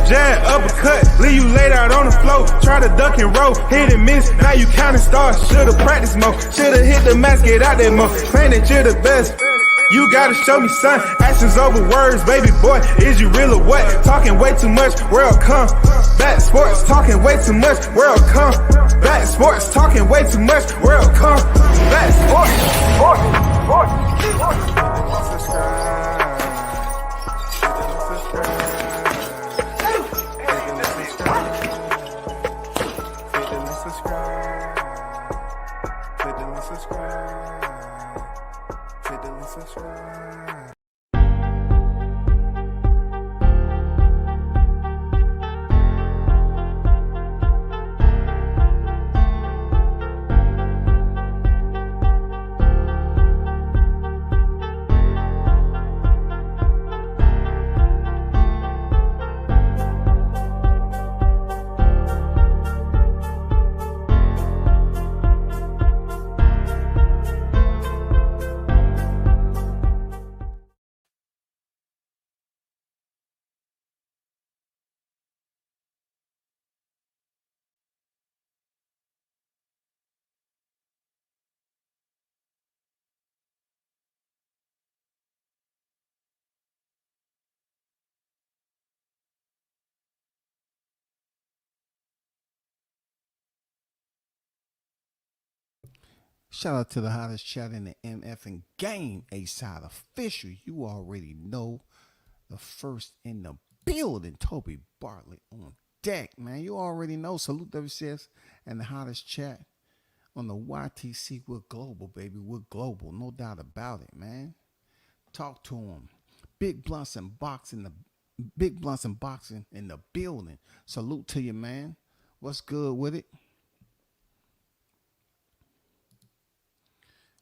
jab, uppercut, leave you laid out on the floor. Try to duck and roll, hit and miss, now you counting stars. Should've practiced more, should've hit the mask, get out that more. Claim that you're the best. You gotta show me, son. Actions over words, baby boy. Is you real or what? Talking way too much, world come. Back sports, talking way too much, world come. Back sports, talking way too much, world come. Back sports, Shout out to the hottest chat in the MF and game, A-Side official. You already know the first in the building, Toby Bartlett on deck, man. You already know. Salute WCS and the hottest chat on the YTC. We're global, baby. We're global. No doubt about it, man. Talk to them. Big blunts and boxing in the building. Salute to you, man. What's good with it?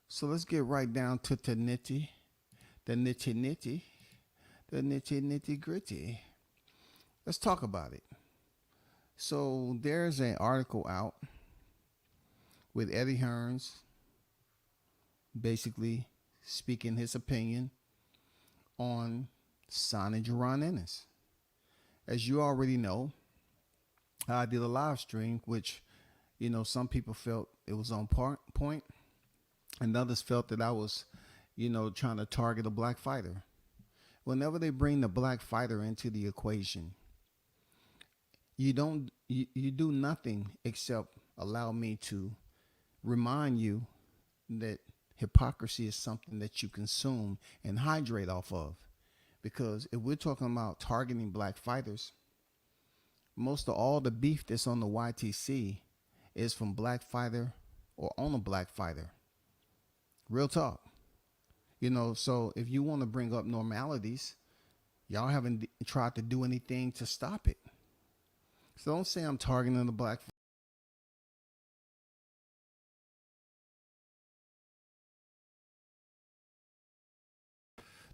So let's get right down to the nitty gritty. Let's talk about it. So there's an article out with Eddie Hearns basically speaking his opinion on signing Jaron Ennis. As you already know, I did a live stream, which, some people felt it was on point. And others felt that I was, trying to target a black fighter. Whenever they bring the black fighter into the equation, you do nothing except allow me to remind you that hypocrisy is something that you consume and hydrate off of. Because if we're talking about targeting black fighters, most of all the beef that's on the YTC is from black fighter or on a black fighter. Real talk. So if you want to bring up normalities, y'all haven't tried to do anything to stop it. So don't say I'm targeting the black.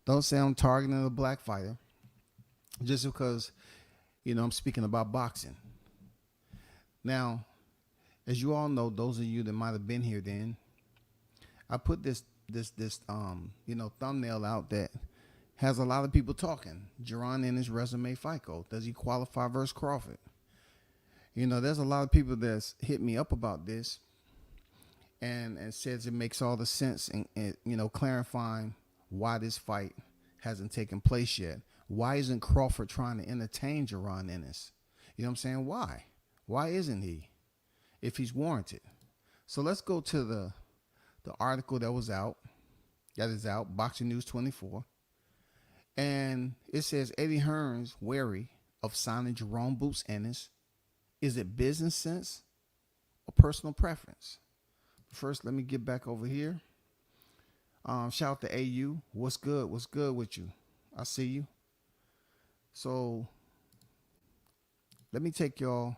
Don't say I'm targeting a black fighter just because, I'm speaking about boxing. Now, as you all know, those of you that might have been here then, I put this thumbnail out that has a lot of people talking. Jaron Ennis resume FICO. Does he qualify versus Crawford? There's a lot of people that's hit me up about this and says it makes all the sense and clarifying why this fight hasn't taken place yet. Why isn't Crawford trying to entertain Jaron Ennis? You know what I'm saying? Why? Why isn't he? If he's warranted. So let's go to the article that is out, Boxing News 24. And it says Eddie Hearns wary of signing Jaron Boots Ennis. Is it business sense or personal preference? First, let me get back over here. Shout out to AU. What's good? What's good with you? I see you. So let me take y'all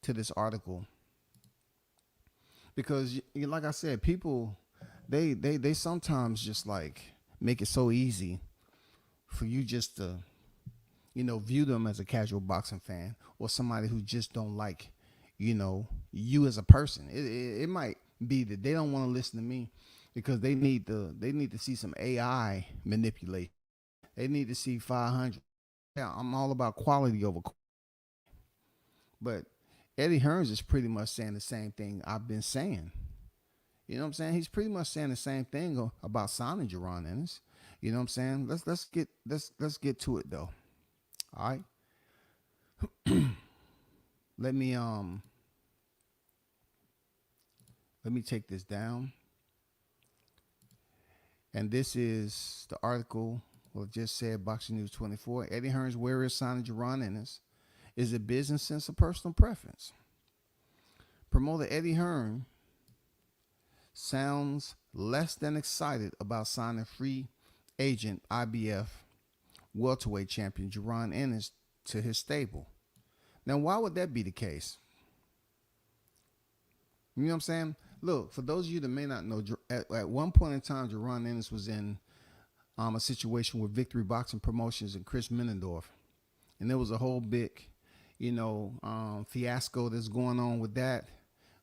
to this article. Because like I said, people, they sometimes just like make it so easy for you just to, view them as a casual boxing fan or somebody who just don't like, you as a person. It might be that they don't want to listen to me because they need to see some AI manipulation. They need to see 500. Yeah, I'm all about quality over quantity. But Eddie Hearns is pretty much saying the same thing I've been saying. You know what I'm saying? He's pretty much saying the same thing about signing Jaron Ennis. You know what I'm saying? Let's get to it though. All right. Let me take this down. And this is the article. Well, it just said Boxing News 24. Eddie Hearns' where is signing Jaron Ennis? Is it business sense or personal preference? Promoter Eddie Hearn sounds less than excited about signing free agent IBF welterweight champion Jaron Ennis to his stable. Now, why would that be the case? You know what I'm saying? Look, for those of you that may not know, at one point in time, Jaron Ennis was in a situation with Victory Boxing Promotions and Chris Minnendorf. And there was a whole big, fiasco that's going on with that,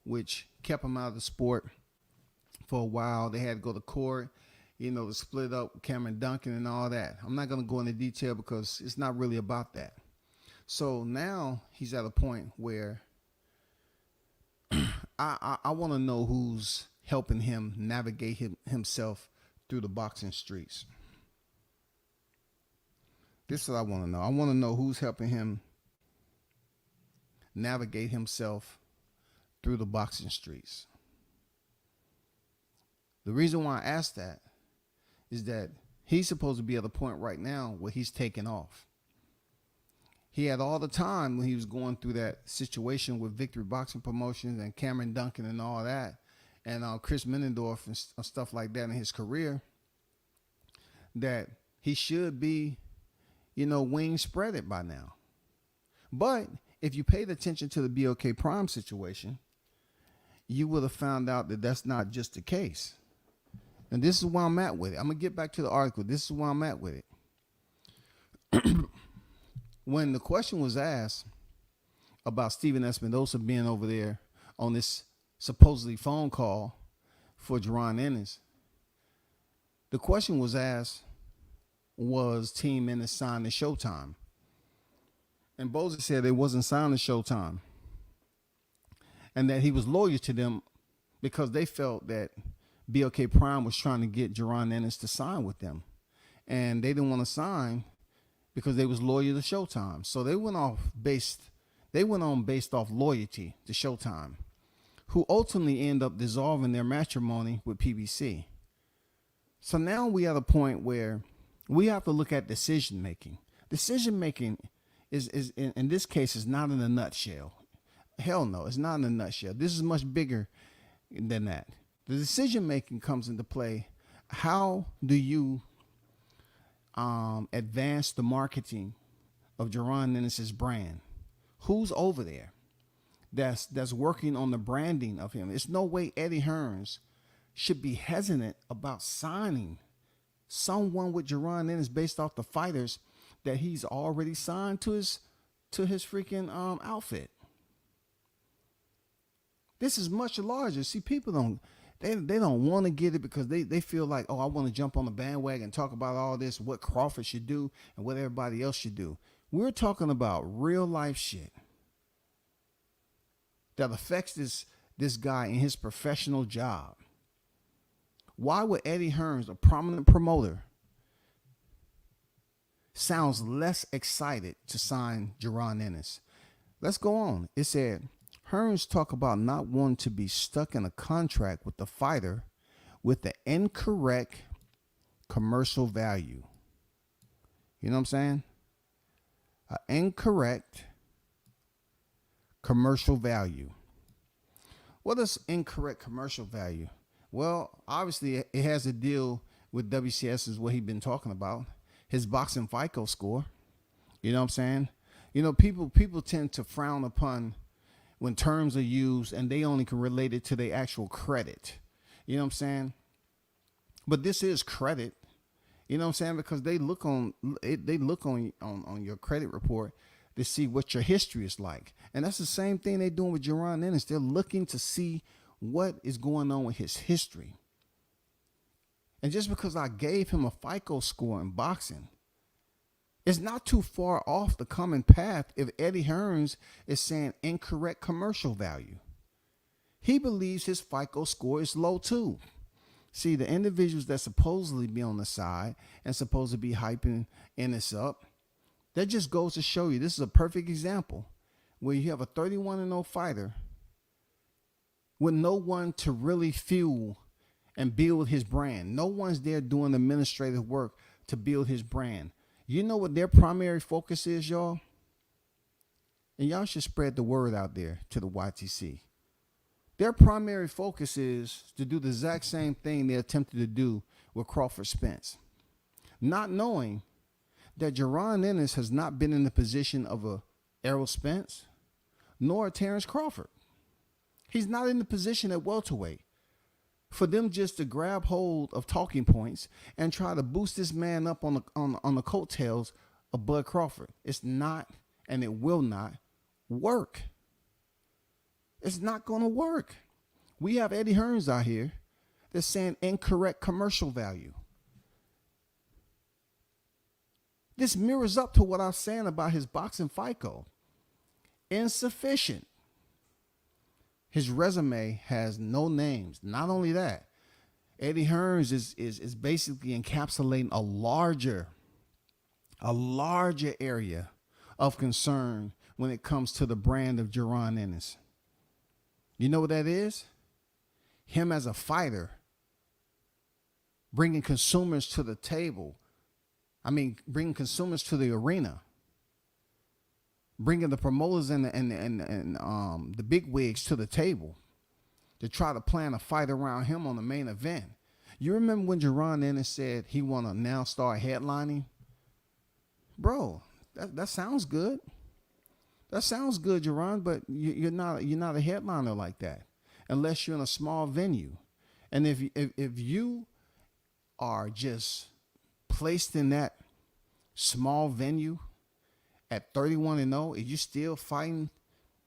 which kept him out of the sport for a while. They had to go to court, to split up Cameron Duncan and all that. I'm not going to go into detail because it's not really about that. So now he's at a point where I want to know who's helping him navigate himself through the boxing streets. This is what I want to know. I want to know who's helping him navigate himself through the boxing streets. The reason why I ask that is that he's supposed to be at a point right now where he's taking off. He had all the time when he was going through that situation with Victory Boxing Promotions and Cameron Duncan and all that, and Chris Minnendorf and stuff like that in his career, that he should be, wings spreaded by now. But if you paid attention to the BOK Prime situation, you would have found out that that's not just the case. And this is where I'm at with it. I'm going to get back to the article. This is where I'm at with it. When the question was asked about Steven Espinosa being over there on this supposedly phone call for Jaron Ennis, the question was asked, was Team Ennis signed to Showtime? And Boza said they wasn't signed to Showtime, and that he was loyal to them because they felt that BOK Prime was trying to get Jaron Ennis to sign with them, and they didn't want to sign because they was loyal to Showtime. So they went on based off loyalty to Showtime, who ultimately end up dissolving their matrimony with PBC. So now we at a point where we have to look at decision making. Decision making is in this case is not in a nutshell. Hell no, it's not in a nutshell. This is much bigger than that. The decision making comes into play. How do you advance the marketing of Jaron Ennis's brand? Who's over there that's working on the branding of him? It's no way Eddie Hearns should be hesitant about signing someone with Jaron Ennis based off the fighters that he's already signed to his freaking outfit. This is much larger. See, people don't want to get it because they feel like, oh, I want to jump on the bandwagon and talk about all this, what Crawford should do and what everybody else should do. We're talking about real life shit that affects this guy in his professional job. Why would Eddie Hearns, a prominent promoter, sounds less excited to sign Jaron Ennis? Let's go on. It said, Hearns talk about not wanting to be stuck in a contract with the fighter with the incorrect commercial value. You know what I'm saying? An incorrect commercial value. What is incorrect commercial value? Well, obviously it has to deal with WCS is what he's been talking about. His boxing FICO score. You know what I'm saying? People tend to frown upon when terms are used and they only can relate it to their actual credit. You know what I'm saying? But this is credit. You know what I'm saying? Because they look on your credit report to see what your history is like. And that's the same thing they're doing with Jaron Ennis. They're looking to see what is going on with his history. And just because I gave him a FICO score in boxing, It's not too far off the common path if Eddie Hearns is saying incorrect commercial value. He believes his FICO score is low too. See, the individuals that supposedly be on the side and supposed to be hyping Ennis up, that just goes to show you this is a perfect example where you have a 31-0 fighter with no one to really fuel and build his brand. No one's there doing administrative work to build his brand. You know what their primary focus is, y'all? And y'all should spread the word out there to the YTC. Their primary focus is to do the exact same thing they attempted to do with Crawford Spence. Not knowing that Jaron Ennis has not been in the position of a Errol Spence nor a Terrence Crawford. He's not in the position at welterweight for them just to grab hold of talking points and try to boost this man up on the coattails of Bud Crawford. It's not, and it will not work. It's not going to work. We have Eddie Hearns out here that's saying incorrect commercial value. This mirrors up to what I was saying about his boxing FICO. Insufficient. His resume has no names. Not only that, Eddie Hearns is basically encapsulating a larger area of concern when it comes to the brand of Jaron Ennis. You know what that is? Him as a fighter, bringing consumers to the table. Bringing consumers to the arena. Bringing the promoters and the big wigs to the table to try to plan a fight around him on the main event. You remember when Jaron Ennis said he want to now start headlining? Bro, that sounds good. That sounds good, Jaron, but you're not a headliner like that unless you're in a small venue. And if you are just placed in that small venue at 31-0, is you still fighting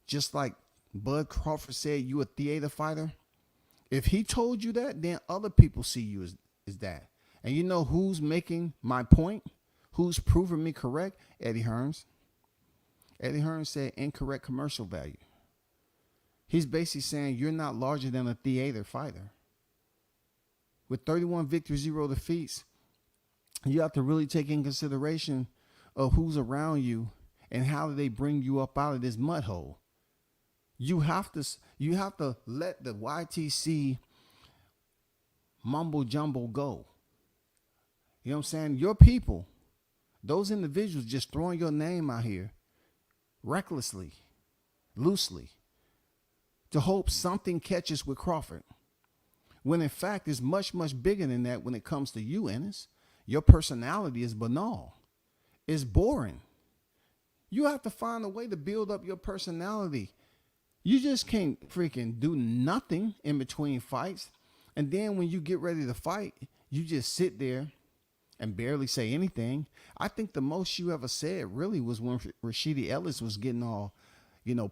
just like Bud Crawford said you a theater fighter? If he told you that, then other people see you as that. And you know who's making my point? Who's proving me correct? Eddie Hearns. Eddie Hearns said incorrect commercial value. He's basically saying you're not larger than a theater fighter. With 31 victories, 0 defeats, you have to really take in consideration of who's around you and how do they bring you up out of this mud hole. You have to let the YTC mumbo jumbo go. You know what I'm saying? Your people, those individuals just throwing your name out here recklessly, loosely, to hope something catches with Crawford. When in fact it's much, much bigger than that when it comes to you, Ennis. Your personality is banal. It's boring. You have to find a way to build up your personality. You just can't freaking do nothing in between fights. And then when you get ready to fight, you just sit there and barely say anything. I think the most you ever said really was when Rashidi Ellis was getting all,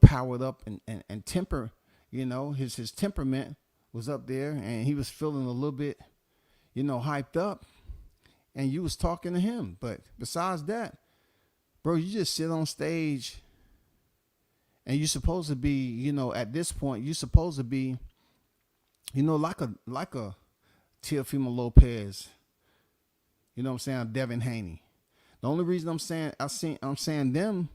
powered up and temper, his temperament was up there and he was feeling a little bit, hyped up. And you was talking to him. But besides that, bro, you just sit on stage and you're supposed to be, at this point, you're supposed to be, like a Teofimo Lopez, you know what I'm saying, Devin Haney. The only reason I'm saying them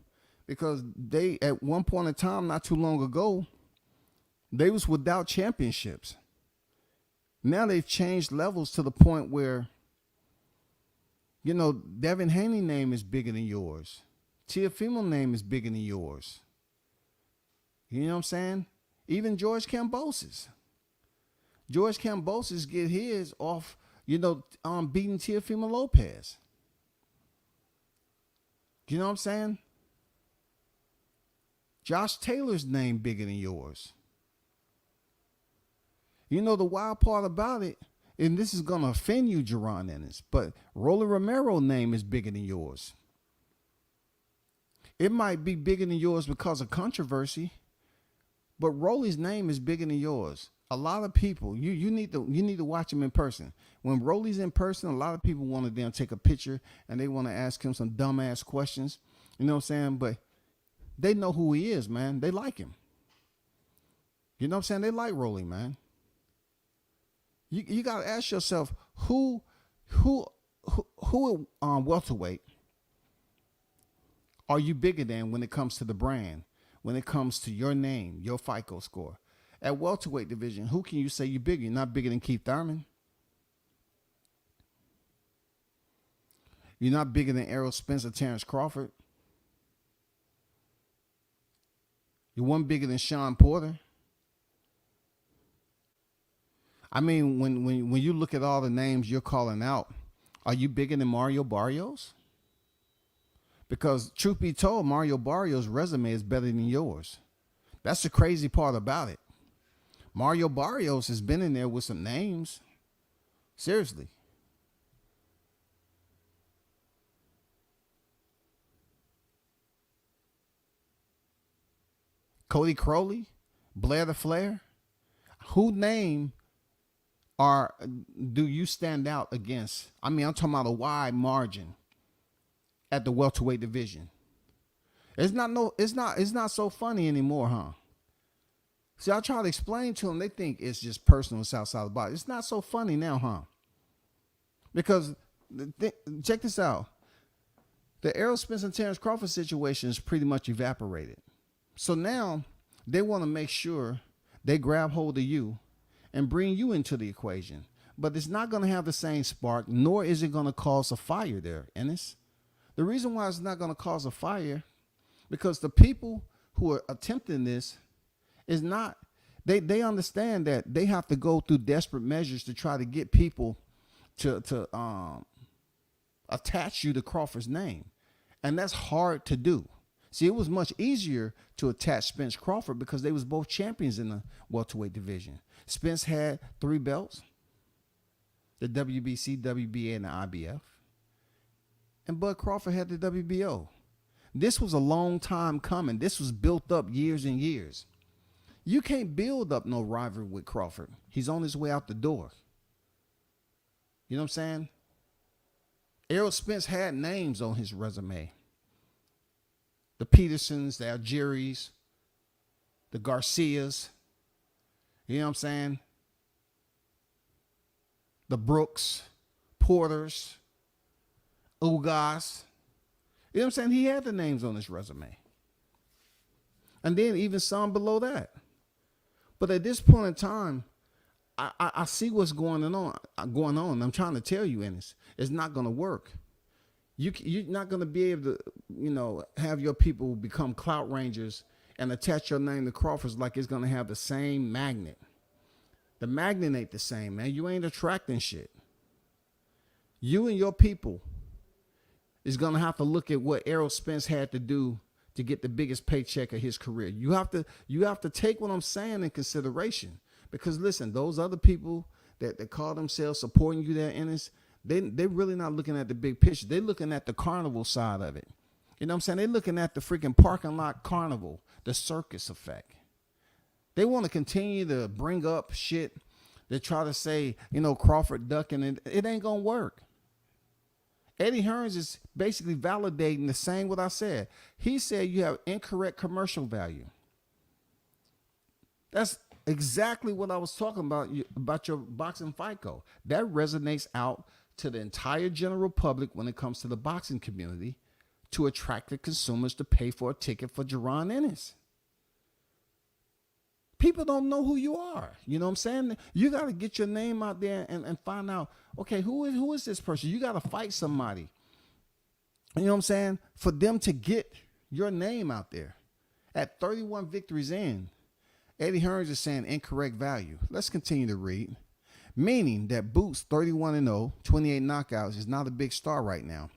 because they, at one point in time, not too long ago, they was without championships. Now they've changed levels to the point where, Devin Haney's name is bigger than yours. Teofimo's name is bigger than yours. You know what I'm saying? Even George Kambosos. George Kambosos get his off, beating Teofimo Lopez. You know what I'm saying? Josh Taylor's name bigger than yours. The wild part about it, and this is going to offend you, Jaron Ennis, but Rolly Romero's name is bigger than yours. It might be bigger than yours because of controversy, but Rolly's name is bigger than yours. A lot of people, you need to watch him in person. When Rolly's in person, a lot of people want to then take a picture and they want to ask him some dumbass questions. You know what I'm saying? But they know who he is, man. They like him. You know what I'm saying? They like Rolly, man. You gotta ask yourself who welterweight are you bigger than when it comes to the brand, when it comes to your name, your FICO score? At welterweight division, who can you say you're bigger? You're not bigger than Keith Thurman. You're not bigger than Errol Spence or Terrence Crawford. You weren't bigger than Sean Porter. I mean, when you look at all the names you're calling out, are you bigger than Mario Barrios? Because truth be told, Mario Barrios' resume is better than yours. That's the crazy part about it. Mario Barrios has been in there with some names. Seriously. Cody Crowley, Blair the Flair. Who name do you stand out against? I mean, I'm talking about a wide margin at the welterweight division. It's not so funny anymore, huh? See, I try to explain to them, they think it's just personal Southside of the body. It's not so funny now, huh? Because check this out. The Errol Spence and Terrence Crawford situation is pretty much evaporated. So now they want to make sure they grab hold of you and bring you into the equation. But it's not going to have the same spark, nor is it going to cause a fire there, Ennis. The reason why it's not going to cause a fire, because the people who are attempting this is not, they understand that they have to go through desperate measures to try to get people to attach you to Crawford's name. And that's hard to do. See, it was much easier to attach Spence Crawford because they was both champions in the welterweight division. Spence had 3 belts, the WBC, WBA, and the IBF. And Bud Crawford had the WBO. This was a long time coming. This was built up years and years. You can't build up no rivalry with Crawford. He's on his way out the door. You know what I'm saying? Errol Spence had names on his resume. The Petersons, the Algiers, the Garcias, you know what I'm saying? The Brooks, Porters, Ugas. You know what I'm saying? He had the names on his resume. And then even some below that. But at this point in time, I see what's going on. I'm trying to tell you, Ennis, it's not going to work. You're not going to be able to, have your people become clout rangers and attach your name to Crawford's like it's going to have the same magnet. The magnet ain't the same, man. You ain't attracting shit. You and your people is going to have to look at what Errol Spence had to do to get the biggest paycheck of his career. You have to take what I'm saying in consideration. Because listen, those other people that call themselves supporting you there, Ennis, they're really not looking at the big picture. They're looking at the carnival side of it. You know what I'm saying? They're looking at the freaking parking lot carnival, the circus effect. They want to continue to bring up shit. They try to say, Crawford ducking, and it ain't going to work. Eddie Hearns is basically validating the same what I said. He said you have incorrect commercial value. That's exactly what I was talking about your boxing FICO. That resonates out to the entire general public when it comes to the boxing community to attract the consumers to pay for a ticket for Jaron Ennis. People don't know who you are. You know what I'm saying? You got to get your name out there and find out, okay, who is this person? You got to fight somebody. You know what I'm saying? For them to get your name out there. At 31 victories in, Eddie Hearns is saying incorrect value. Let's continue to read. Meaning that Boots 31-0, 28 knockouts is not a big star right now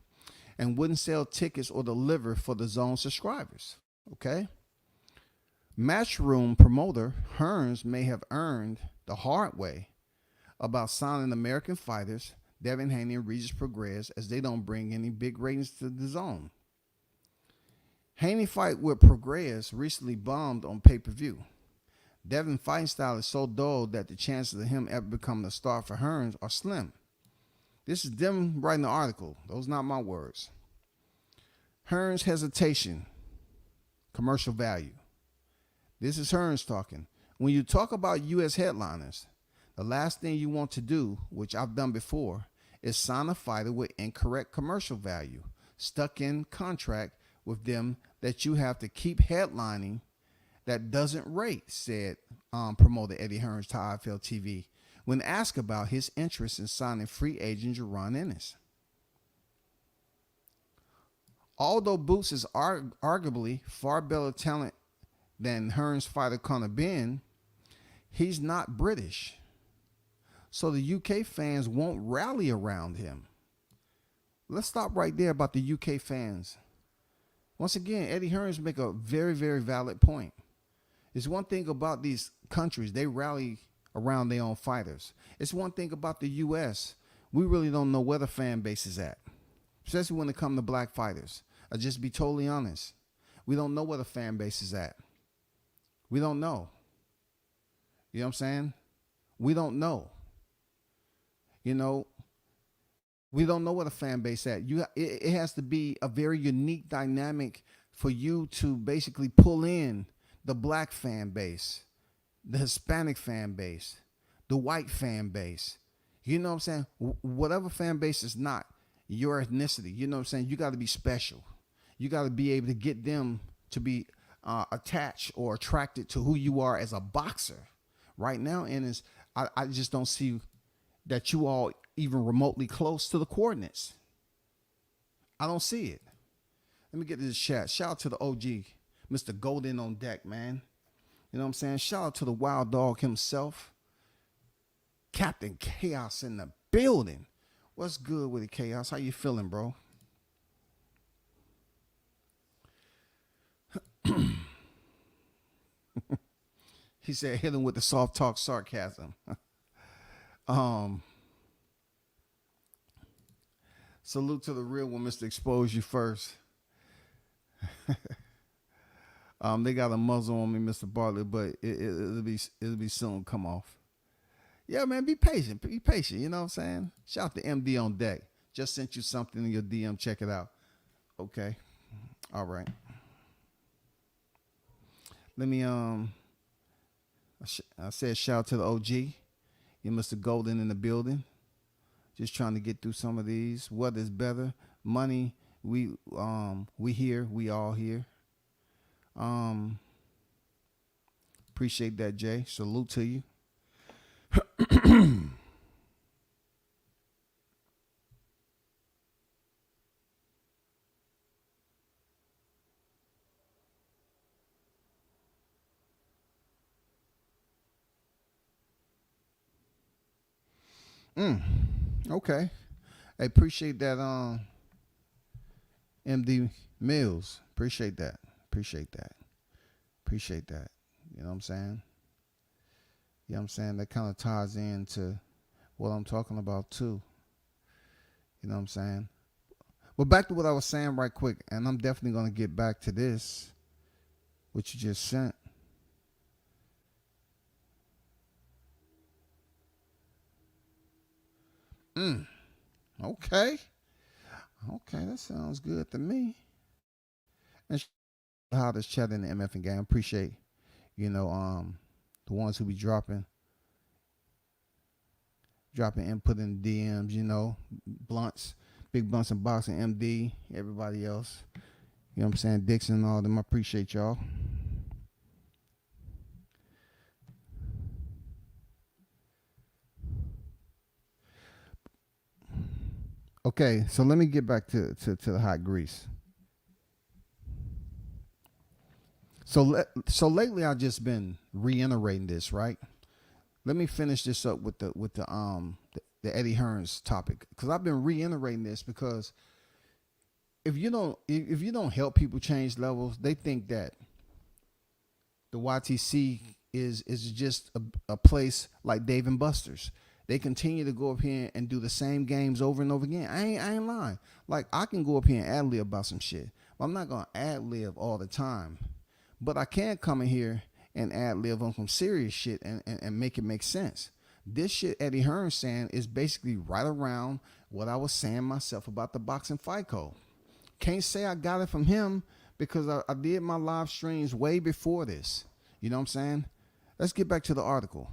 and wouldn't sell tickets or deliver for the zone subscribers. Okay? Matchroom promoter Hearns may have earned the hard way about signing American fighters Devin Haney and Regis Prograis as they don't bring any big ratings to the zone. Haney fight with Prograis recently bombed on pay-per-view. Devin fighting style is so dull that the chances of him ever becoming a star for Hearns are slim. This is them writing the article. Those are not my words. Hearns hesitation, commercial value. This is Hearns talking. When you talk about U.S. headliners, the last thing you want to do, which I've done before, is sign a fighter with incorrect commercial value, stuck in contract with them that you have to keep headlining that doesn't rate, said promoter Eddie Hearns to IFL TV when asked about his interest in signing free agent Jaron Ennis. Although Boots is arguably far better talent than Hearns fighter Conor Ben, he's not British. So the UK fans won't rally around him. Let's stop right there about the UK fans. Once again, Eddie Hearns make a very, very valid point. It's one thing about these countries, they rally around their own fighters. It's one thing about the U.S., we really don't know where the fan base is at, especially when it comes to black fighters. I'll just be totally honest. We don't know where the fan base is at. We don't know. You know what I'm saying? We don't know. You know, we don't know where the fan base at. It has to be a very unique dynamic for you to basically pull in the black fan base, the Hispanic fan base, the white fan base. You know what I'm saying? Whatever fan base is not your ethnicity, you know what I'm saying? You got to be special. You got to be able to get them to be attached or attracted to who you are as a boxer. Right now, Ennis, I just don't see that you all even remotely close to the coordinates. I don't see it. Let me get to this chat. Shout out to the OG, Mr. Golden on deck, man. You know what I'm saying? Shout out to the wild dog himself. Captain Chaos in the building. What's good with it, Chaos? How you feeling, bro? He said, hit him with the soft talk sarcasm. Salute to the real one, Mr. Expose You First. They got a muzzle on me, Mr. Bartlett, but it'll be soon come off. Yeah, man, be patient. Be patient. You know what I'm saying? Shout out to MD on deck. Just sent you something in your DM. Check it out. Okay. All right. Let me I said shout out to the OG. You Mr. Golden in the building. Just trying to get through some of these. What is better? Money. We here. We all here. Appreciate that, Jay. Salute to you. Okay. I appreciate that, MD Mills. Appreciate that. Appreciate that. Appreciate that. You know what I'm saying? You know what I'm saying? That kind of ties into what I'm talking about too. You know what I'm saying? But back to what I was saying right quick, and I'm definitely going to get back to this, what you just sent. Okay. Okay, that sounds good to me. And how this chat in the MF and game. Appreciate, you know, the ones who be dropping input in the DMs, you know, Blunts, Big Blunts and Boxing, MD, everybody else. You know what I'm saying? Dixon and all them. I appreciate y'all. Okay, so let me get back to the hot grease. So lately I've just been reiterating this, right? Let me finish this up with the Eddie Hearns topic, because I've been reiterating this because if you don't help people change levels, they think that the YTC is just a place like Dave and Buster's. They continue to go up here and do the same games over and over again. I ain't lying. Like, I can go up here and ad-lib about some shit, but I'm not gonna ad-lib all the time. But I can come in here and ad lib on some serious shit and make it make sense. This shit Eddie Hearn saying is basically right around what I was saying myself about the boxing fight code. Can't say I got it from him because I did my live streams way before this. You know what I'm saying? Let's get back to the article.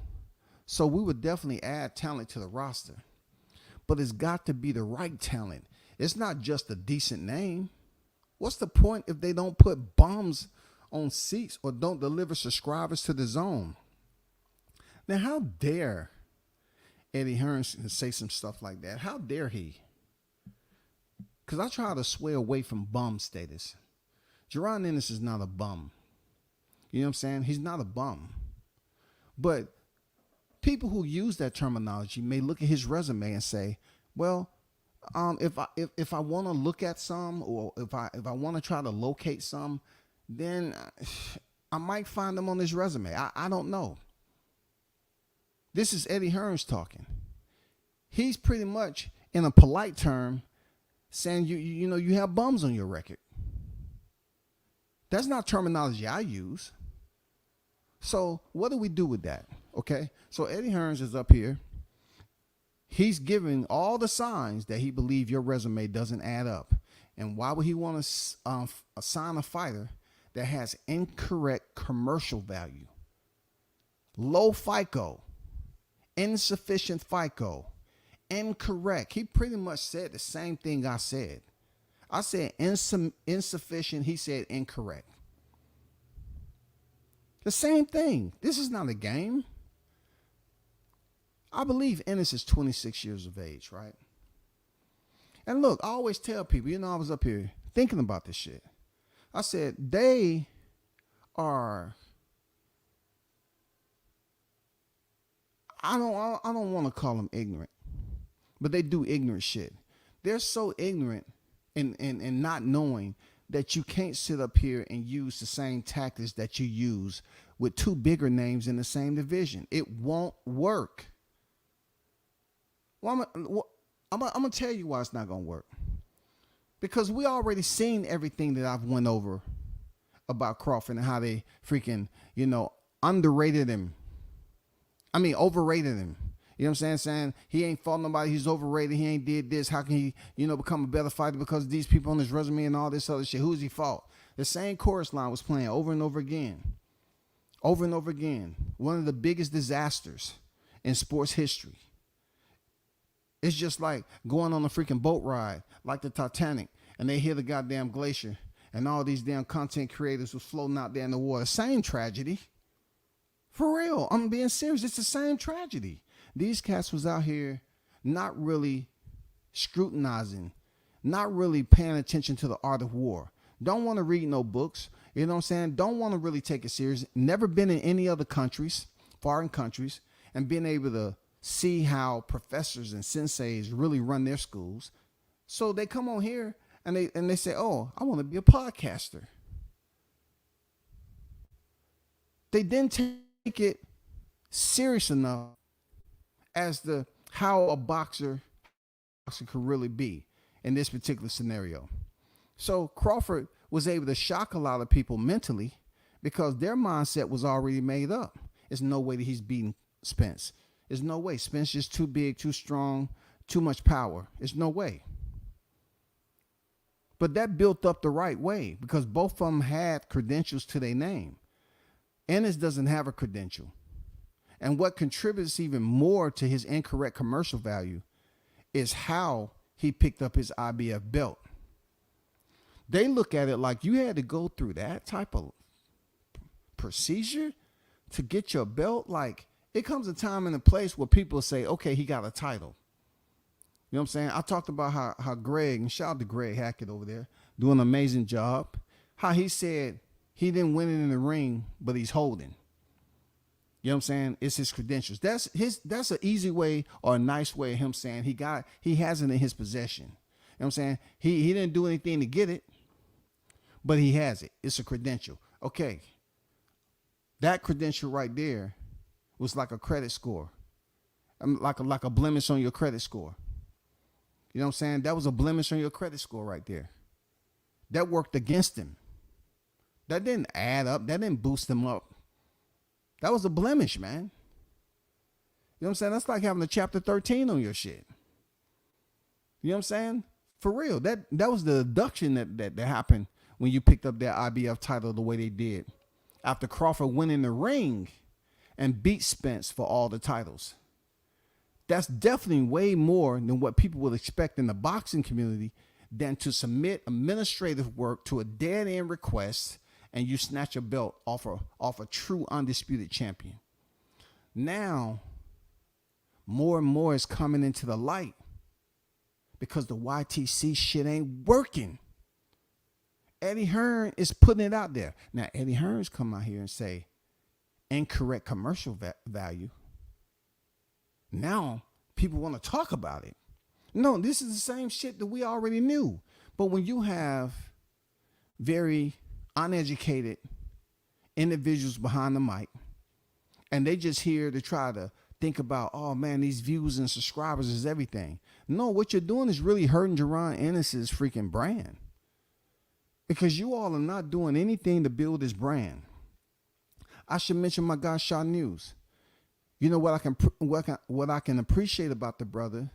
So we would definitely add talent to the roster, but it's got to be the right talent. It's not just a decent name. What's the point if they don't put bums on seats or don't deliver subscribers to the zone? Now, how dare Eddie Hearns say some stuff like that? How dare he? Because I try to sway away from bum status. Jaron Ennis is not a bum. You know what I'm saying? He's not a bum. But people who use that terminology may look at his resume and say, well, if I want to look at some, or if I want to try to locate some, then I might find them on his resume. I don't know. This is Eddie Hearns talking. He's pretty much, in a polite term, saying you know you have bums on your record. That's not terminology I use. So what do we do with that? Okay, so Eddie Hearns is up here. He's giving all the signs that he believes your resume doesn't add up. And why would he want to assign a fighter that has incorrect commercial value? Low FICO, insufficient FICO, incorrect. He pretty much said the same thing I said. I said insufficient. He said incorrect. The same thing. This is not a game. I believe Ennis is 26 years of age, right? And look, I always tell people, you know, I was up here thinking about this shit. I said, they are, I don't want to call them ignorant, but they do ignorant shit. They're so ignorant and not knowing that you can't sit up here and use the same tactics that you use with two bigger names in the same division. It won't work. Well, I'm going to tell you why it's not going to work. Because we already seen everything that I've went over about Crawford and how they freaking, you know, underrated him. I mean, overrated him. You know what I'm saying? He ain't fought nobody. He's overrated. He ain't did this. How can he, you know, become a better fighter because of these people on his resume and all this other shit? Who's he fought? The same chorus line was playing over and over again. Over and over again. One of the biggest disasters in sports history. It's just like going on a freaking boat ride like the Titanic and they hit the goddamn glacier and all these damn content creators was floating out there in the water. Same tragedy. For real. I'm being serious. It's the same tragedy. These cats was out here not really scrutinizing, not really paying attention to the art of war. Don't want to read no books. You know what I'm saying? Don't want to really take it serious. Never been in any other countries, foreign countries, and being able to see how professors and senseis really run their schools. So they come on here and they say, oh, I want to be a podcaster. They didn't take it serious enough as the how a boxer could really be in this particular scenario. So Crawford was able to shock a lot of people mentally because their mindset was already made up. There's no way that he's beating Spence. There's no way. Spence is too big, too strong, too much power. There's no way. But that built up the right way because both of them had credentials to their name. Ennis doesn't have a credential. And what contributes even more to his incorrect commercial value is how he picked up his IBF belt. They look at it like you had to go through that type of procedure to get your belt. Like, it comes a time and a place where people say, okay, he got a title. You know what I'm saying? I talked about how Greg, and shout out to Greg Hackett over there, doing an amazing job. How he said he didn't win it in the ring, but he's holding. You know what I'm saying? It's his credentials. That's an easy way or a nice way of him saying he has it in his possession. You know what I'm saying? He didn't do anything to get it, but he has it. It's a credential. Okay. That credential right there was like a credit score. Like a blemish on your credit score. You know what I'm saying? That was a blemish on your credit score right there. That worked against him. That didn't add up. That didn't boost him up. That was a blemish, man. You know what I'm saying? That's like having a chapter 13 on your shit. You know what I'm saying? For real. That was the deduction that happened when you picked up that IBF title the way they did. After Crawford went in the ring and beat Spence for all the titles. That's definitely way more than what people would expect in the boxing community than to submit administrative work to a dead-end request and you snatch a belt off a true undisputed champion. Now, more and more is coming into the light because the YTC shit ain't working. Eddie Hearn is putting it out there. Now, Eddie Hearns come out here and say, incorrect commercial value. Now, people want to talk about it. No, this is the same shit that we already knew. But when you have very uneducated individuals behind the mic, and they just here to try to think about, oh man, these views and subscribers is everything. No, what you're doing is really hurting Jaron Ennis's freaking brand. Because you all are not doing anything to build his brand. I should mention my guy Shaw News. You know what I can appreciate about the brother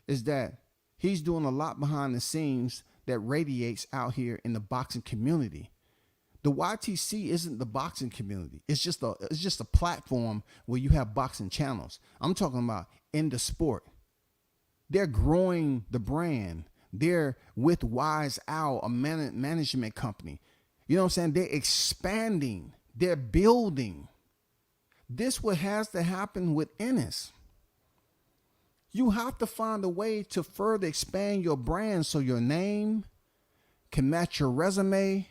is that he's doing a lot behind the scenes that radiates out here in the boxing community. The YTC isn't the boxing community. It's just a platform where you have boxing channels. I'm talking about in the sport. They're growing the brand. They're with Wise Owl, a management company. You know what I'm saying? They're expanding. They're building. This what has to happen with Ennis. You have to find a way to further expand your brand so your name can match your resume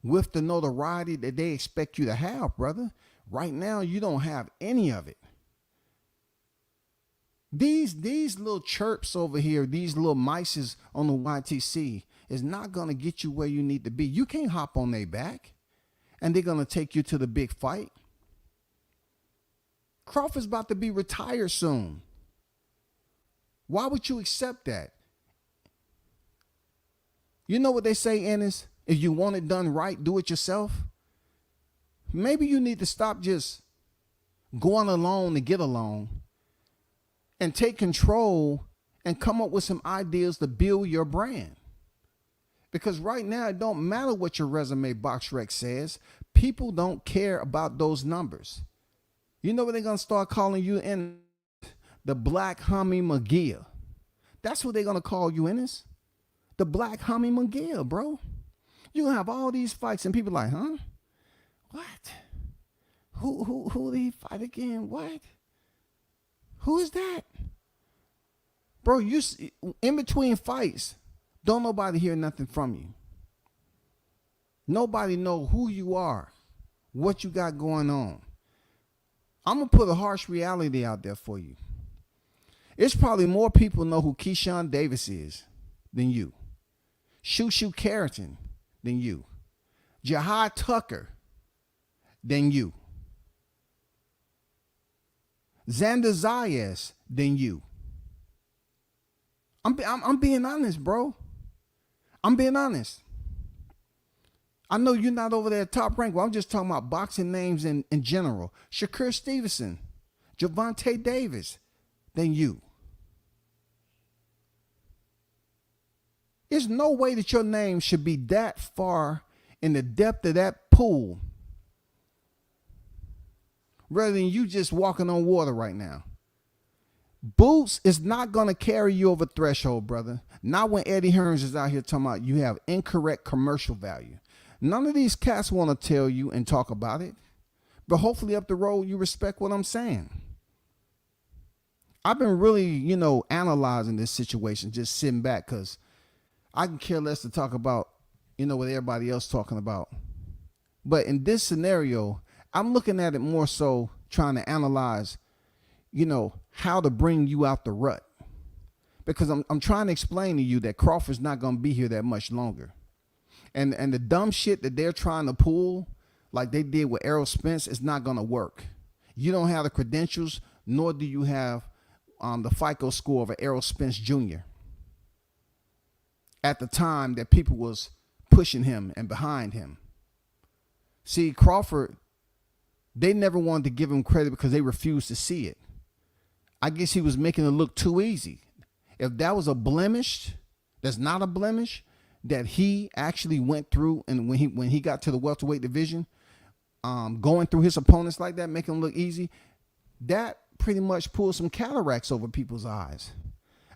with the notoriety that they expect you to have, brother. Right now, you don't have any of it. These little chirps over here, these little mices on the YTC is not going to get you where you need to be. You can't hop on their back and they're going to take you to the big fight. Crawford's about to be retired soon. Why would you accept that? You know what they say, Ennis? If you want it done right, do it yourself. Maybe you need to stop just going alone to get along and take control and come up with some ideas to build your brand. Because right now, it don't matter what your resume box rec says. People don't care about those numbers. You know what they're going to start calling you in? The Black Hummy McGill. That's what they're going to call you, Ennis. The Black Hummy McGill, bro. You're going to have all these fights and people like, huh? What? Who did he fight again? What? Who is that? Bro, you in between fights, don't nobody hear nothing from you. Nobody know who you are, what you got going on. I'm going to put a harsh reality out there for you. It's probably more people know who Keyshawn Davis is than you. Shushu Carrington than you. Jahad Tucker than you. Xander Zayas than you. I'm being honest, bro. I'm being honest. I know you're not over there top rank. Well, I'm just talking about boxing names in general. Shakur Stevenson, Javante Davis than you. There's no way that your name should be that far in the depth of that pool rather than you just walking on water right now. Boots is not going to carry you over threshold, brother. Not when Eddie Hearns is out here talking about you have incorrect commercial value. None of these cats want to tell you and talk about it. But hopefully up the road, you respect what I'm saying. I've been really, analyzing this situation, just sitting back because I can care less to talk about, what everybody else talking about. But in this scenario, I'm looking at it more so trying to analyze, how to bring you out the rut. Because I'm trying to explain to you that Crawford's not going to be here that much longer. And the dumb shit that they're trying to pull, like they did with Errol Spence, is not going to work. You don't have the credentials, nor do you have the FICO score of Errol Spence Jr. at the time that people was pushing him and behind him. See, Crawford They never wanted to give him credit because they refused to see it. I guess he was making it look too easy. If that was a blemish, that's not a blemish, that he actually went through, and when he got to the welterweight division, going through his opponents like that, making them look easy, that pretty much pulled some cataracts over people's eyes.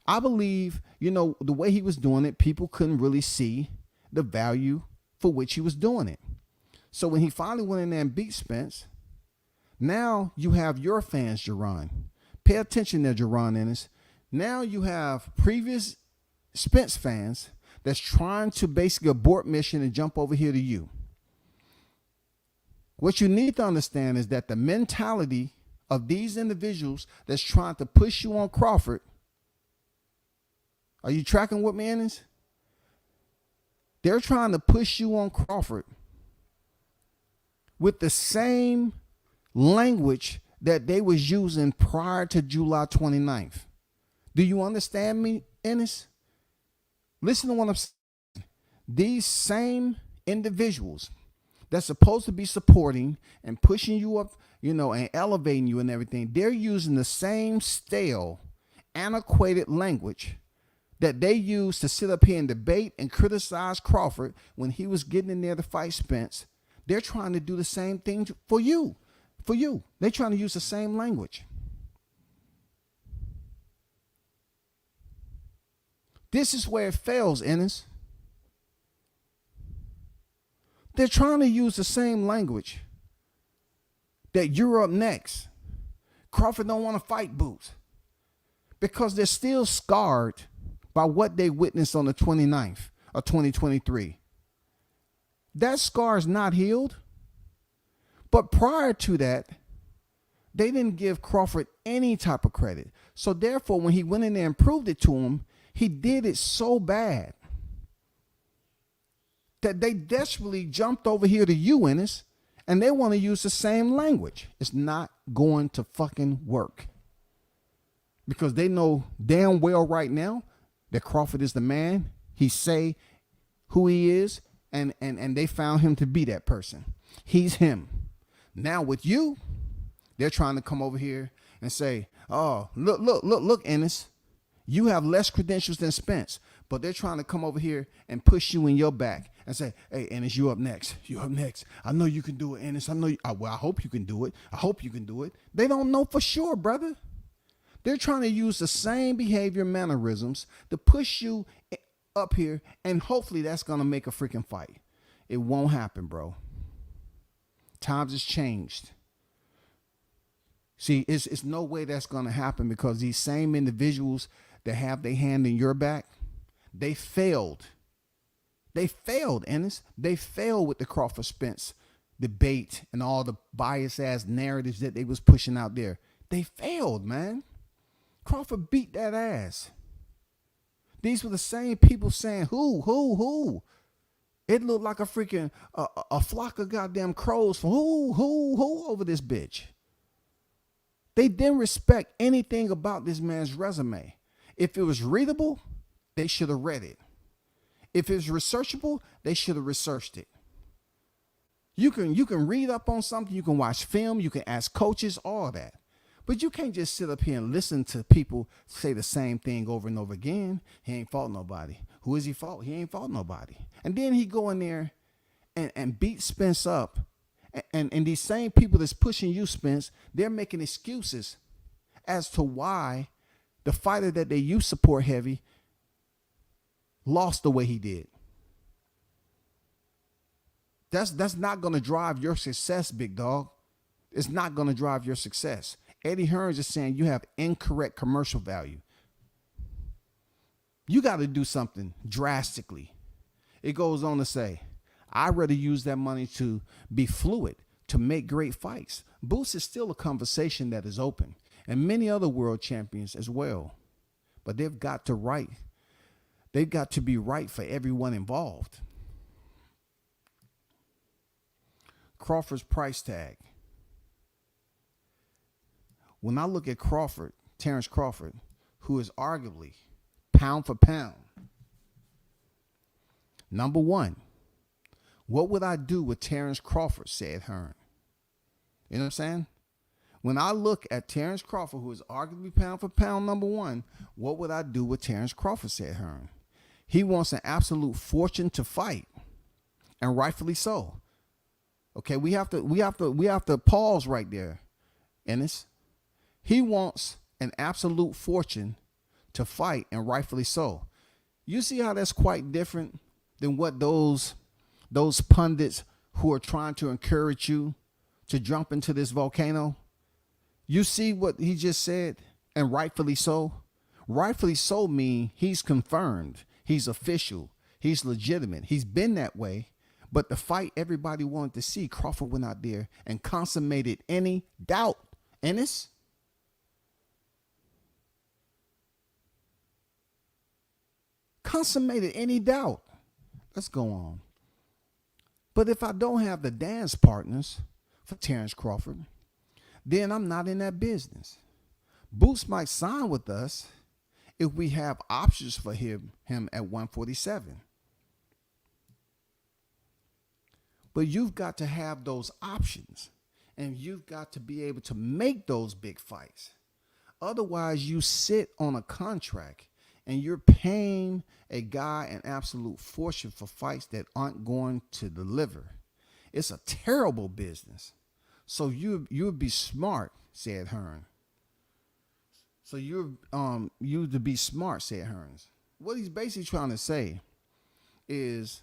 I believe, the way he was doing it, people couldn't really see the value for which he was doing it. So when he finally went in there and beat Spence, now you have your fans, Jaron. Pay attention there, Jaron Ennis. Now you have previous Spence fans that's trying to basically abort mission and jump over here to you. What you need to understand is that the mentality of these individuals that's trying to push you on Crawford, are you tracking with me, Ennis? They're trying to push you on Crawford with the same language that they was using prior to July 29th. Do you understand me, Ennis? Listen to what I'm saying. These same individuals that's supposed to be supporting and pushing you up, and elevating you and everything, they're using the same stale, antiquated language that they used to sit up here and debate and criticize Crawford when he was getting in there to fight Spence. They're trying to do the same thing for you. They're trying to use the same language. This is where it fails, Ennis. They're trying to use the same language that you're up next. Crawford don't want to fight Boots because they're still scarred by what they witnessed on the 29th of 2023. That scar is not healed. But prior to that, they didn't give Crawford any type of credit. So therefore, when he went in there and proved it to him, he did it so bad that they desperately jumped over here to you, Ennis, and they want to use the same language. It's not going to fucking work. Because they know damn well right now that Crawford is the man. He say who he is, and they found him to be that person. He's him. Now with you, they're trying to come over here and say, oh, look, Ennis, you have less credentials than Spence, but they're trying to come over here and push you in your back and say, hey, Ennis, you up next. You up next. I know you can do it, Ennis. I know you. Well, I hope you can do it. I hope you can do it. They don't know for sure, brother. They're trying to use the same behavior mannerisms to push you up here, and hopefully that's going to make a freaking fight. It won't happen, bro. Times has changed. See, it's no way that's going to happen because these same individuals that have their hand in your back, they failed. They failed, Ennis. They failed with the Crawford Spence debate and all the biased ass narratives that they was pushing out there. They failed, man. Crawford beat that ass. These were the same people saying, who? It looked like a freaking a flock of goddamn crows from who over this bitch. They didn't respect anything about this man's resume. If it was readable, they should have read it. If it was researchable, they should have researched it. You can read up on something, you can watch film, you can ask coaches, all that. But you can't just sit up here and listen to people say the same thing over and over again. He ain't fought nobody. Who is he fought? He ain't fought nobody. And then he go in there and beat Spence up. And these same people that's pushing you, Spence, they're making excuses as to why the fighter that they used support heavy lost the way he did. That's not going to drive your success, big dog. It's not going to drive your success. Eddie Hearns is saying you have incorrect commercial value. You got to do something drastically. It goes on to say, I'd rather use that money to be fluid, to make great fights. Boots is still a conversation that is open, and many other world champions as well. But they've got to be right for everyone involved. Crawford's price tag. When I look at Crawford, Terrence Crawford, who is arguably pound for pound, number one, what would I do with Terrence Crawford, said Hearn. You know what I'm saying? When I look at Terrence Crawford, who is arguably pound for pound number one, what would I do with Terrence Crawford, said Hearn. He wants an absolute fortune to fight, and rightfully so. Okay, we have to pause right there, Ennis. He wants an absolute fortune to fight, and rightfully so. You see how that's quite different than what those pundits who are trying to encourage you to jump into this volcano. You see what he just said, and rightfully so. Rightfully so mean he's confirmed, he's official, he's legitimate, he's been that way. But the fight everybody wanted to see, Crawford went out there and consummated any doubt. Ennis? Consummated any doubt. Let's go on. But if I don't have the dance partners for Terrence Crawford, then I'm not in that business. Boots might sign with us if we have options for him at 147. But you've got to have those options, and you've got to be able to make those big fights. Otherwise, you sit on a contract and you're paying a guy an absolute fortune for fights that aren't going to deliver. It's a terrible business. So you would be smart, said Hearn. So you to be smart, said Hearns. What he's basically trying to say is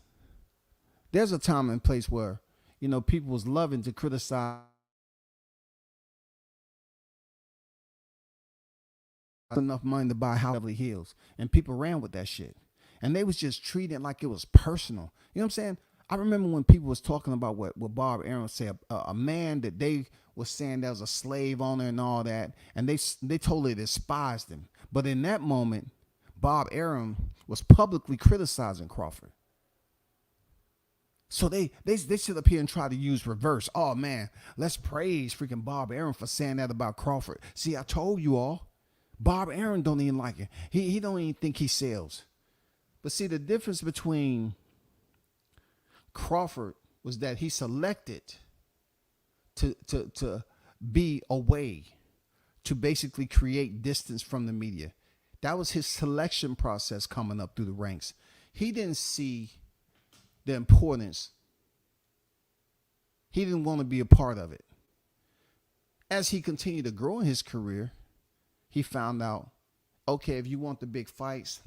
there's a time and place where, people was loving to criticize enough money to buy Beverly Hills, and people ran with that shit, and they was just treating it like it was personal. You know what I'm saying? I remember when people was talking about what Bob Arum said, a man that they was saying that was a slave owner and all that, and they totally despised him. But in that moment, Bob Arum was publicly criticizing Crawford. So they sit up here and try to use reverse. Oh man, let's praise freaking Bob Arum for saying that about Crawford. See, I told you all, Bob Arum don't even like it. He don't even think he sells. But see, the difference between Crawford was that he selected to be away, to basically create distance from the media. That was his selection process coming up through the ranks. He didn't see the importance. He didn't want to be a part of it. As he continued to grow in his career, he found out, okay, if you want the big fights,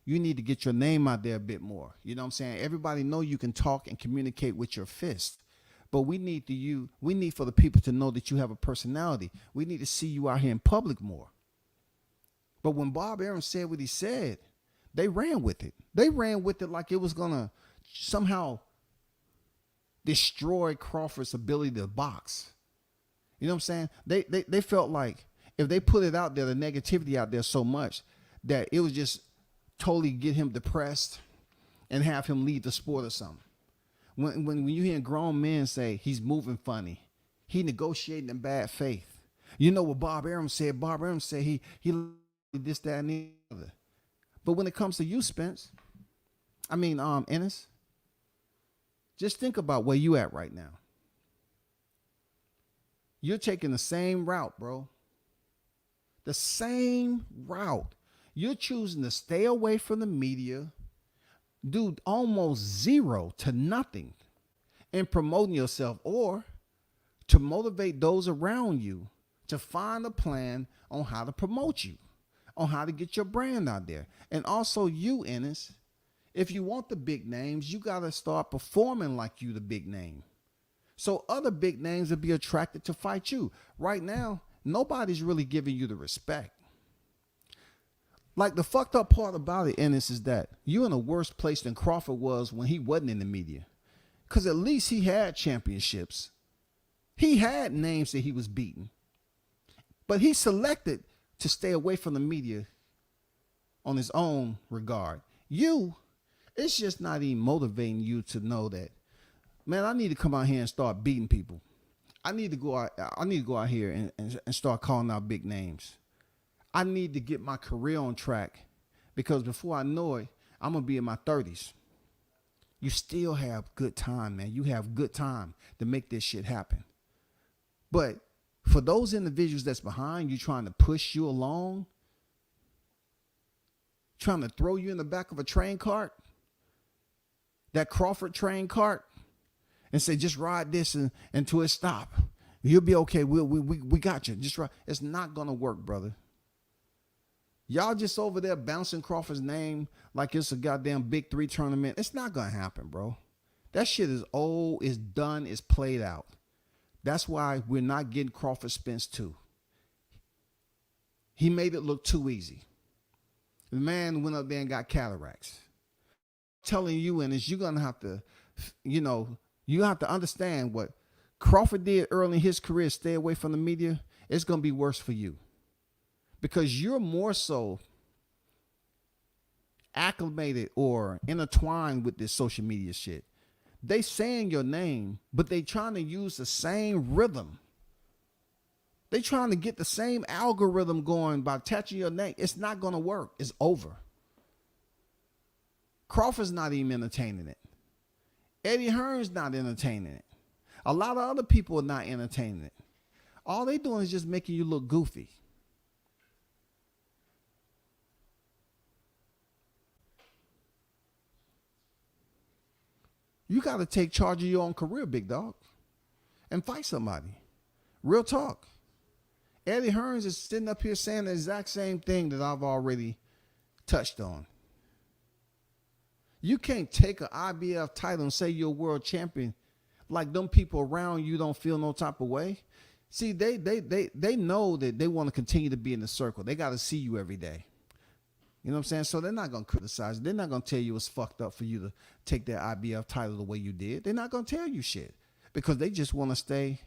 you need to get your name out there a bit more. You know what I'm saying? Everybody know you can talk and communicate with your fist, but we need for the people to know that you have a personality. We need to see you out here in public more. But when Bob Arum said what he said, they ran with it. They ran with it like it was gonna somehow destroy Crawford's ability to box. You know what I'm saying? They felt like if they put it out there, the negativity out there so much that it was just totally get him depressed and have him leave the sport or something. When you hear grown men say he's moving funny, he negotiating in bad faith. You know what Bob Arum said? Bob Arum said he this, that, and the other. But when it comes to you, Ennis, just think about where you at right now. You're taking the same route, bro. The same route. You're choosing to stay away from the media, do almost zero to nothing in promoting yourself, or to motivate those around you to find a plan on how to promote you, on how to get your brand out there. And also you, Ennis, if you want the big names, you got to start performing like you the big name. So other big names will be attracted to fight you. Right now, nobody's really giving you the respect. Like, the fucked up part about it, Ennis, is that you're in a worse place than Crawford was when he wasn't in the media. Because at least he had championships. He had names that he was beating. But he selected to stay away from the media on his own regard. It's just not even motivating you to know that, man, I need to come out here and start beating people. I need to go out here and start calling out big names. I need to get my career on track, because before I know it, I'm going to be in my 30s. You still have good time, man. You have good time to make this shit happen. But for those individuals that's behind you trying to push you along, trying to throw you in the back of a train cart, that Crawford train cart, and say, just ride this until it stop. You'll be okay. We got you. Just ride. It's not going to work, brother. Y'all just over there bouncing Crawford's name like it's a goddamn Big 3 tournament. It's not going to happen, bro. That shit is old, it's done, it's played out. That's why we're not getting Crawford Spence 2. He made it look too easy. The man went up there and got cataracts. I'm telling you, and you're going to have to, you have to understand what Crawford did early in his career, stay away from the media. It's going to be worse for you because you're more so acclimated or intertwined with this social media shit. They saying your name, but they trying to use the same rhythm. They trying to get the same algorithm going by attaching your name. It's not going to work. It's over. Crawford's not even entertaining it. Eddie Hearns not entertaining it. A lot of other people are not entertaining it. All they doing is just making you look goofy. You got to take charge of your own career, big dog, and fight somebody. Real talk. Eddie Hearns is sitting up here saying the exact same thing that I've already touched on. You can't take an IBF title and say you're a world champion like them people around you don't feel no type of way. See, they know that they want to continue to be in the circle. They got to see you every day. You know what I'm saying? So they're not going to criticize. They're not going to tell you it's fucked up for you to take that IBF title the way you did. They're not going to tell you shit because they just want to stay.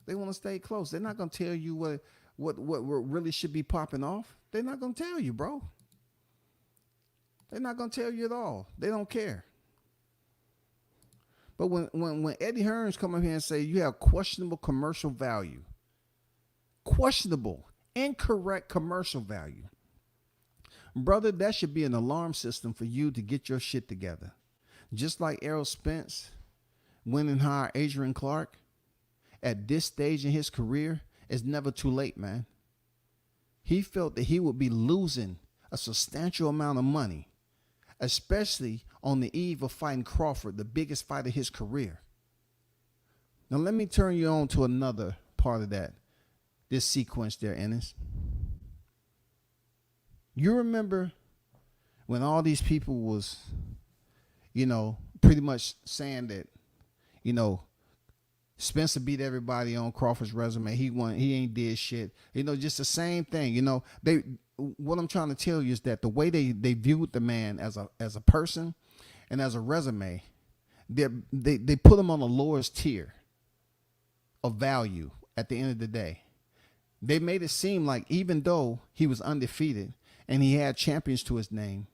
They want to stay close. They're not going to tell you what really should be popping off. They're not going to tell you, bro. They're not going to tell you at all. They don't care. But when Eddie Hearns come up here and say you have questionable commercial value, questionable, incorrect commercial value, brother, that should be an alarm system for you to get your shit together. Just like Errol Spence went and hired Adrian Clark, at this stage in his career, it's never too late, man. He felt that he would be losing a substantial amount of money, especially on the eve of fighting Crawford, the biggest fight of his career. Now, let me turn you on to another part of this sequence there, Ennis. You remember when all these people was, pretty much saying that, Spencer beat everybody on Crawford's resume. He won. He ain't did shit. Just the same thing. What I'm trying to tell you is that the way they viewed the man as a person and as a resume, they put him on the lowest tier of value at the end of the day. They made it seem like even though he was undefeated and he had champions to his name,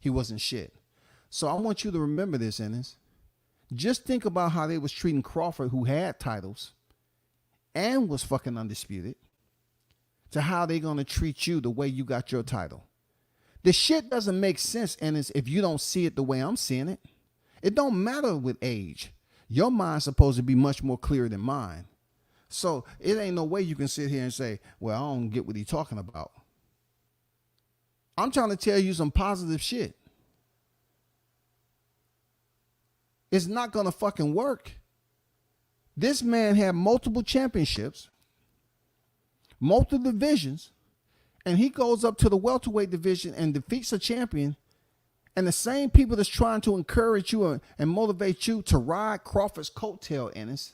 he wasn't shit. So I want you to remember this, Ennis. Just think about how they was treating Crawford, who had titles and was fucking undisputed, to how they going to treat you the way you got your title. The shit doesn't make sense, Ennis, if you don't see it the way I'm seeing it. It don't matter with age. Your mind's supposed to be much more clear than mine. So it ain't no way you can sit here and say, well, I don't get what he's talking about. I'm trying to tell you some positive shit. It's not going to fucking work. This man had multiple championships, multiple divisions, and he goes up to the welterweight division and defeats a champion. And the same people that's trying to encourage you and motivate you to ride Crawford's coattail, Ennis,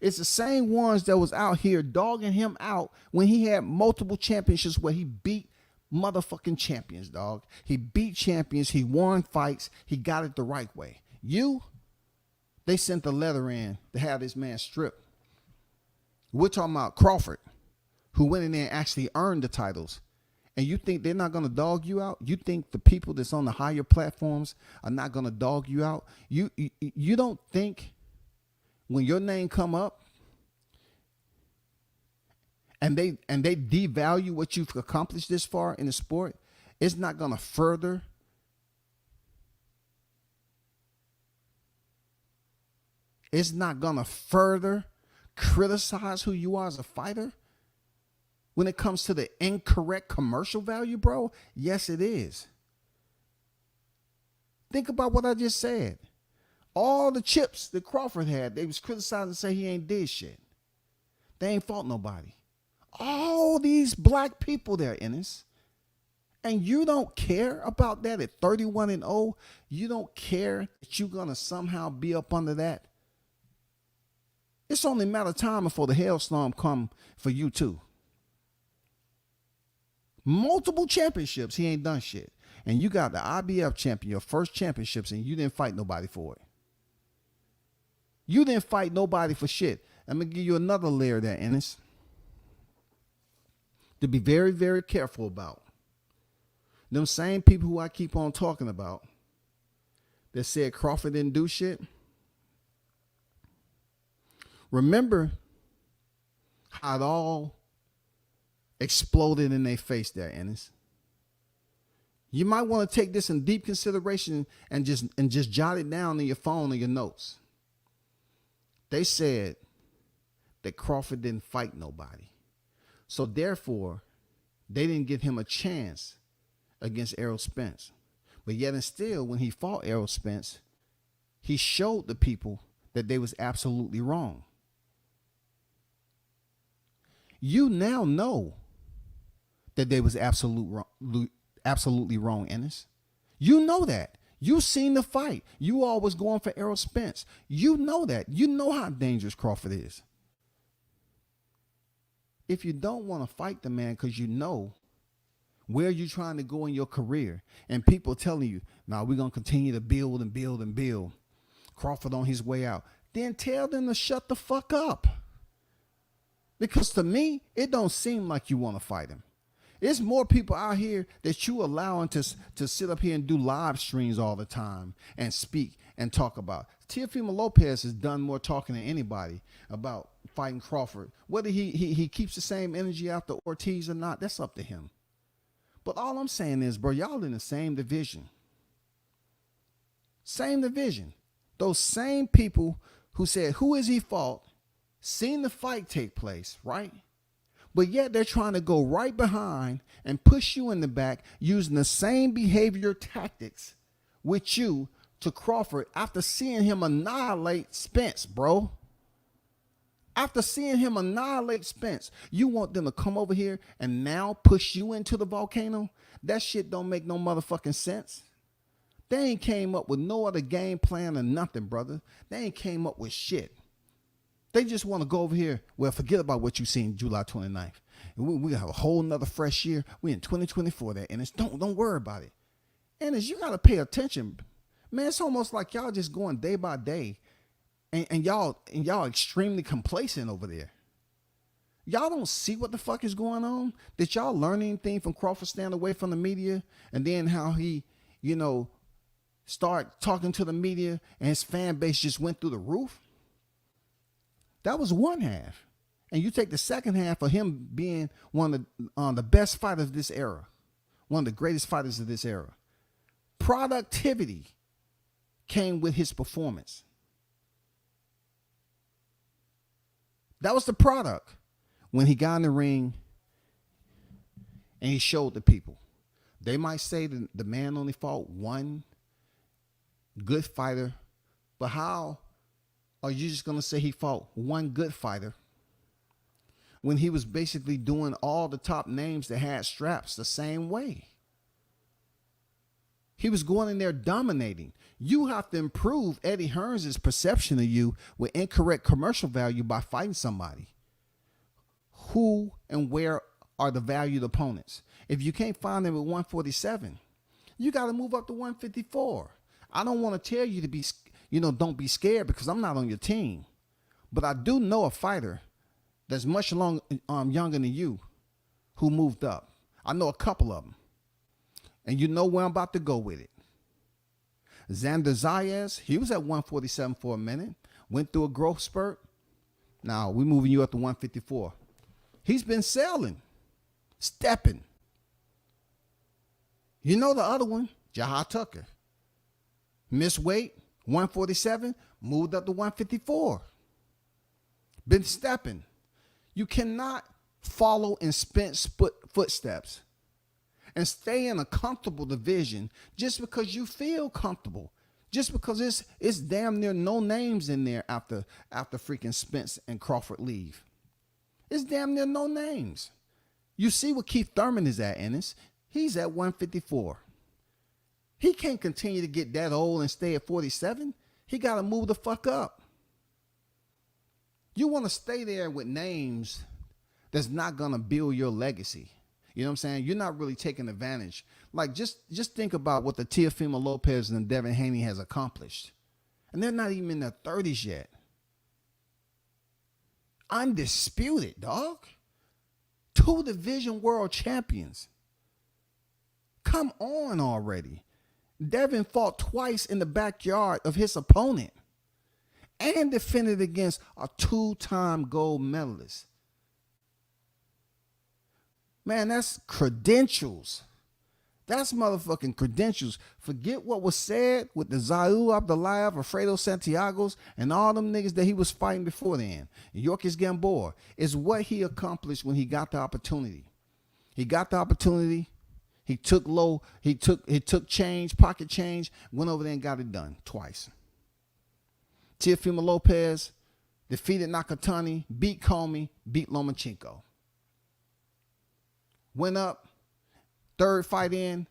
it's the same ones that was out here dogging him out when he had multiple championships where he beat motherfucking champions, dog. He beat champions. He won fights. He got it the right way. They sent the letter in to have this man stripped. We're talking about Crawford, who went in there and actually earned the titles. And you think they're not going to dog you out? You think the people that's on the higher platforms are not going to dog you out? You don't think when your name come up and they devalue what you've accomplished this far in the sport, It's not going to further criticize who you are as a fighter when it comes to the incorrect commercial value, bro. Yes, it is. Think about what I just said. All the chips that Crawford had, they was criticizing and say he ain't did shit. They ain't fought nobody. All these black people there, Ennis. And you don't care about that at 31-0? You don't care that you're going to somehow be up under that? It's only a matter of time before the hailstorm come for you too. Multiple championships, he ain't done shit. And you got the IBF champion, your first championships, and you didn't fight nobody for it. You didn't fight nobody for shit. I'm going to give you another layer there, Ennis, to be very, very careful about. Them same people who I keep on talking about that said Crawford didn't do shit. Remember how it all exploded in their face there, Ennis. You might want to take this in deep consideration and just jot it down in your phone or your notes. They said that Crawford didn't fight nobody. So therefore, they didn't give him a chance against Errol Spence. But yet and still, when he fought Errol Spence, he showed the people that they was absolutely wrong. You now know that they was absolutely wrong, Ennis. You know that. You seen the fight. You all was going for Errol Spence. You know that. You know how dangerous Crawford is. If you don't want to fight the man because you know where you're trying to go in your career and people telling you, nah, we're going to continue to build and build and build. Crawford on his way out. Then tell them to shut the fuck up. Because to me, it don't seem like you want to fight him. There's more people out here that you allowing to sit up here and do live streams all the time and speak and talk about. Teofimo Lopez has done more talking than anybody about fighting Crawford. Whether he keeps the same energy after Ortiz or not, that's up to him. But all I'm saying is, bro, y'all in the same division. Same division. Those same people who said, who is he fought, seen the fight take place, right? But yet they're trying to go right behind and push you in the back using the same behavior tactics with you to Crawford after seeing him annihilate Spence, bro. After seeing him annihilate Spence, you want them to come over here and now push you into the volcano? That shit don't make no motherfucking sense. They ain't came up with no other game plan or nothing, brother. They ain't came up with shit. They just want to go over here. Well, forget about what you seen July 29th. We have a whole nother fresh year. We in 2024 there, and don't worry about it. And you got to pay attention. Man, it's almost like y'all just going day by day. And y'all extremely complacent over there. Y'all don't see what the fuck is going on? Did y'all learn anything from Crawford staying away from the media? And then how he, start talking to the media and his fan base just went through the roof? That was one half. And you take the second half of him being one of the best fighters of this era, one of the greatest fighters of this era. Productivity came with his performance. That was the product when he got in the ring and he showed the people. They might say that the man only fought one good fighter, but how are you just going to say he fought one good fighter when he was basically doing all the top names that had straps the same way? He was going in there dominating. You have to improve Eddie Hearns' perception of you with incorrect commercial value by fighting somebody. Who and where are the valued opponents? If you can't find them at 147, you got to move up to 154. I don't want to tell you to be, don't be scared because I'm not on your team. But I do know a fighter that's much younger than you who moved up. I know a couple of them. And you know where I'm about to go with it. Xander Zayas, he was at 147 for a minute, went through a growth spurt. Now we're moving you up to 154. He's been selling, stepping. You know the other one, Jaha Tucker. Missed weight, 147, moved up to 154. Been stepping. You cannot follow in Spence footsteps and stay in a comfortable division just because you feel comfortable. Just because it's damn near no names in there after freaking Spence and Crawford leave. It's damn near no names. You see what Keith Thurman is at, Ennis. He's at 154. He can't continue to get that old and stay at 47. He got to move the fuck up. You want to stay there with names that's not going to build your legacy. You know what I'm saying? You're not really taking advantage. Like, just think about what the Teofimo Lopez and Devin Haney has accomplished. And they're not even in their 30s yet. Undisputed, dog. 2 division world champions. Come on already. Devin fought twice in the backyard of his opponent and defended against a 2-time gold medalist. Man, that's credentials. That's motherfucking credentials. Forget what was said with the Zayu Abdullayev, Alfredo Santiago's, and all them niggas that he was fighting before then. Yorkis Gamboa is what he accomplished when he got the opportunity. He got the opportunity. He took change, pocket change, went over there and got it done twice. Teofimo Lopez defeated Nakatani, beat Comey, beat Lomachenko. Went up, 3rd fight in,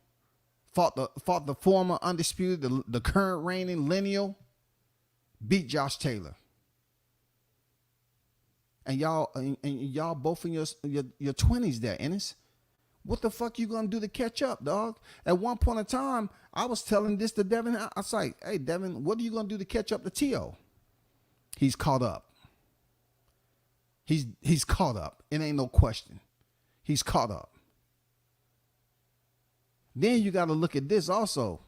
fought the former undisputed, the current reigning lineal, beat Josh Taylor. And y'all both in your 20s there, Ennis. What the fuck you gonna do to catch up, dog? At one point in time, I was telling this to Devin. I was like, hey, Devin, what are you gonna do to catch up to Tio? He's caught up. He's caught up. It ain't no question. He's caught up. Then you got to look at this also.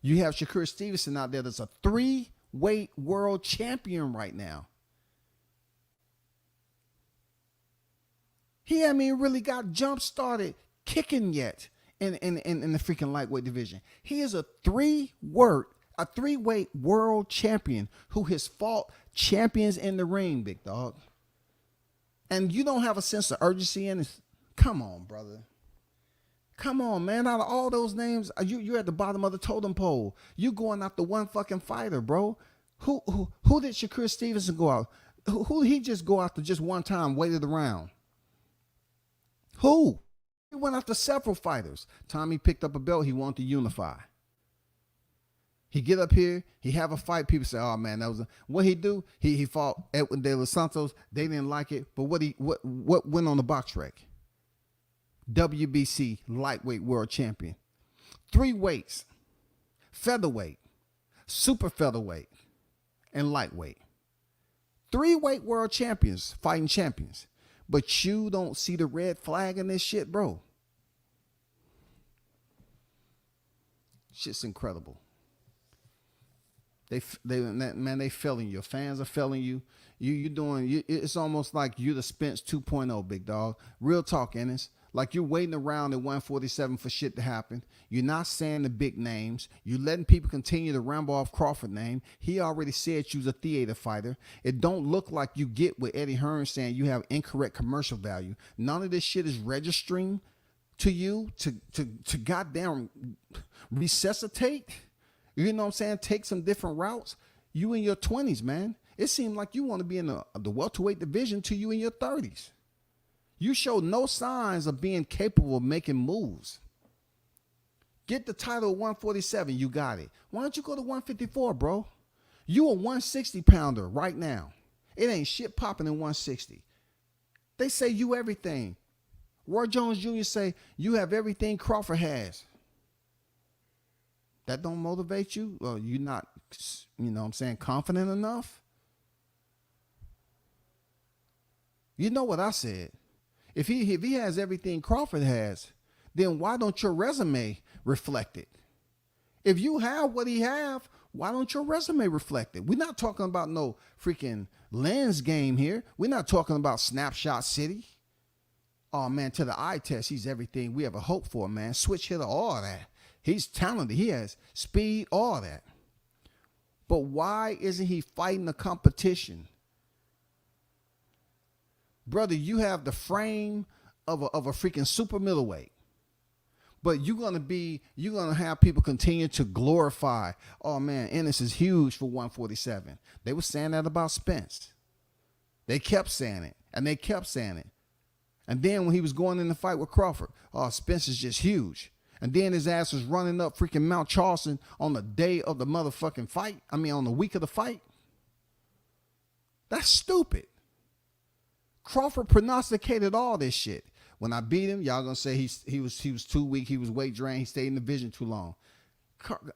You have Shakur Stevenson out there that's a 3-weight world champion right now. He hasn't even really got jump started kicking yet in the freaking lightweight division. He is a 3-weight world champion who has fought champions in the ring, big dog. And you don't have a sense of urgency in it. Come on, brother. Come on, man. Out of all those names, you're at the bottom of the totem pole. You going after one fucking fighter, bro. Who did Shakur Stevenson go out? Who did he just go after just one time, waited around? Who? He went after several fighters. Time he picked up a belt, he wanted to unify. He get up here, he have a fight. People say, "Oh man, that was what he do." He fought Edwin De Los Santos. They didn't like it, but what went on the box rec? WBC lightweight world champion, 3 weights: featherweight, super featherweight, and lightweight. 3-weight world champions, fighting champions. But you don't see the red flag in this shit, bro. Shit's incredible. They failing you. Your fans are failing you. It's almost like you the Spence 2.0, big dog. Real talk, Ennis. Like you're waiting around at 147 for shit to happen. You're not saying the big names. You're letting people continue to ramble off Crawford name. He already said you was a theater fighter. It don't look like you get with Eddie Hearns saying you have incorrect commercial value. None of this shit is registering to you to goddamn resuscitate. You know what I'm saying? Take some different routes. You in your 20s, man. It seemed like you want to be in the welterweight division till you in your 30s. You show no signs of being capable of making moves. Get the title of 147. You got it. Why don't you go to 154, bro? You a 160 pounder right now. It ain't shit popping in 160. They say you everything. Roy Jones Jr. say you have everything Crawford has. That don't motivate you? Well, you're not, you know what I'm saying, confident enough? You know what I said. If he has everything Crawford has, then why don't your resume reflect it? If you have what he have, why don't your resume reflect it? We're not talking about no freaking lens game here. We're not talking about Snapshot City. Oh man, to the eye test, he's everything we ever hoped for, man. Switch hitter, all that. He's talented. He has speed, all that. But why isn't he fighting the competition? Brother, you have the frame of a freaking super middleweight. But you're gonna have people continue to glorify, oh man, Ennis is huge for 147. They were saying that about Spence. They kept saying it, and they kept saying it. And then when he was going in the fight with Crawford, oh, Spence is just huge. And then his ass was running up freaking Mount Charleston on the day of the motherfucking fight. I mean, on the week of the fight. That's stupid. Crawford prognosticated all this shit. When I beat him, y'all gonna say he was too weak. He was weight drained. He stayed in the division too long.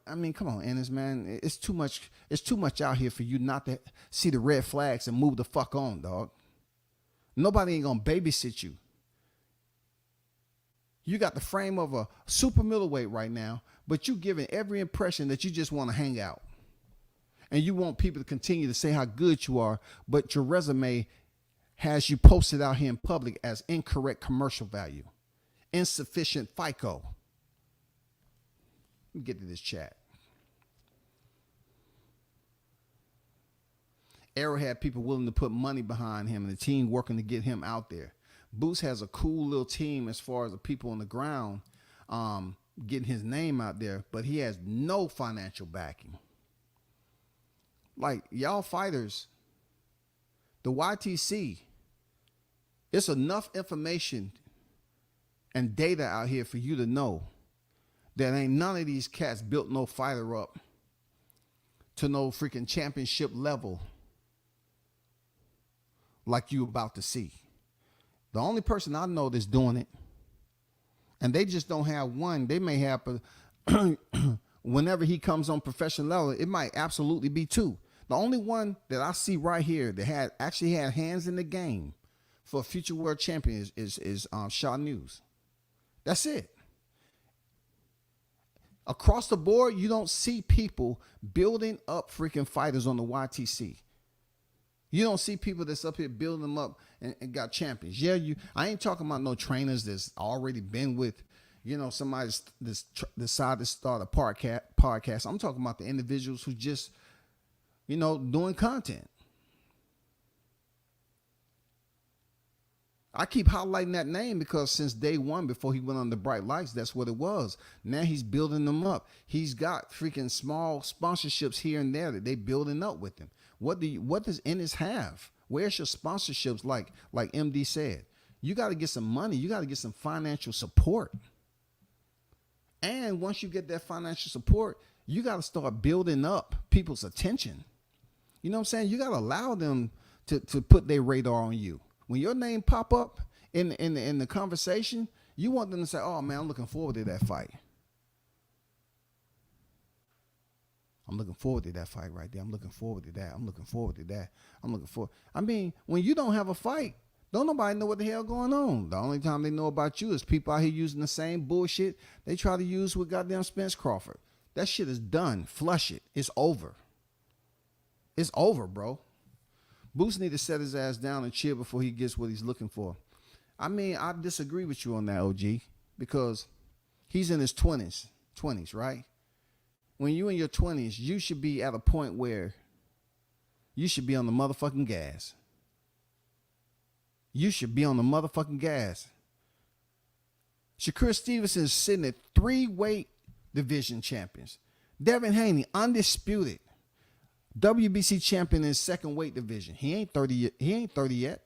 I mean, come on, Ennis, man. It's too much. It's too much out here for you not to see the red flags and move the fuck on, dog. Nobody ain't gonna babysit you. You got the frame of a super middleweight right now, but you giving every impression that you just want to hang out. And you want people to continue to say how good you are, but your resume has you posted out here in public as incorrect commercial value, insufficient FICO. Let me get to this chat. Arrow had people willing to put money behind him and the team working to get him out there. Boots has a cool little team as far as the people on the ground getting his name out there, but he has no financial backing. Like, y'all fighters, the YTC, it's enough information and data out here for you to know that ain't none of these cats built no fighter up to no freaking championship level like you about to see. The only person I know that's doing it, and they just don't have one, they may have, whenever he comes on professional level, it might absolutely be two. The only one that I see right here that actually had hands in the game for a future world champion is Shaw News. That's it. Across the board, you don't see people building up freaking fighters on the YTC. You don't see people that's up here building them up and got champions. Yeah, I ain't talking about no trainers that's already been with, somebody that's decided to start a podcast. I'm talking about the individuals who just, doing content. I keep highlighting that name because since day one, before he went on the bright lights, that's what it was. Now he's building them up. He's got freaking small sponsorships here and there that they building up with him. What does Ennis have? Where's your sponsorships? Like MD said, you got to get some money. You got to get some financial support. And once you get that financial support, you got to start building up people's attention. You know what I'm saying? You got to allow them to put their radar on you. When your name pop up in the conversation, you want them to say, "Oh man, I'm looking forward to that fight. I'm looking forward to that fight right there. I'm looking forward to that. I'm looking forward to that. I'm looking forward." I mean, when you don't have a fight, don't nobody know what the hell going on. The only time they know about you is people out here using the same bullshit they try to use with goddamn Spence Crawford. That shit is done. Flush it. It's over. It's over, bro. Boots need to set his ass down and chill before he gets what he's looking for. I mean, I disagree with you on that, OG, because he's in his 20s, right? When you in your 20s, you should be at a point where you should be on the motherfucking gas. You should be on the motherfucking gas. Shakur Stevenson is sitting at 3 weight division champions. Devin Haney, undisputed WBC champion in second weight division. He ain't 30 yet.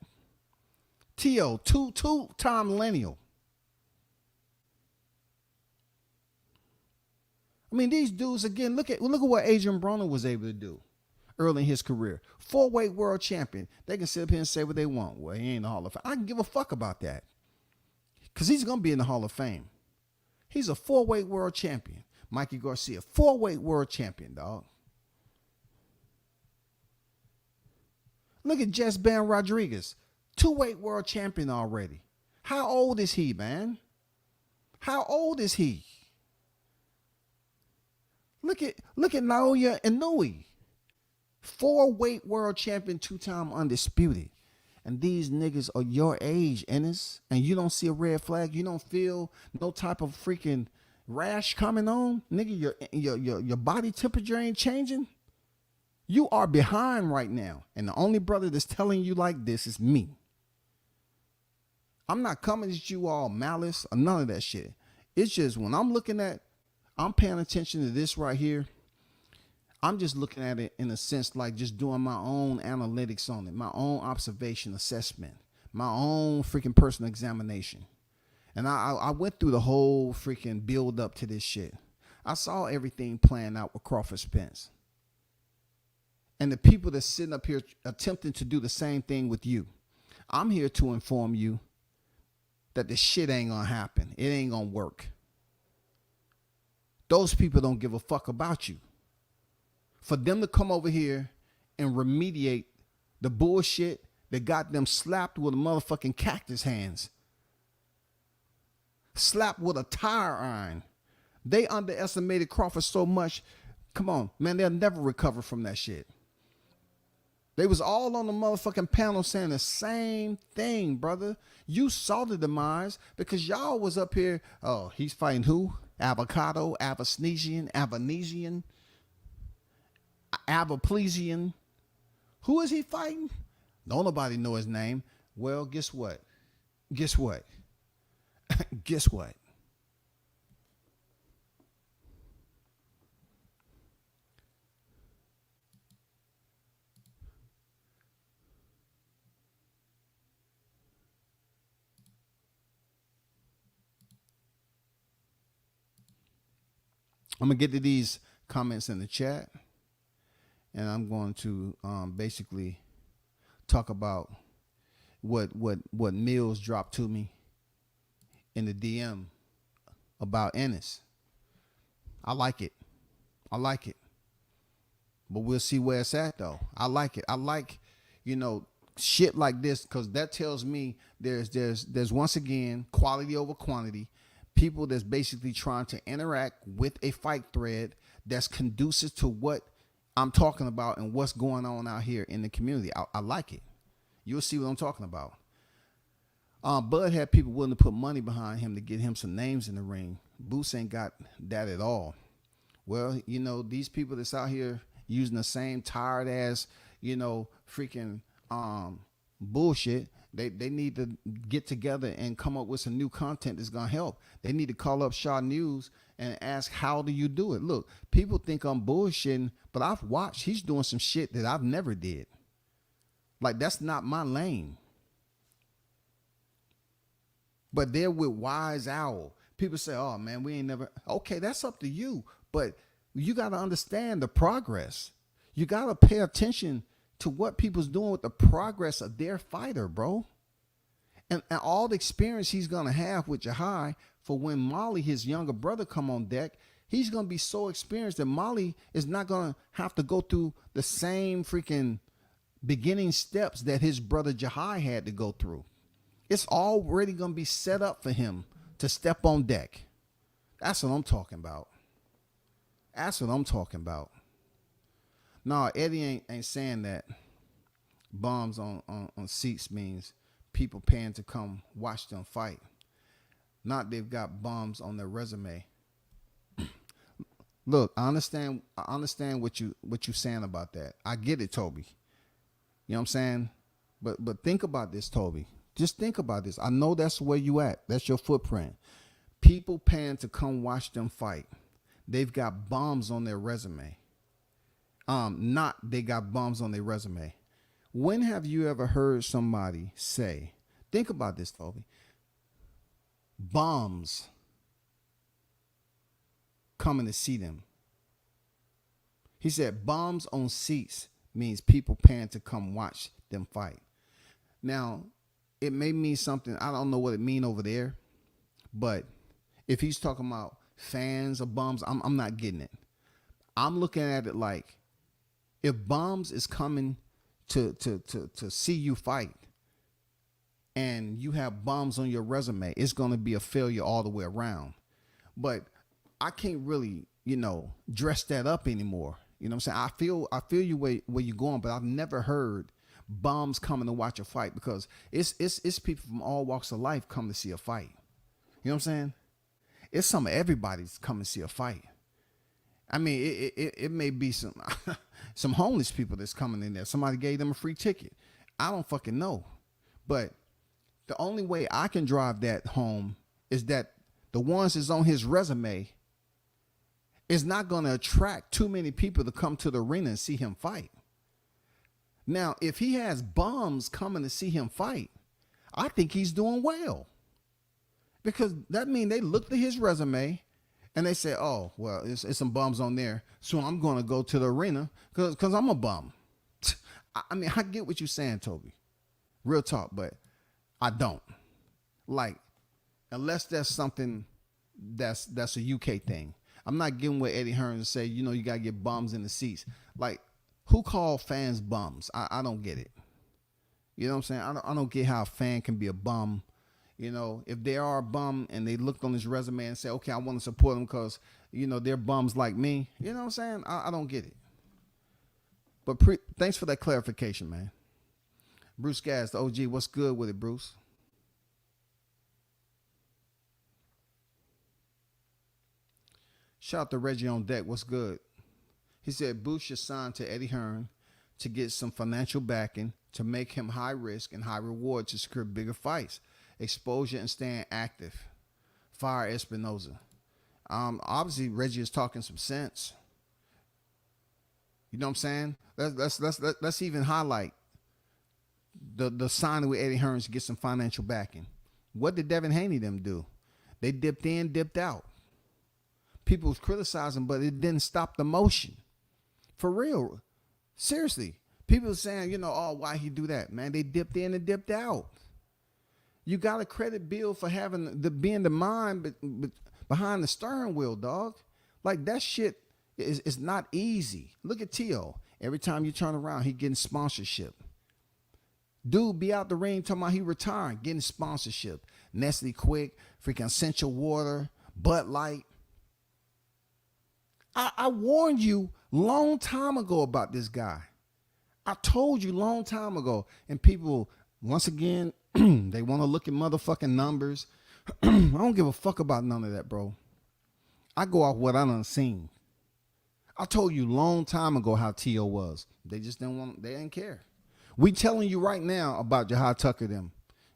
T.O., two-time millennial. I mean, these dudes, again, look at what Adrian Broner was able to do early in his career. 4-weight world champion. They can sit up here and say what they want. Well, he ain't in the Hall of Fame. I can give a fuck about that. Because he's going to be in the Hall of Fame. He's a 4-weight world champion. Mikey Garcia, 4-weight world champion, dog. Look at Jess Ban Rodriguez, 2-weight world champion already. How old is he, man? How old is he? Look at Naoya Inoue, 4-weight world champion, 2-time undisputed. And these niggas are your age, Ennis, and you don't see a red flag. You don't feel no type of freaking rash coming on, nigga. Your body temperature ain't changing. You are behind right now, and the only brother that's telling you like this is me. I'm not coming at you all malice or none of that shit. It's just when I'm paying attention to this right here. I'm just looking at it in a sense like just doing my own analytics on it, my own observation assessment, my own freaking personal examination. And I went through the whole freaking build up to this shit. I saw everything playing out with Crawford Spence. And the people that's sitting up here attempting to do the same thing with you. I'm here to inform you that this shit ain't gonna happen. It ain't gonna work. Those people don't give a fuck about you. For them to come over here and remediate the bullshit that got them slapped with a motherfucking cactus hands, slapped with a tire iron. They underestimated Crawford so much. Come on, man, they'll never recover from that shit. They was all on the motherfucking panel saying the same thing, brother. You saw the demise because y'all was up here. Oh, he's fighting who? Avocado, Avasnesian, Avanesian, Avaplesian. Who is he fighting? Don't nobody know his name. Well, guess what? Guess what? Guess what? I'm gonna get to these comments in the chat, and I'm going to basically talk about what Mills dropped to me in the DM about Ennis. I like it. I like it. But we'll see where it's at though. I like it. I like, shit like this because that tells me there's once again quality over quantity. People that's basically trying to interact with a fight thread that's conducive to what I'm talking about and what's going on out here in the community. I like it. You'll see what I'm talking about. Bud had people willing to put money behind him to get him some names in the ring. Boots ain't got that at all. Well, these people that's out here using the same tired ass, freaking bullshit. They need to get together and come up with some new content that's going to help. They need to call up Shaw News and ask, how do you do it? Look, people think I'm bullshitting, but I've watched. He's doing some shit that I've never did. Like, that's not my lane. But they're with Wise Owl. People say, oh, man, we ain't never. Okay, that's up to you. But you got to understand the progress. You got to pay attention to what people's doing with the progress of their fighter, bro. And all the experience he's going to have with Jahai for when Molly, his younger brother, come on deck, he's going to be so experienced that Molly is not going to have to go through the same freaking beginning steps that his brother Jahai had to go through. It's already going to be set up for him to step on deck. That's what I'm talking about. That's what I'm talking about. No, Eddie ain't saying that bums on seats means people paying to come watch them fight. Not they've got bums on their resume. Look, I understand what you saying about that. I get it, Toby. You know what I'm saying? But think about this, Toby. Just think about this. I know that's where you at. That's your footprint. People paying to come watch them fight. They've got bums on their resume. Not they got bums on their resume. When have you ever heard somebody say, think about this, Toby, bums coming to see them? He said bums on seats means people paying to come watch them fight. Now, it may mean something. I don't know what it mean over there, but if he's talking about fans or bums, I'm not getting it. I'm looking at it like, if bums is coming to see you fight and you have bums on your resume, it's going to be a failure all the way around. But I can't really, dress that up anymore. You know what I'm saying? I feel you where you're going, but I've never heard bums coming to watch a fight, because it's people from all walks of life come to see a fight. You know what I'm saying? It's some of everybody's coming to see a fight. I mean, it may be some some homeless people that's coming in there. Somebody gave them a free ticket. I don't fucking know. But the only way I can drive that home is that the ones that's on his resume is not going to attract too many people to come to the arena and see him fight. Now, if he has bums coming to see him fight, I think he's doing well. Because that means they looked at his resume and they said, oh, well, it's some bums on there, so I'm going to go to the arena because I'm a bum. I mean, I get what you're saying, Toby. Real talk, but I don't. Like, unless that's something that's a UK thing. I'm not getting with Eddie Hearns and say, you know, you got to get bums in the seats. Like, who called fans bums? I don't get it. You know what I'm saying? I don't get how a fan can be a bum. You know, if they are a bum and they looked on his resume and say, okay, I want to support them because, you know, they're bums like me. You know what I'm saying? I don't get it. But thanks for that clarification, man. Bruce Gas, the OG, what's good with it, Bruce? Shout out to Reggie on deck. What's good? He said Booth should sign to Eddie Hearn to get some financial backing to make him high risk and high reward to secure bigger fights, exposure, and staying active. Fire Espinoza. Obviously, Reggie is talking some sense. You know what I'm saying? Let's even highlight the signing with Eddie Hearns to get some financial backing. What did Devin Haney them do? They dipped in, dipped out. People was criticizing, but it didn't stop the motion. For real. Seriously. People were saying, you know, oh, why he do that? Man, they dipped in and dipped out. You got to credit Bill for being the mind behind the steering wheel, dog. Like, that shit is not easy. Look at T.O. Every time you turn around, he getting sponsorship. Dude be out the ring talking about he retiring, getting sponsorship. Nestle Quick, freaking Essential Water, Bud Light. I warned you long time ago about this guy. I told you long time ago. And people, once again, they want to look at motherfucking numbers. I don't give a fuck about none of that, bro. I go off what I done seen. I told you long time ago how T.O. was. They just they didn't care. We telling you right now about Jahad Tucker them.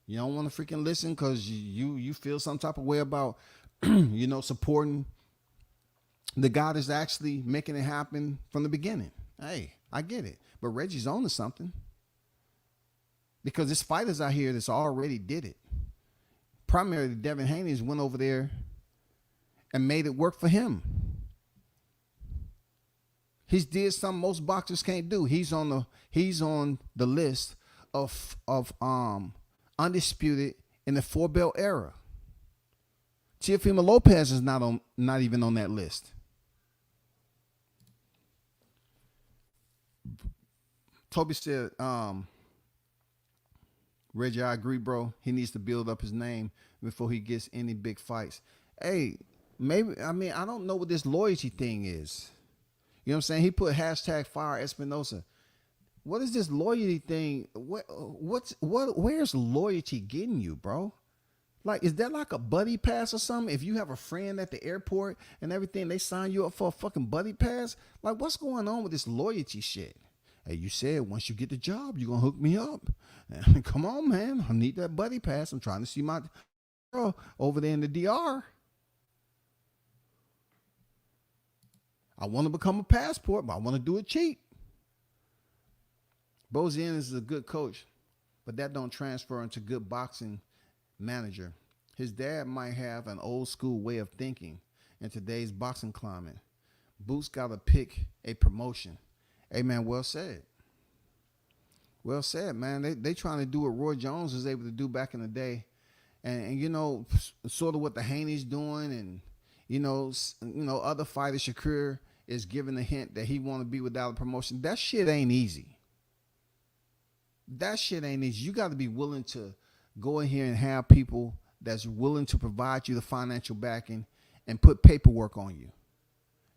You don't want to freaking listen because you feel some type of way about, you know, supporting the guy that's actually making it happen from the beginning. Hey, I get it. But Reggie's on to something. Because there's fighters out here that's already did it. Primarily, Devin Haney's went over there and made it work for him. He's did something most boxers can't do. He's on the list of undisputed in the 4-belt era. Teofimo Lopez is not even on that list. Toby said, Reggie, I agree, bro. He needs to build up his name before he gets any big fights. Hey, maybe, I mean, I don't know what this loyalty thing is. You know what I'm saying? He put hashtag Fire Espinoza. What is this loyalty thing? Where's loyalty getting you, bro? Like, is that like a buddy pass or something? If you have a friend at the airport and everything, they sign you up for a fucking buddy pass? Like, what's going on with this loyalty shit? Hey, you said once you get the job, you're going to hook me up. Come on, man. I need that buddy pass. I'm trying to see my girl over there in the DR. I want to become a passport, but I want to do it cheap. Bozian is a good coach, but that don't transfer into good boxing manager. His dad might have an old school way of thinking in today's boxing climate. Boots got to pick a promotion. Hey, man, well said. Well said, man. They trying to do what Roy Jones was able to do back in the day. And you know, sort of what the Haney's doing, and, you know, other fighters, Shakur is giving a hint that he want to be without a promotion. That shit ain't easy. That shit ain't easy. You got to be willing to go in here and have people that's willing to provide you the financial backing and put paperwork on you.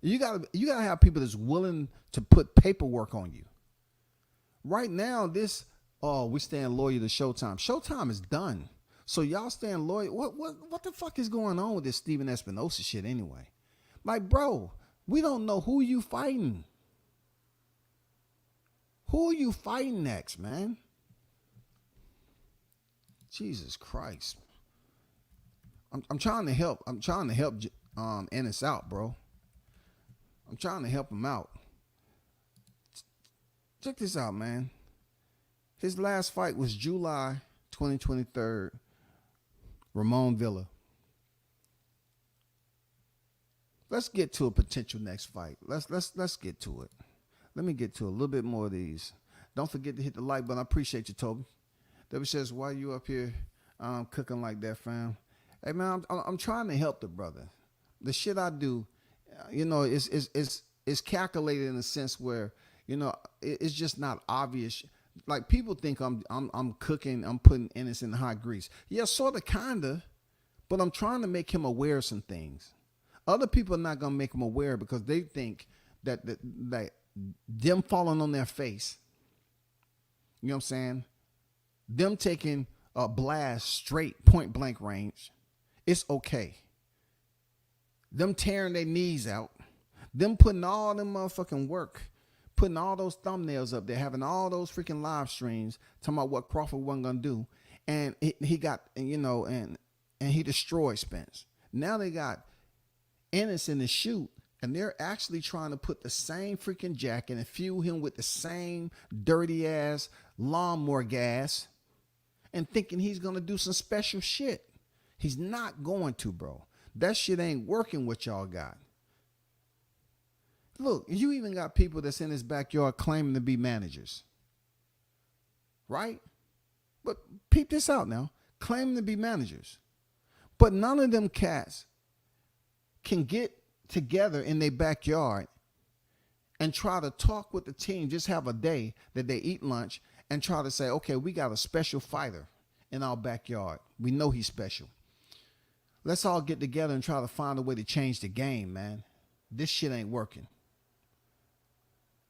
You gotta have people that's willing to put paperwork on you. Right now, this Oh, we staying loyal to Showtime. Showtime is done. So y'all staying loyal. What the fuck is going on with this Steven Espinosa shit anyway? Like, bro, we don't know who you fighting. Who are you fighting next, man? Jesus Christ. I'm trying to help. I'm trying to help Ennis out, bro. I'm trying to help him out. Check this out, man. His last fight was July 2023, Ramon Villa. Let's get to a potential next fight. Let's get to it. Let me get to a little bit more of these. Don't forget to hit the like button. I appreciate you, Toby. Debbie says, why you up here cooking like that, fam? Hey, man, I'm trying to help the brother. The shit I do, it's calculated in a sense where, it's just not obvious. Like, people think I'm cooking, I'm putting Ennis in hot grease. Yeah, sort of, kind of, but I'm trying to make him aware of some things. Other people are not going to make him aware because they think that them falling on their face, you know what I'm saying? Them taking a blast straight point blank range, it's okay. Them tearing their knees out, them putting all them motherfucking work, putting all those thumbnails up there, having all those freaking live streams, talking about what Crawford wasn't gonna do, and he got, and he destroyed Spence. Now they got Ennis in the shoot, and they're actually trying to put the same freaking jacket and fuel him with the same dirty ass lawnmower gas, and thinking he's gonna do some special shit. He's not going to, bro. That shit ain't working what y'all got. Look, you even got people that's in his backyard claiming to be managers. Right? But peep this out now. Claiming to be managers. But none of them cats can get together in their backyard and try to talk with the team, just have a day that they eat lunch and try to say, okay, we got a special fighter in our backyard. We know he's special. Let's all get together and try to find a way to change the game, man. This shit ain't working.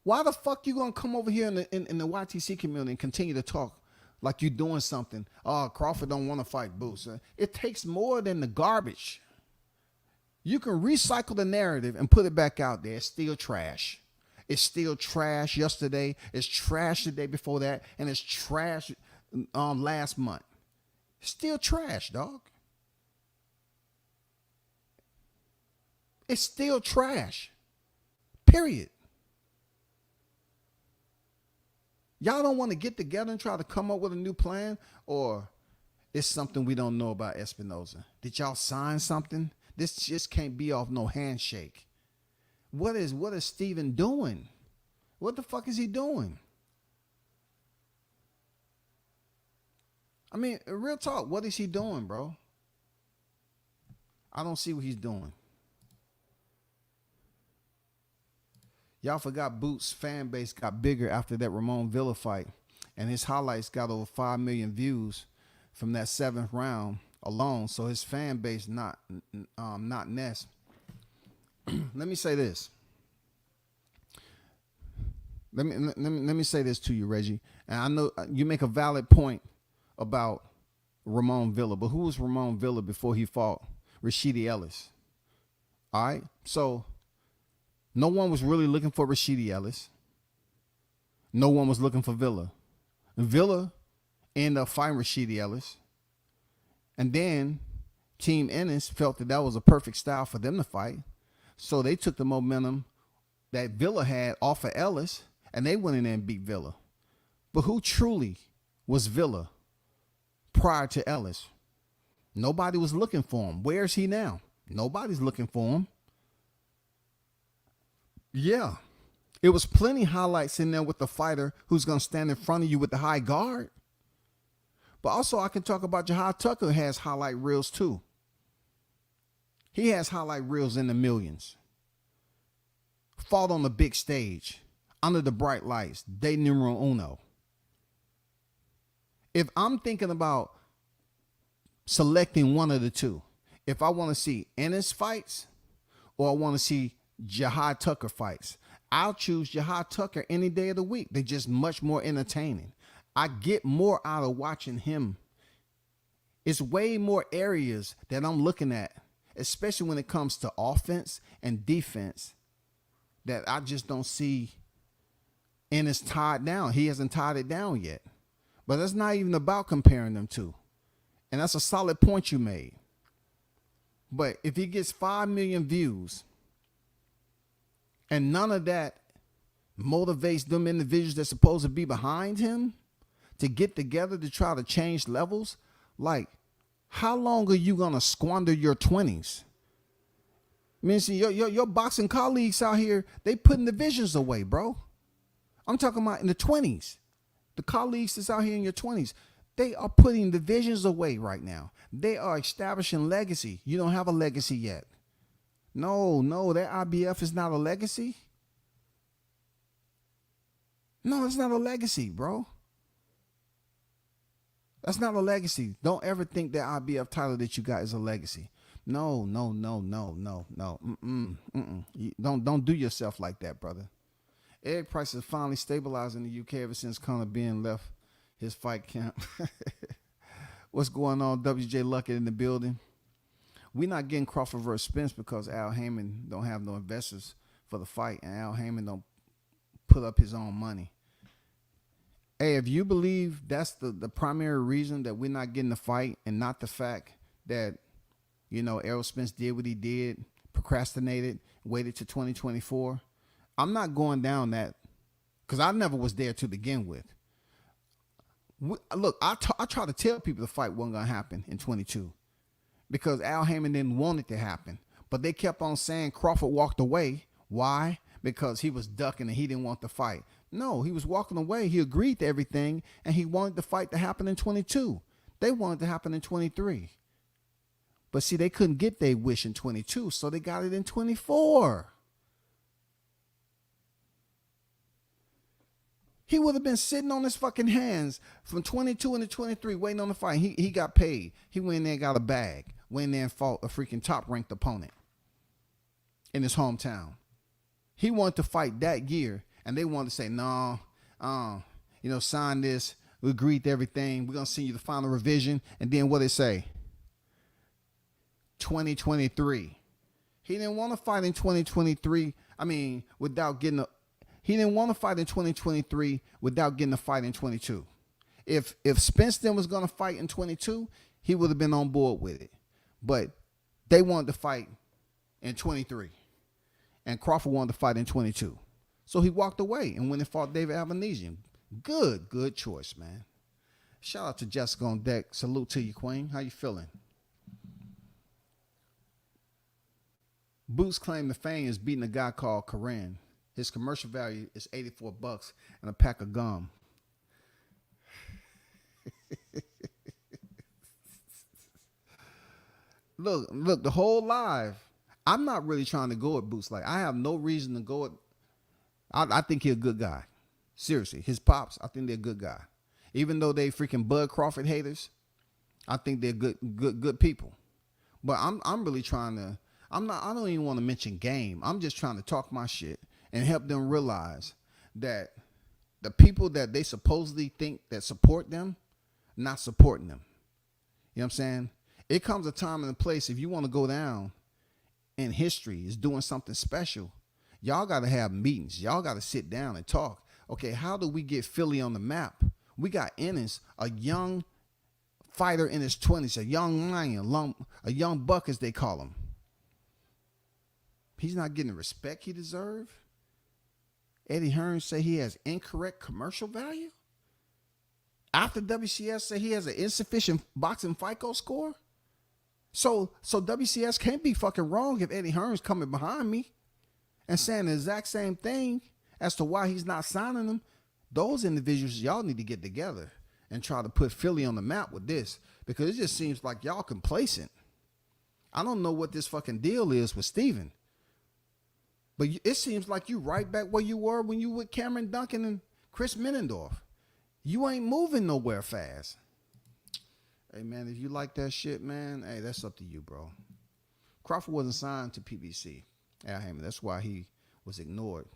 Why the fuck you gonna come over here in the YTC community and continue to talk like you're doing something? Oh, Crawford don't want to fight Boots. It takes more than the garbage. You can recycle the narrative and put it back out there. It's still trash. It's still trash yesterday. It's trash the day before that. And it's trash last month. Still trash, dog. It's still trash. Period. Y'all don't want to get together and try to come up with a new plan? Or it's something we don't know about Espinosa? Did y'all sign something? This just can't be off no handshake. What is Steven doing? What the fuck is he doing? I mean, real talk, what is he doing, bro? I don't see what he's doing. Y'all forgot Boots' fan base got bigger after that Ramon Villa fight, and his highlights got over 5 million views from that 7th round alone. So his fan base not Ness. Let me say this. Let me say this to you, Reggie. And I know you make a valid point about Ramon Villa, but who was Ramon Villa before he fought Rashidi Ellis? All right, so no one was really looking for Rashidi Ellis. No one was looking for Villa. And Villa ended up fighting Rashidi Ellis. And then Team Ennis felt that was a perfect style for them to fight. So they took the momentum that Villa had off of Ellis, and they went in there and beat Villa. But who truly was Villa prior to Ellis? Nobody was looking for him. Where's he now? Nobody's looking for him. Yeah, it was plenty highlights in there with the fighter who's going to stand in front of you with the high guard. But also I can talk about Jahad Tucker has highlight reels too. He has highlight reels in the millions. Fought on the big stage, under the bright lights, de numero uno. If I'm thinking about selecting one of the two, if I want to see Ennis fights or I want to see Jahad Tucker fights, I'll choose Jahad Tucker any day of the week. They're just much more entertaining. I get more out of watching him. It's way more areas that I'm looking at, especially when it comes to offense and defense, that I just don't see Ennis tied down. He hasn't tied it down yet. But that's not even about comparing them two. And that's a solid point you made. But if he gets 5 million views and none of that motivates them individuals that's supposed to be behind him to get together to try to change levels, like, how long are you going to squander your 20s? I mean, see, your boxing colleagues out here, they putting divisions away, bro. I'm talking about in the 20s. The colleagues that's out here in your 20s, they are putting divisions away right now. They are establishing legacy. You don't have a legacy yet. No, that IBF is not a legacy. No, it's not a legacy, bro. That's not a legacy. Don't ever think that IBF title that you got is a legacy. No. Don't do yourself like that, brother. Egg prices finally stabilized in the UK ever since Conor Ben left his fight camp. What's going on? WJ Luckett in the building. We're not getting Crawford versus Spence because Al Heyman don't have no investors for the fight, and Al Heyman don't put up his own money. Hey, if you believe that's the primary reason that we're not getting the fight and not the fact that, you know, Errol Spence did what he did, procrastinated, waited to 2024, I'm not going down that because I never was there to begin with. Look, I try to tell people the fight wasn't going to happen in 22 because Al Heyman didn't want it to happen. But they kept on saying Crawford walked away. Why? Because he was ducking and he didn't want the fight. No, he was walking away. He agreed to everything, and he wanted the fight to happen in 22. They wanted it to happen in 23. But see, they couldn't get their wish in 22, so they got it in 24. He would have been sitting on his fucking hands from 22 into 23 waiting on the fight. He got paid. He went in there and got a bag. Went in there and fought a freaking top-ranked opponent in his hometown. He wanted to fight that year, and they wanted to say, no, sign this. We agreed to everything. We're going to send you the final revision. And then what they say? 2023. He didn't want to fight in 2023. He didn't want to fight in 2023 without getting a fight in 22. If Spence then was going to fight in 22, he would have been on board with it. But they wanted to fight in 23. And Crawford wanted to fight in 22. So he walked away and went and fought David Albanesian. Good choice, man. Shout out to Jessica on deck. Salute to you, Queen. How you feeling? Boots claim the fame is beating a guy called Karen. His commercial value is $84 and a pack of gum. Look, the whole live, I'm not really trying to go at Boots. Like, I have no reason to go at. I think he's a good guy. Seriously, his pops, I think they're a good guy. Even though they freaking Bud Crawford haters, I think they're good people. But I'm really trying to. I don't even want to mention game. I'm just trying to talk my shit and help them realize that the people that they supposedly think that support them, not supporting them. You know what I'm saying? It comes a time and a place if you want to go down in history is doing something special. Y'all got to have meetings. Y'all got to sit down and talk. Okay, how do we get Philly on the map? We got Ennis, a young fighter in his 20s, a young lion, a young buck as they call him. He's not getting the respect he deserves. Eddie Hearns say he has incorrect commercial value. After WCS say he has an insufficient boxing FICO score. So WCS can't be fucking wrong if Eddie Hearns coming behind me and saying the exact same thing as to why he's not signing them. Those individuals, y'all need to get together and try to put Philly on the map with this because it just seems like y'all complacent. I don't know what this fucking deal is with Steven. But it seems like you right back where you were when you with Cameron Duncan and Chris Menendorf. You ain't moving nowhere fast. Hey, man, if you like that shit, man, hey, that's up to you, bro. Crawford wasn't signed to PBC. Al Heyman, that's why he was ignored.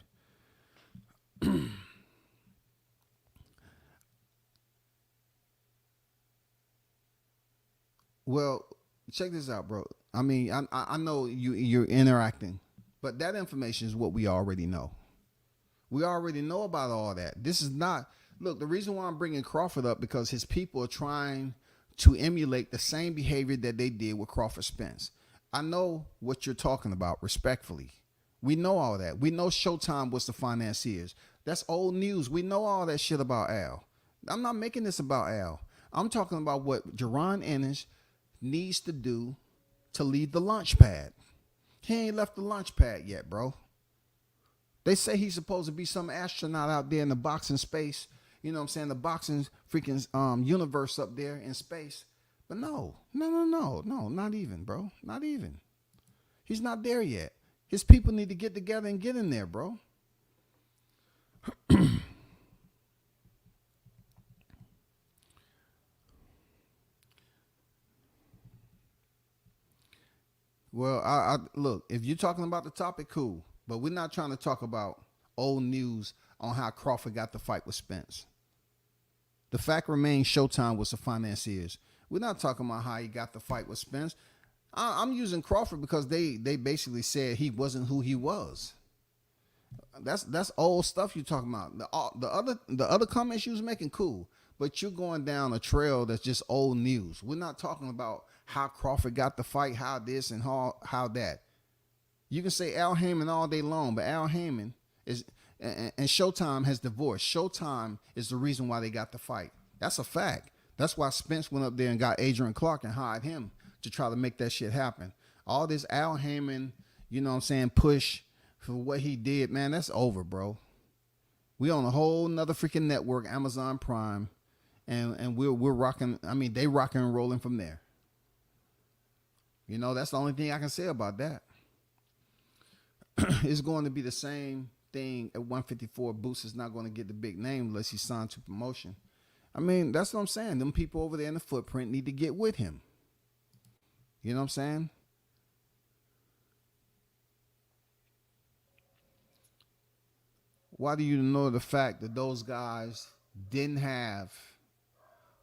Well, check this out, bro. I mean, I know you're interacting, but that information is what we already know. We already know about all that. This is not. Look, the reason why I'm bringing Crawford up because his people are trying to emulate the same behavior that they did with Crawford Spence. I know what you're talking about, respectfully. We know all that. We know Showtime was the financiers. That's old news. We know all that shit about Al. I'm not making this about Al. I'm talking about what Jaron Ennis needs to do to leave the launch pad. He ain't left the launch pad yet, bro. They say he's supposed to be some astronaut out there in the boxing space. You know what I'm saying? The boxing freaking universe up there in space. But no, not even, bro. Not even. He's not there yet. His people need to get together and get in there, bro. Well, I look, if you're talking about the topic, cool. But we're not trying to talk about old news on how Crawford got the fight with Spence. The fact remains Showtime was the financiers. We're not talking about how he got the fight with Spence. I'm using Crawford because they basically said he wasn't who he was. That's old stuff you're talking about. The other comments you was making, cool. But you're going down a trail that's just old news. We're not talking about how Crawford got the fight, how this and how that. You can say Al Heyman all day long, but Al Heyman is and Showtime has divorced. Showtime is the reason why they got the fight. That's a fact. That's why Spence went up there and got Adrian Clark and hired him to try to make that shit happen. All this Al Heyman, you know what I'm saying, push for what he did, man, that's over, bro. We on a whole nother freaking network, Amazon Prime, and we're rocking. I mean, they rocking and rolling from there. You know, that's the only thing I can say about that. It's going to be the same thing at 154. Boots is not going to get the big name unless he's signed to promotion. I mean, that's what I'm saying. Them people over there in the footprint need to get with him. You know what I'm saying? Why do you know the fact that those guys didn't have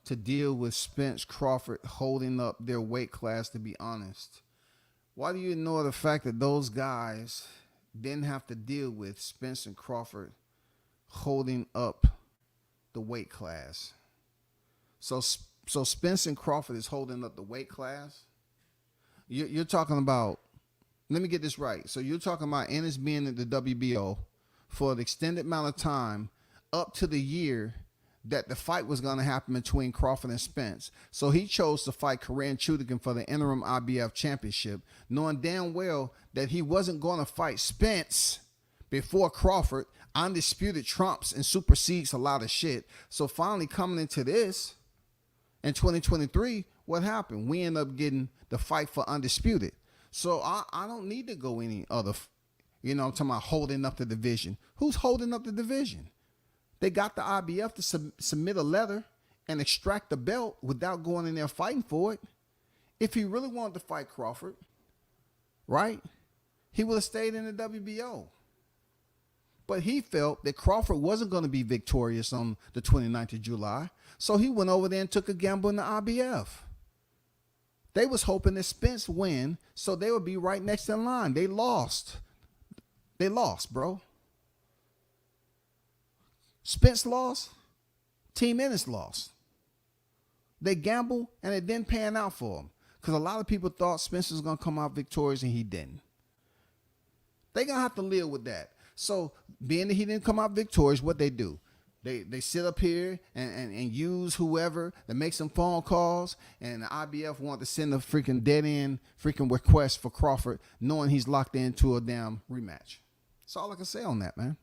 to deal with Spence Crawford holding up their weight class, to be honest? Why do you know the fact that those guys didn't have to deal with Spence and Crawford holding up the weight class? So Spence and Crawford is holding up the weight class. You're talking about, let me get this right. So you're talking about Ennis being at the WBO for an extended amount of time up to the year that the fight was going to happen between Crawford and Spence. So he chose to fight Korean Chudikin for the interim IBF championship, knowing damn well that he wasn't going to fight Spence before Crawford. Undisputed trumps and supersedes a lot of shit. So finally coming into this in 2023, what happened? We end up getting the fight for undisputed. So I don't need to go any other, you know, I'm talking about holding up the division. Who's holding up the division? They got the IBF to submit a letter and extract the belt without going in there fighting for it. If he really wanted to fight Crawford, right, he would have stayed in the WBO. But he felt that Crawford wasn't going to be victorious on the 29th of July, so he went over there and took a gamble in the IBF. They was hoping that Spence win, so they would be right next in line. They lost. They lost, bro. Spence lost. Team Ennis lost. They gambled, and it didn't pan out for them because a lot of people thought Spence was going to come out victorious, and he didn't. They're going to have to live with that. So being that he didn't come out victorious, what they do? They sit up here and use whoever to make some phone calls, and the IBF want to send a freaking dead-end freaking request for Crawford, knowing he's locked into a damn rematch. That's all I can say on that, man.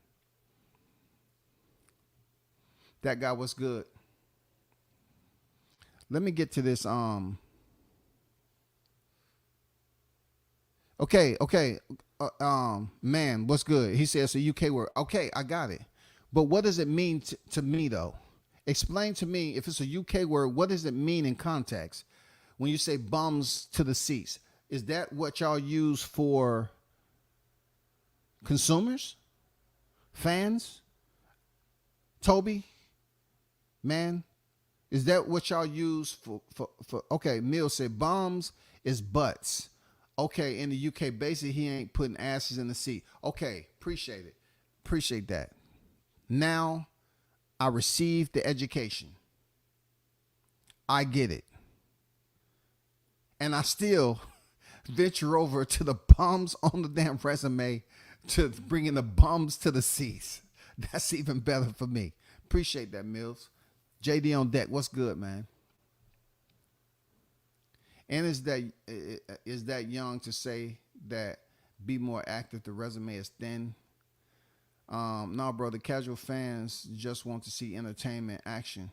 That guy was good. Let me get to this. Okay. Man, what's good? He says a UK word. Okay, I got it. But what does it mean to me, though? Explain to me, if it's a UK word, what does it mean in context? When you say bums to the seats, is that what y'all use for consumers? Fans? Toby? Man? Is that what y'all use for? Okay, Mill said bums is butts. Okay, in the UK, basically he ain't putting asses in the seat. Okay, appreciate it. Appreciate that. Now I received the education. I get it. And I still venture over to the bums on the damn resume to bringing the bums to the seats. That's even better for me. Appreciate that, Mills. JD on deck. What's good, man? And is that young to say that be more active? The resume is thin. No, bro. The casual fans just want to see entertainment, action.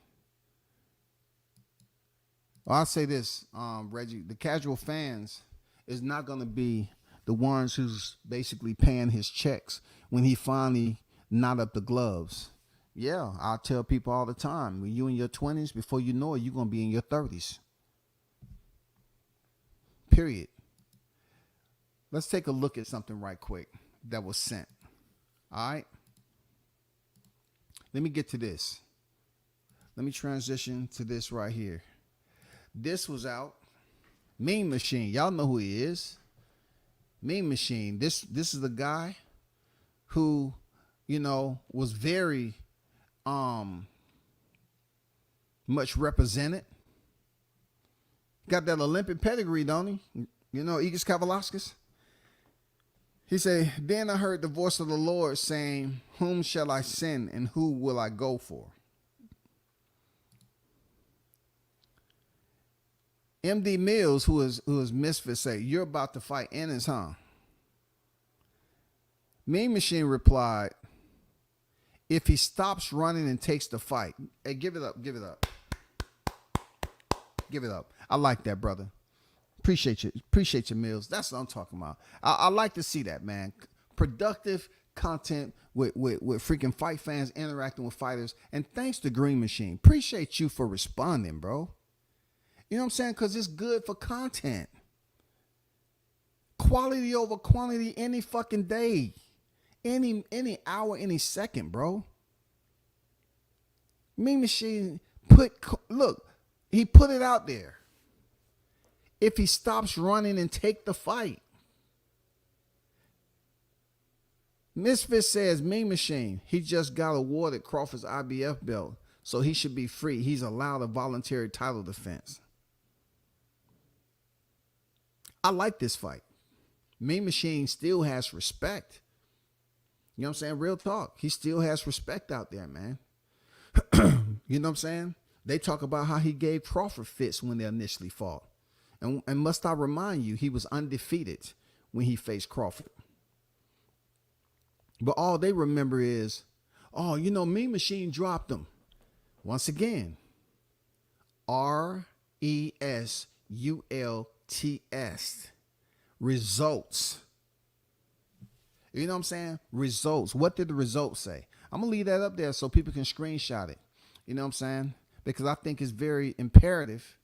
Well, I'll say this, Reggie. The casual fans is not going to be the ones who's basically paying his checks when he finally knot up the gloves. Yeah, I tell people all the time, when you in your 20s, before you know it, you're going to be in your 30s. Period. Let's take a look at something right quick that was sent. All right. Let me get to this. Let me transition to this right here. This was out. Mean Machine. Y'all know who he is. Mean Machine. This is the guy who, was very much represented. Got that Olympic pedigree, don't he? Egidijus Kavaliauskas. He said, then I heard the voice of the Lord saying, whom shall I send and who will I go for? MD Mills, who is Misfit, say, you're about to fight Ennis, huh? Mean Machine replied, if he stops running and takes the fight. Hey, give it up. Give it up. Give it up. I like that, brother. Appreciate you, Mills. That's what I'm talking about. I like to see that, man. Productive content with freaking fight fans interacting with fighters. And thanks to Green Machine. Appreciate you for responding, bro. You know what I'm saying? Because it's good for content. Quality over quantity any fucking day. Any hour, any second, bro. Mean Machine he put it out there. If he stops running and take the fight. Misfit says, Mean Machine, he just got awarded Crawford's IBF belt, so he should be free. He's allowed a voluntary title defense. I like this fight. Mean Machine still has respect. You know what I'm saying? Real talk. He still has respect out there, man. You know what I'm saying? They talk about how he gave Crawford fits when they initially fought. And must I remind you, he was undefeated when he faced Crawford. But all they remember is, Mean Machine dropped him. Once again, RESULTS. Results. You know what I'm saying? Results. What did the results say? I'm going to leave that up there so people can screenshot it. You know what I'm saying? Because I think it's very imperative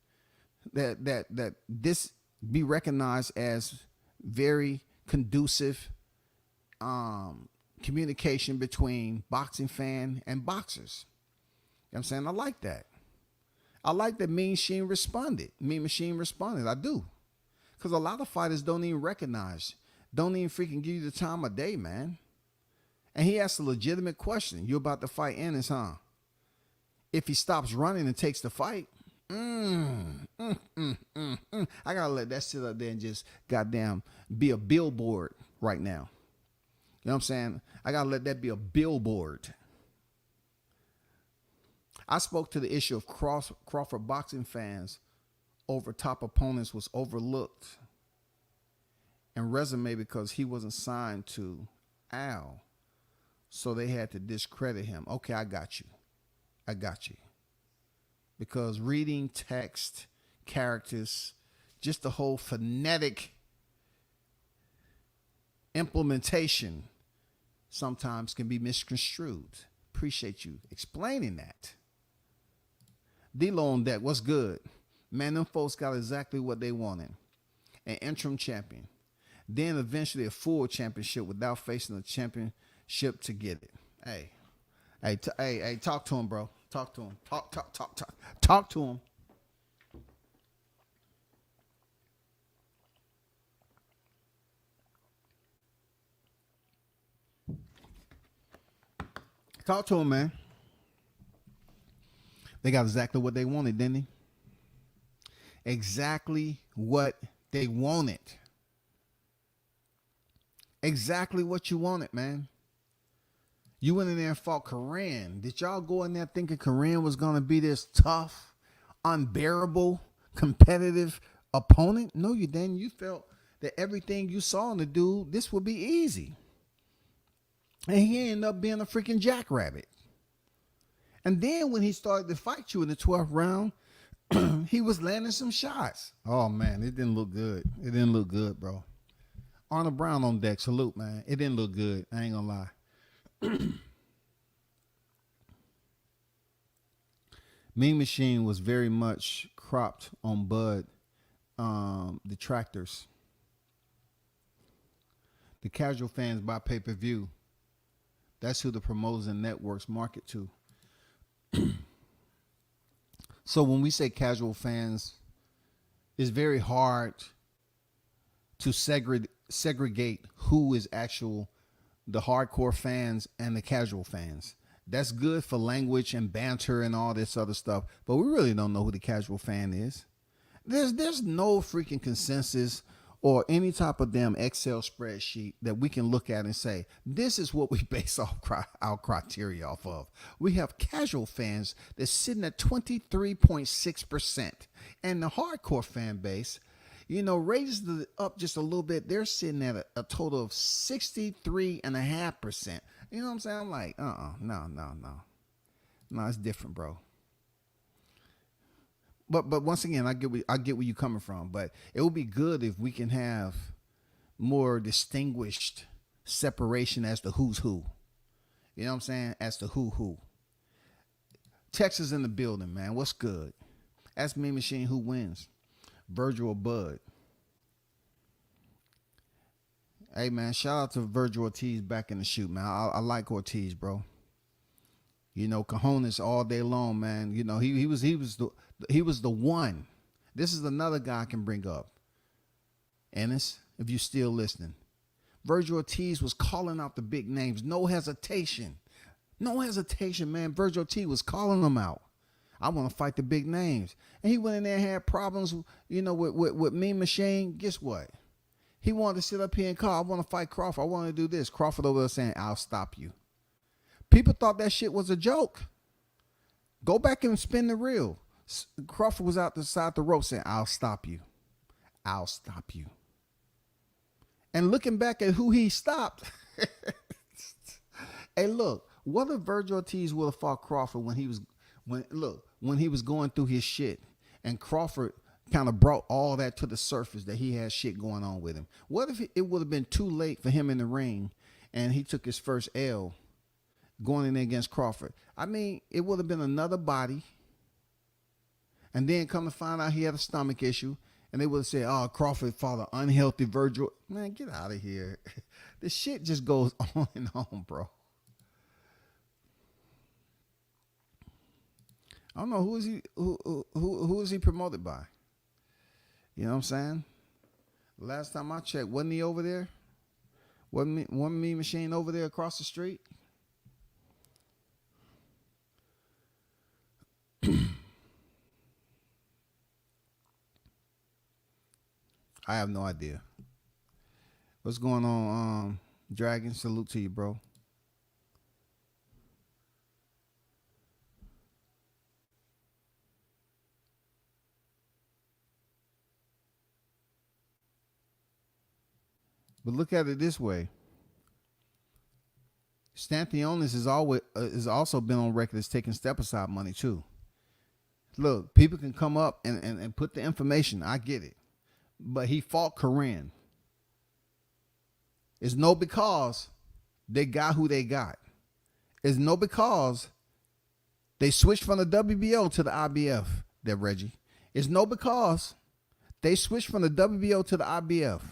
that this be recognized as very conducive communication between boxing fan and boxers. You know what I'm saying? I like that. I like that Mean Machine responded. I do. Because a lot of fighters don't even recognize, don't even freaking give you the time of day, man. And he asked a legitimate question. You about to fight Ennis, huh? If he stops running and takes the fight, I gotta let that sit up there and just goddamn be a billboard right now. You know what I'm saying? I gotta let that be a billboard. I spoke to the issue of Crawford boxing fans over top opponents was overlooked and resume because he wasn't signed to Al. So they had to discredit him. Okay, I got you. Because reading text, characters, just the whole phonetic implementation sometimes can be misconstrued. Appreciate you explaining that. D-Lo on deck, what's good? Man, them folks got exactly what they wanted. An interim champion. Then eventually a full championship without facing a championship to get it. Hey, talk to him, bro. Talk to him. Talk to him. Talk to him, man. They got exactly what they wanted, didn't they? Exactly what they wanted. Exactly what you wanted, man. You went in there and fought Koran. Did y'all go in there thinking Koran was going to be this tough, unbearable, competitive opponent? No, you didn't. You felt that everything you saw in the dude, this would be easy. And he ended up being a freaking jackrabbit. And then when he started to fight you in the 12th round, he was landing some shots. Oh, man, it didn't look good. It didn't look good, bro. Arnold Brown on deck. Salute, man. It didn't look good. I ain't going to lie. Mean Machine was very much cropped on Bud detractors. The casual fans buy pay-per-view. That's who the promoters and networks market to. So when we say casual fans, it's very hard to segregate who is the hardcore fans and the casual fans. That's good for language and banter and all this other stuff, but we really don't know who the casual fan is. There's no freaking consensus or any type of damn Excel spreadsheet that we can look at and say, this is what we base our criteria off of. We have casual fans that's sitting at 23.6%. And the hardcore fan base, raises up just a little bit. They're sitting at a total of 63.5%. You know what I'm saying? I'm like, no. No, it's different, bro. But once again, I get where you're coming from. But it would be good if we can have more distinguished separation as to who's who. You know what I'm saying? As to who. Texas in the building, man. What's good? Ask Mean Machine who wins, Virgil or Bud. Hey, man, shout out to Virgil Ortiz back in the shoot, man. I like Ortiz, bro. Cojones all day long, man. He was the one. This is another guy I can bring up. Ennis, if you're still listening. Virgil Ortiz was calling out the big names. No hesitation, man. Virgil Ortiz was calling them out. I want to fight the big names. And he went in there and had problems, with Mean Machine. Guess what? He wanted to sit up here and call, I want to fight Crawford. I want to do this. Crawford over there saying, I'll stop you. People thought that shit was a joke. Go back and spin the reel. Crawford was out the side of the rope saying, I'll stop you. I'll stop you. And looking back at who he stopped. Hey, look, what if Virgil Ortiz would have fought Crawford when he was going through his shit and Crawford kind of brought all that to the surface that he had shit going on with him? What if it would have been too late for him in the ring and he took his first L going in there against Crawford? I mean, it would have been another body. And then come to find out he had a stomach issue. And they would have said, oh, Crawford fought an unhealthy Virgil. Man, get out of here. This shit just goes on and on, bro. I don't know who is he promoted by. You know what I'm saying? Last time I checked, wasn't he over there? Wasn't Mean Machine over there across the street? I have no idea. What's going on, Dragon? Salute to you, bro. But look at it this way. Stanthionis has also been on record as taking step-aside money, too. Look, people can come up and put the information. I get it. But he fought Koran. It's no because they got who they got. It's no because they switched from the WBO to the IBF, there, Reggie. It's no because they switched from the WBO to the IBF.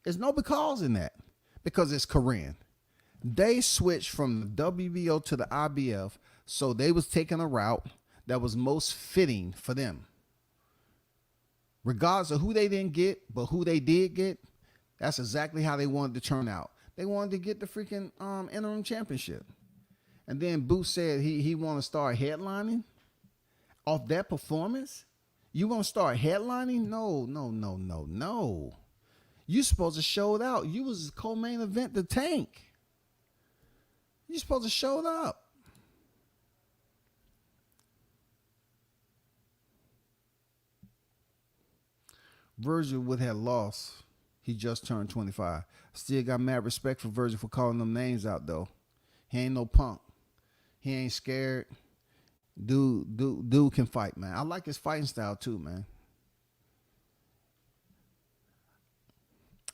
There's no because in that. Because it's Koran. They switched from the WBO to the IBF So they was taking a route that was most fitting for them. Regardless of who they didn't get, but who they did get, that's exactly how they wanted to turn out. They wanted to get the freaking interim championship. And then Boots said he want to start headlining off that performance. You want to start headlining? No. You supposed to show it out. You was co-main event the Tank. You supposed to show it up. Virgil would have lost. He just turned 25. Still got mad respect for Virgil for calling them names out though. He ain't no punk. He ain't scared. Dude can fight, man. I like his fighting style too, man.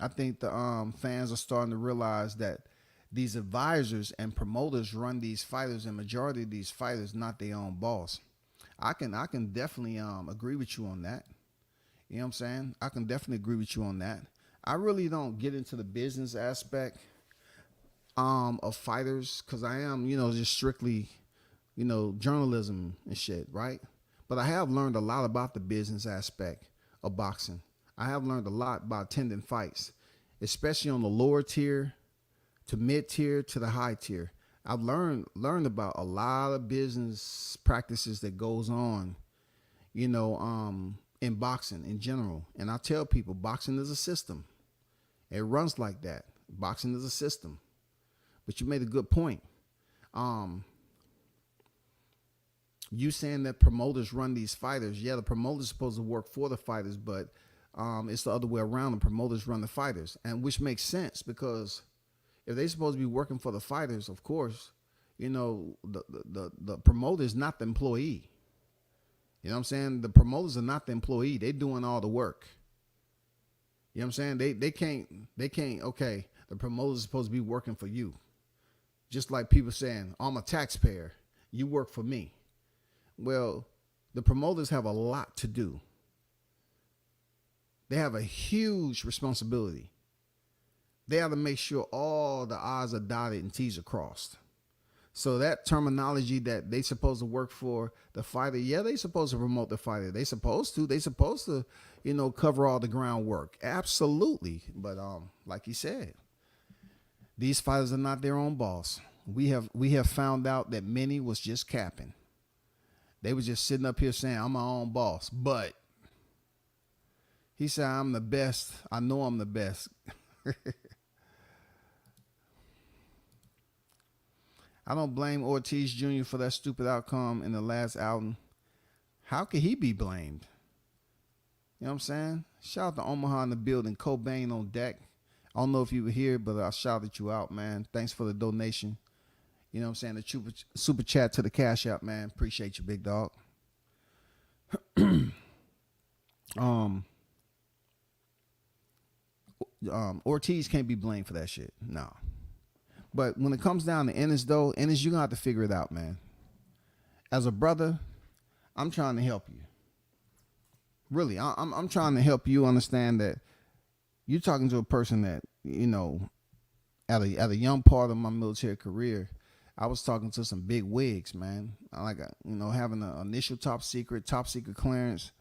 I think the fans are starting to realize that these advisors and promoters run these fighters, and majority of these fighters not their own boss. I can definitely agree with you on that. You know what I'm saying? I can definitely agree with you on that. I really don't get into the business aspect of fighters because I am, just strictly, journalism and shit, right? But I have learned a lot about the business aspect of boxing. I have learned a lot about attending fights, especially on the lower tier to mid tier to the high tier. I've learned about a lot of business practices that goes on, in boxing in general. And I tell people boxing is a system. It runs like that. Boxing is a system. But you made a good point. You saying that promoters run these fighters. Yeah, the promoters supposed to work for the fighters, but it's the other way around. The promoters run the fighters, and which makes sense because if they're supposed to be working for the fighters, of course, the promoter is not the employee. You know what I'm saying? The promoters are not the employee. They're doing all the work. You know what I'm saying? They can't, okay, the promoter is supposed to be working for you. Just like people saying, I'm a taxpayer. You work for me. Well, the promoters have a lot to do. They have a huge responsibility. They have to make sure all the I's are dotted and T's are crossed. So that terminology that they supposed to work for the fighter, yeah, they supposed to promote the fighter. They supposed to, cover all the groundwork. Absolutely. But like he said, these fighters are not their own boss. We have found out that many was just capping. They was just sitting up here saying, I'm my own boss. But he said, I'm the best. I know I'm the best. I don't blame Ortiz Jr. for that stupid outcome in the last outing. How could he be blamed? You know what I'm saying? Shout out to Omaha in the building. Cobain on deck. I don't know if you were here, but I shouted you out, man. Thanks for the donation. You know what I'm saying? The super chat to the Cash App, man. Appreciate you, big dog. Ortiz can't be blamed for that shit. No. But when it comes down to Ennis, though, Ennis, you're going to have to figure it out, man. As a brother, I'm trying to help you. Really, I'm trying to help you understand that you're talking to a person that, at a young part of my military career, I was talking to some big wigs, man. Like, having an initial top secret clearance.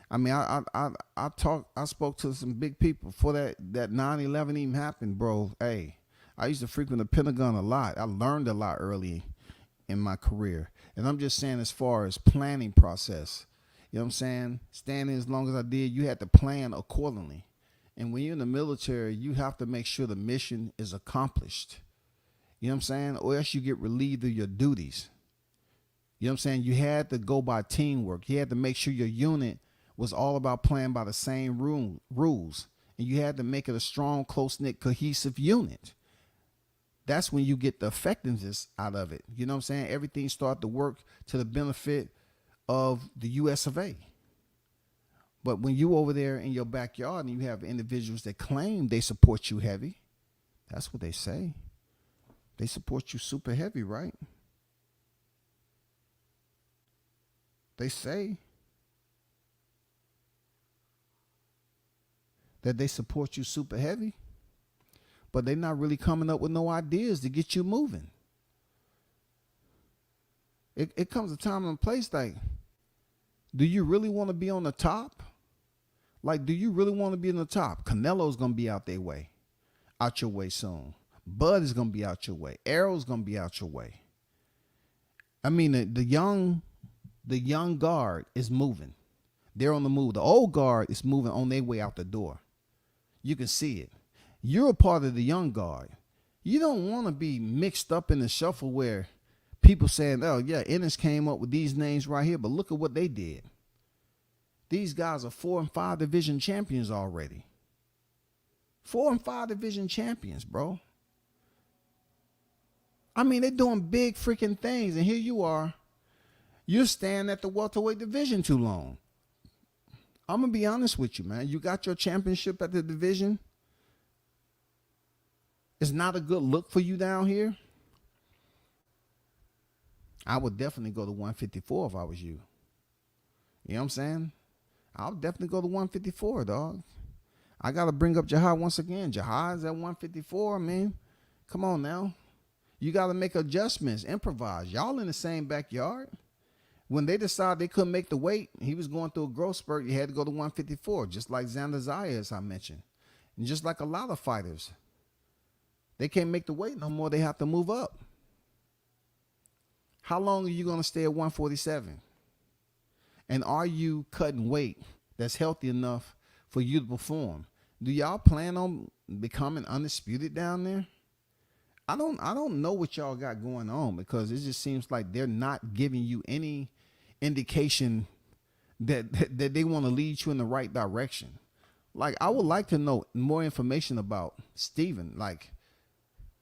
I mean, I spoke to some big people before that 9/11 even happened, bro. Hey, I used to frequent the Pentagon a lot. I learned a lot early in my career. And I'm just saying as far as planning process, you know what I'm saying? Standing as long as I did, you had to plan accordingly. And when you're in the military, you have to make sure the mission is accomplished. You know what I'm saying? Or else you get relieved of your duties. You know what I'm saying? You had to go by teamwork. You had to make sure your unit was all about playing by the same rules. And you had to make it a strong, close-knit, cohesive unit. That's when you get the effectiveness out of it. You know what I'm saying? Everything started to work to the benefit of the US of A. But when you over there in your backyard and you have individuals that claim they support you heavy, that's what they say. They support you super heavy, right? They say that they support you super heavy, but they're not really coming up with no ideas to get you moving. It comes a time and a place like, do you really want to be on the top? Like, do you really want to be in the top? Canelo's going to be out your way soon. Bud is going to be out your way. Arrow's going to be out your way. I mean, the young guard is moving. They're on the move. The old guard is moving on their way out the door. You can see it. You're a part of the young guard. You don't want to be mixed up in the shuffle where people saying, oh, yeah, Ennis came up with these names right here, but look at what they did. These guys are 4 and 5 division champions already. 4 and 5 division champions, bro. I mean, they're doing big freaking things, and here you are. You're staying at the welterweight division too long. I'm going to be honest with you, man. You got your championship at the division. It's not a good look for you down here. I would definitely go to 154 if I was you. You know what I'm saying? I would definitely go to 154, dog. I got to bring up Jihad once again. Jihad's at 154, man. Come on now. You got to make adjustments, improvise. Y'all in the same backyard. When they decided they couldn't make the weight, he was going through a growth spurt. You had to go to 154, just like Xander Zaya, as I mentioned. And just like a lot of fighters. They can't make the weight no more. They have to move up. How long are you going to stay at 147? And are you cutting weight that's healthy enough for you to perform? Do y'all plan on becoming undisputed down there? I don't know what y'all got going on, because it just seems like they're not giving you any indication that they want to lead you in the right direction. Like, I would like to know more information about Steven. Like,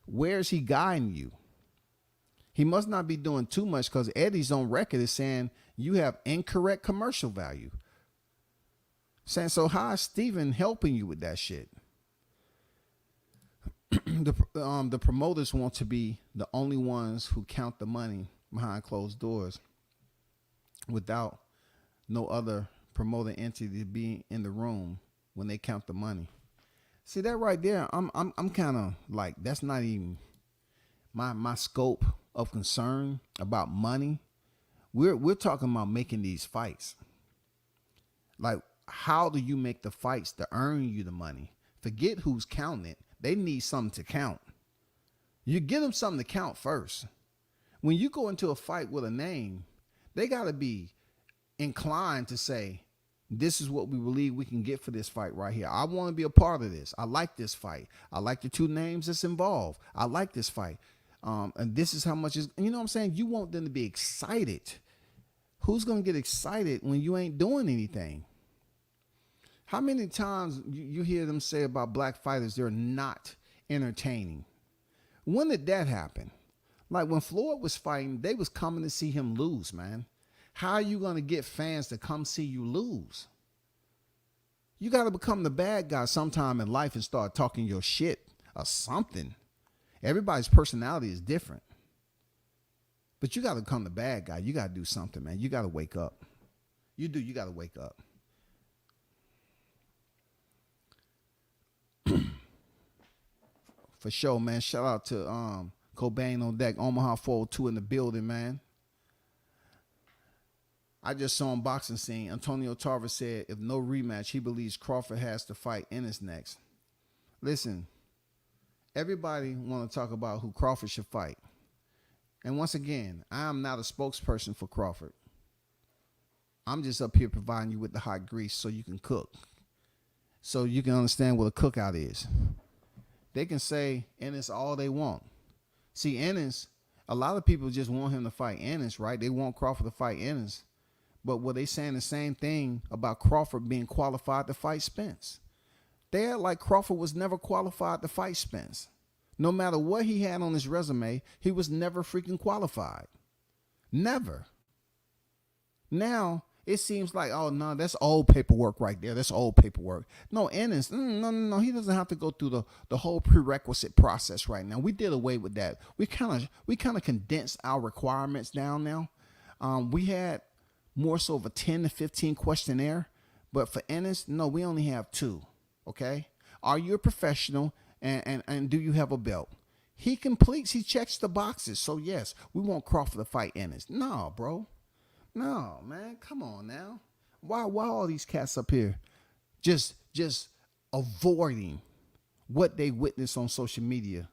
where is he guiding you? He must not be doing too much, because Eddie's on record is saying you have incorrect commercial value. Saying, so how is Steven helping you with that shit? The promoters want to be the only ones who count the money behind closed doors without no other promoter entity being in the room when they count the money. See that right there? I'm kind of like, that's not even my scope of concern about money. We're talking about making these fights. Like, how do you make the fights to earn you the money? Forget who's counting it. They need something to count. You give them something to count first. When you go into a fight with a name, they got to be inclined to say, this is what we believe we can get for this fight right here. I want to be a part of this. I like this fight. I like the two names that's involved. I like this fight. And this is how much is, you know what I'm saying? You want them to be excited. Who's going to get excited when you ain't doing anything? How many times you hear them say about black fighters, they're not entertaining? When did that happen? Like, when Floyd was fighting, they was coming to see him lose, man. How are you going to get fans to come see you lose? You got to become the bad guy sometime in life and start talking your shit or something. Everybody's personality is different. But you got to become the bad guy. You got to do something, man. You got to wake up. You got to wake up. For sure, man. Shout out to Cobain on deck. Omaha 402 in the building, man. I just saw on Boxing Scene, Antonio Tarver said if no rematch, he believes Crawford has to fight Ennis next. Listen, everybody want to talk about who Crawford should fight. And once again, I am not a spokesperson for Crawford. I'm just up here providing you with the hot grease so you can cook. So you can understand what a cookout is. They can say Ennis all they want. See, Ennis, a lot of people just want him to fight Ennis, right? They want Crawford to fight Ennis. But were they saying the same thing about Crawford being qualified to fight Spence? They act like Crawford was never qualified to fight Spence. No matter what he had on his resume, he was never freaking qualified. Never. Now, it seems like, oh, no, that's old paperwork right there. That's old paperwork. No, Ennis, no. He doesn't have to go through the whole prerequisite process right now. We did away with that. We kind of condensed our requirements down now. We had more so of a 10 to 15 questionnaire. But for Ennis, no, we only have 2. Okay? Are you a professional and do you have a belt? He checks the boxes. So yes, we want Crawford to fight Ennis. No, bro. No, man. Come on now. Why all these cats up here just avoiding what they witnessed on social media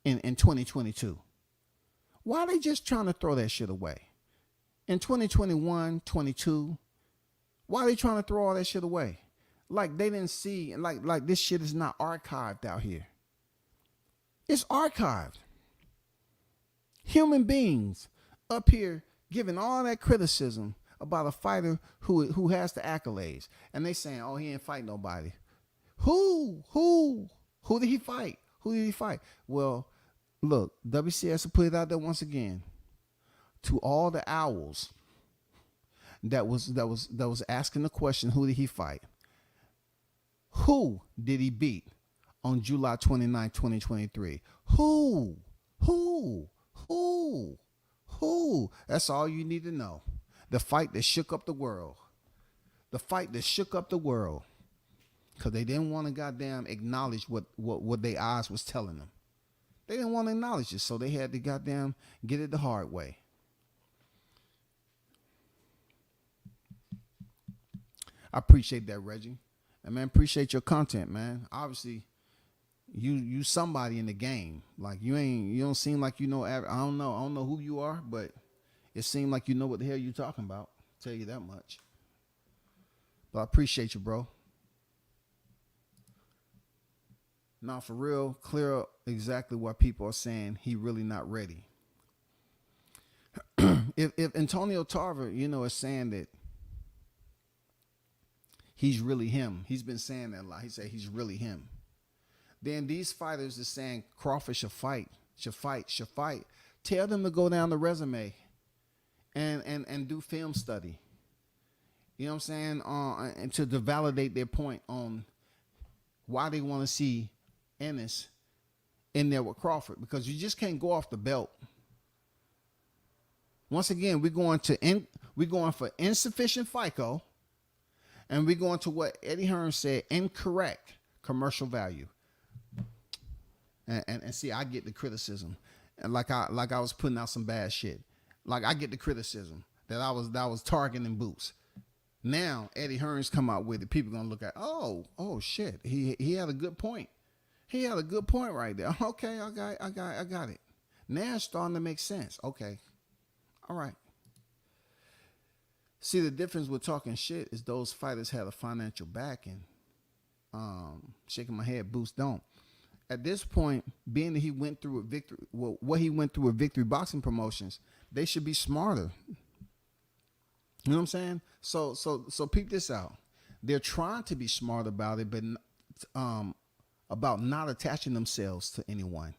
in 2022? Why are they just trying to throw that shit away? In 2021, 22, why are they trying to throw all that shit away? Like they didn't see, like this shit is not archived out here. It's archived. Human beings up here giving all that criticism about a fighter who has the accolades. And they saying, oh, he ain't fight nobody. Who did he fight? Who did he fight? Well, look, WCS will put it out there once again to all the owls that was asking the question, who did he fight? Who did he beat on July 29, 2023? Who? That's all you need to know. The fight that shook up the world. The fight that shook up the world. Because they didn't want to goddamn acknowledge what their eyes was telling them. They didn't want to acknowledge it, so they had to goddamn get it the hard way. I appreciate that, Reggie. And man, appreciate your content, man. Obviously, you somebody in the game. Like you don't seem like you know. I don't know who you are, but it seemed like you know what the hell you talking about. I'll tell you that much. But I appreciate you, bro. Now, for real, clear up exactly what people are saying. He really not ready. If Antonio Tarver, is saying that he's really him. He's been saying that a lot. He said he's really him. Then these fighters are saying Crawford should fight. Tell them to go down the resume and do film study. You know what I'm saying? And to validate their point on why they want to see Ennis in there with Crawford, because you just can't go off the belt. Once again, we're going for insufficient FICO, and we're going to what Eddie Hearns said, incorrect commercial value. And see, I get the criticism, and like I was putting out some bad shit. Like I get the criticism that I was targeting Boots. Now Eddie Hearns come out with it. People gonna look at, oh shit, he had a good point. He had a good point right there. Okay, I got it. Now it's starting to make sense. Okay, all right. See, the difference with talking shit is those fighters had a financial backing. Shaking my head, Boots don't. At this point, being that he went through what he went through with Victory Boxing Promotions, they should be smarter. You know what I'm saying? So peep this out. They're trying to be smart about it, but about not attaching themselves to anyone.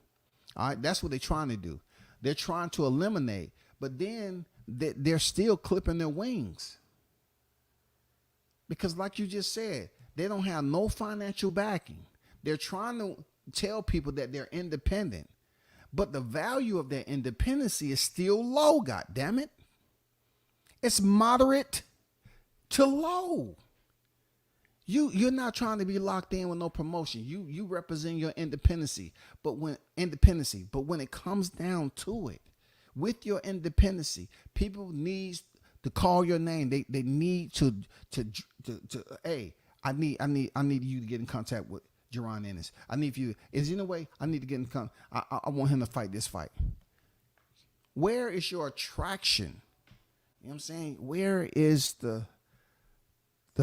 All right, that's what they're trying to do. They're trying to eliminate, but then they're still clipping their wings. Because like you just said, they don't have no financial backing. They're trying to tell people that they're independent, but the value of their independency is still low, God damn it. It's moderate to low. You're not trying to be locked in with no promotion. You represent your independency, but when it comes down to it, with your independency, people need to call your name. They need to hey, I need you to get in contact with Jaron Ennis. I need you. Is in a way I need to get in contact. I want him to fight this fight. Where is your attraction? You know what I'm saying? Where is the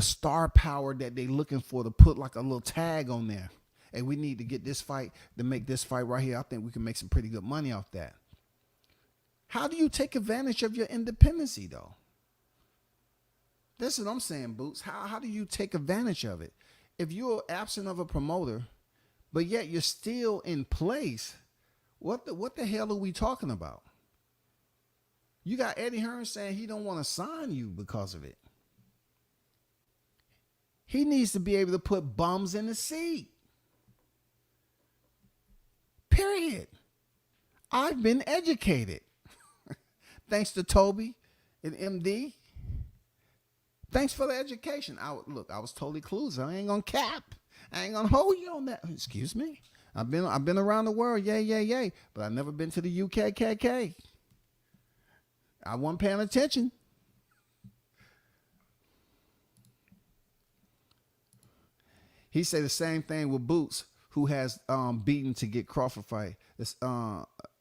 star power that they looking for to put like a little tag on there? Hey, we need to get this fight to make this fight right here. I think we can make some pretty good money off that. How do you take advantage of your independency, though? That's what I'm saying, Boots. How do you take advantage of it? If you're absent of a promoter, but yet you're still in place, what the hell are we talking about? You got Eddie Hearn saying he don't want to sign you because of it. He needs to be able to put bums in the seat. Period. I've been educated. Thanks to Toby and MD. Thanks for the education. I was totally clueless. I ain't gonna cap. I ain't gonna hold you on that. Excuse me. I've been around the world, yay, but I've never been to the UKKK. I wasn't paying attention. He said the same thing with Boots, who has beaten to get Crawford fight.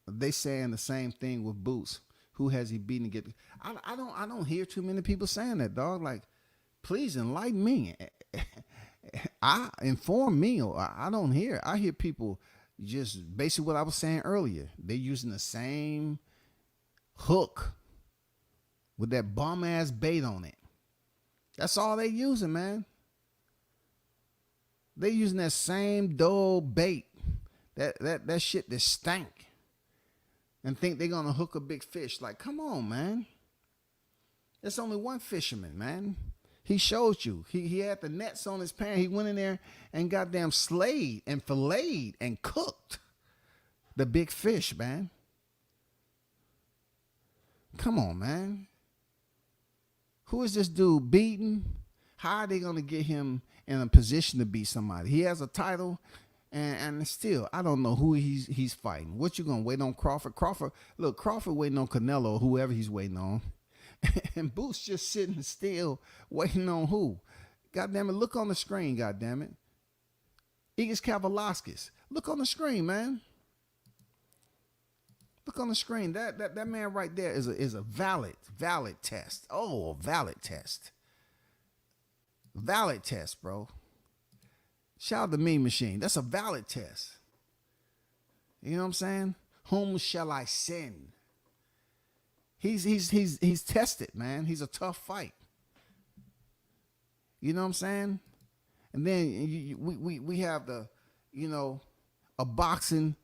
They saying the same thing with Boots. Who has he beaten to get? I don't hear too many people saying that, dog. Like, please enlighten me. Inform me. Or I don't hear. I hear people just basically what I was saying earlier. They're using the same hook with that bum ass bait on it. That's all they using, man. They using that same dull bait, that shit that stank, and think they're gonna hook a big fish. Like, come on, man. There's only one fisherman, man. He showed you. He had the nets on his pan. He went in there and goddamn slayed and filleted and cooked the big fish, man. Come on, man. Who is this dude beating? How are they gonna get him in a position to beat somebody? He has a title, and still, I don't know who he's fighting. What you gonna wait on Crawford? Crawford waiting on Canelo or whoever he's waiting on, and Boots just sitting still waiting on who? God damn it! Look on the screen, God damn it! Egidijus Kavaliauskas. Look on the screen, man. Look on the screen. That man right there is a valid test. Oh, a valid test. Valid test, bro. Shout out to Mean Machine. That's a valid test. You know what I'm saying? Whom shall I send? He's tested, man. He's a tough fight. You know what I'm saying? And then we have the, a boxing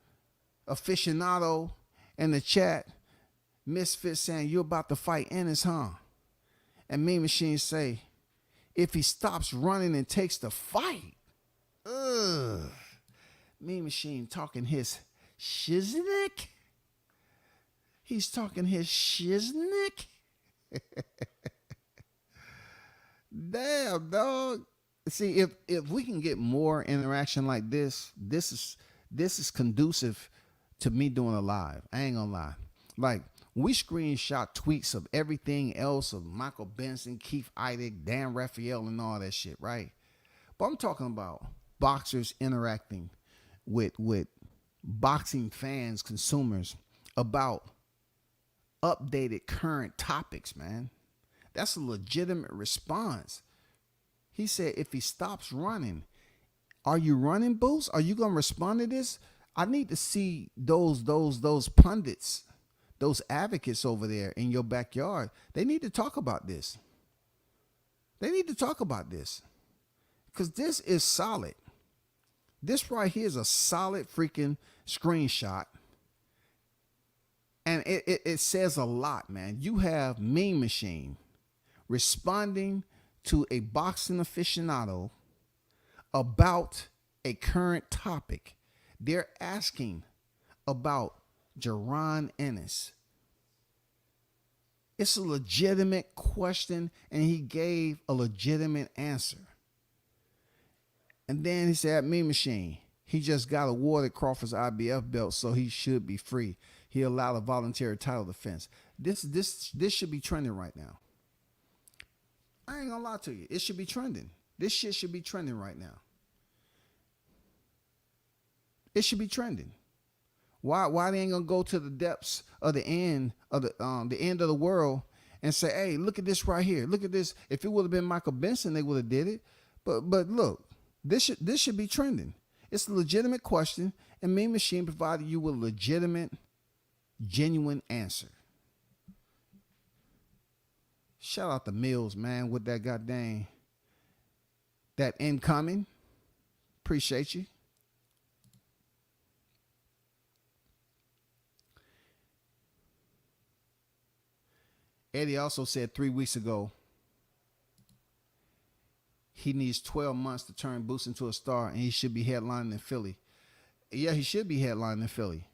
aficionado in the chat, Misfit saying, you're about to fight Ennis, huh? And Mean Machine say, if he stops running and takes the fight. Ugh. Mean Machine talking his shiznick. He's talking his shiznick. Damn, dog. See, if we can get more interaction like this is conducive to me doing a live. I ain't gonna lie. Like, we screenshot tweets of everything else of Michael Benson, Keith Idec, Dan Raphael, and all that shit, right? But I'm talking about boxers interacting with boxing fans, consumers, about updated current topics, man. That's a legitimate response. He said, if he stops running, are you running, Boost? Are you gonna respond to this? I need to see those pundits, those advocates over there in your backyard. They need to talk about this. They need to talk about this. Because this is solid. This right here is a solid freaking screenshot. And it says a lot, man. You have Mean Machine responding to a boxing aficionado about a current topic. They're asking about Jaron Ennis. It's a legitimate question, and he gave a legitimate answer. And then he said, Mean Machine, he just got awarded Crawford's IBF belt, so he should be free. He allowed a voluntary title defense. This should be trending right now. I ain't gonna lie to you. It should be trending. This shit should be trending right now. It should be trending. Why they ain't gonna go to the depths of the end of the world and say, hey, look at this right here. Look at this. If it would have been Michael Benson, they would have did it. But look, this should be trending. It's a legitimate question, and Mean Machine provided you with a legitimate, genuine answer. Shout out to Mills, man, with that goddamn that incoming. Appreciate you. Eddie also said 3 weeks ago he needs 12 months to turn Boots into a star, and he should be headlining in Philly. Yeah, he should be headlining in Philly.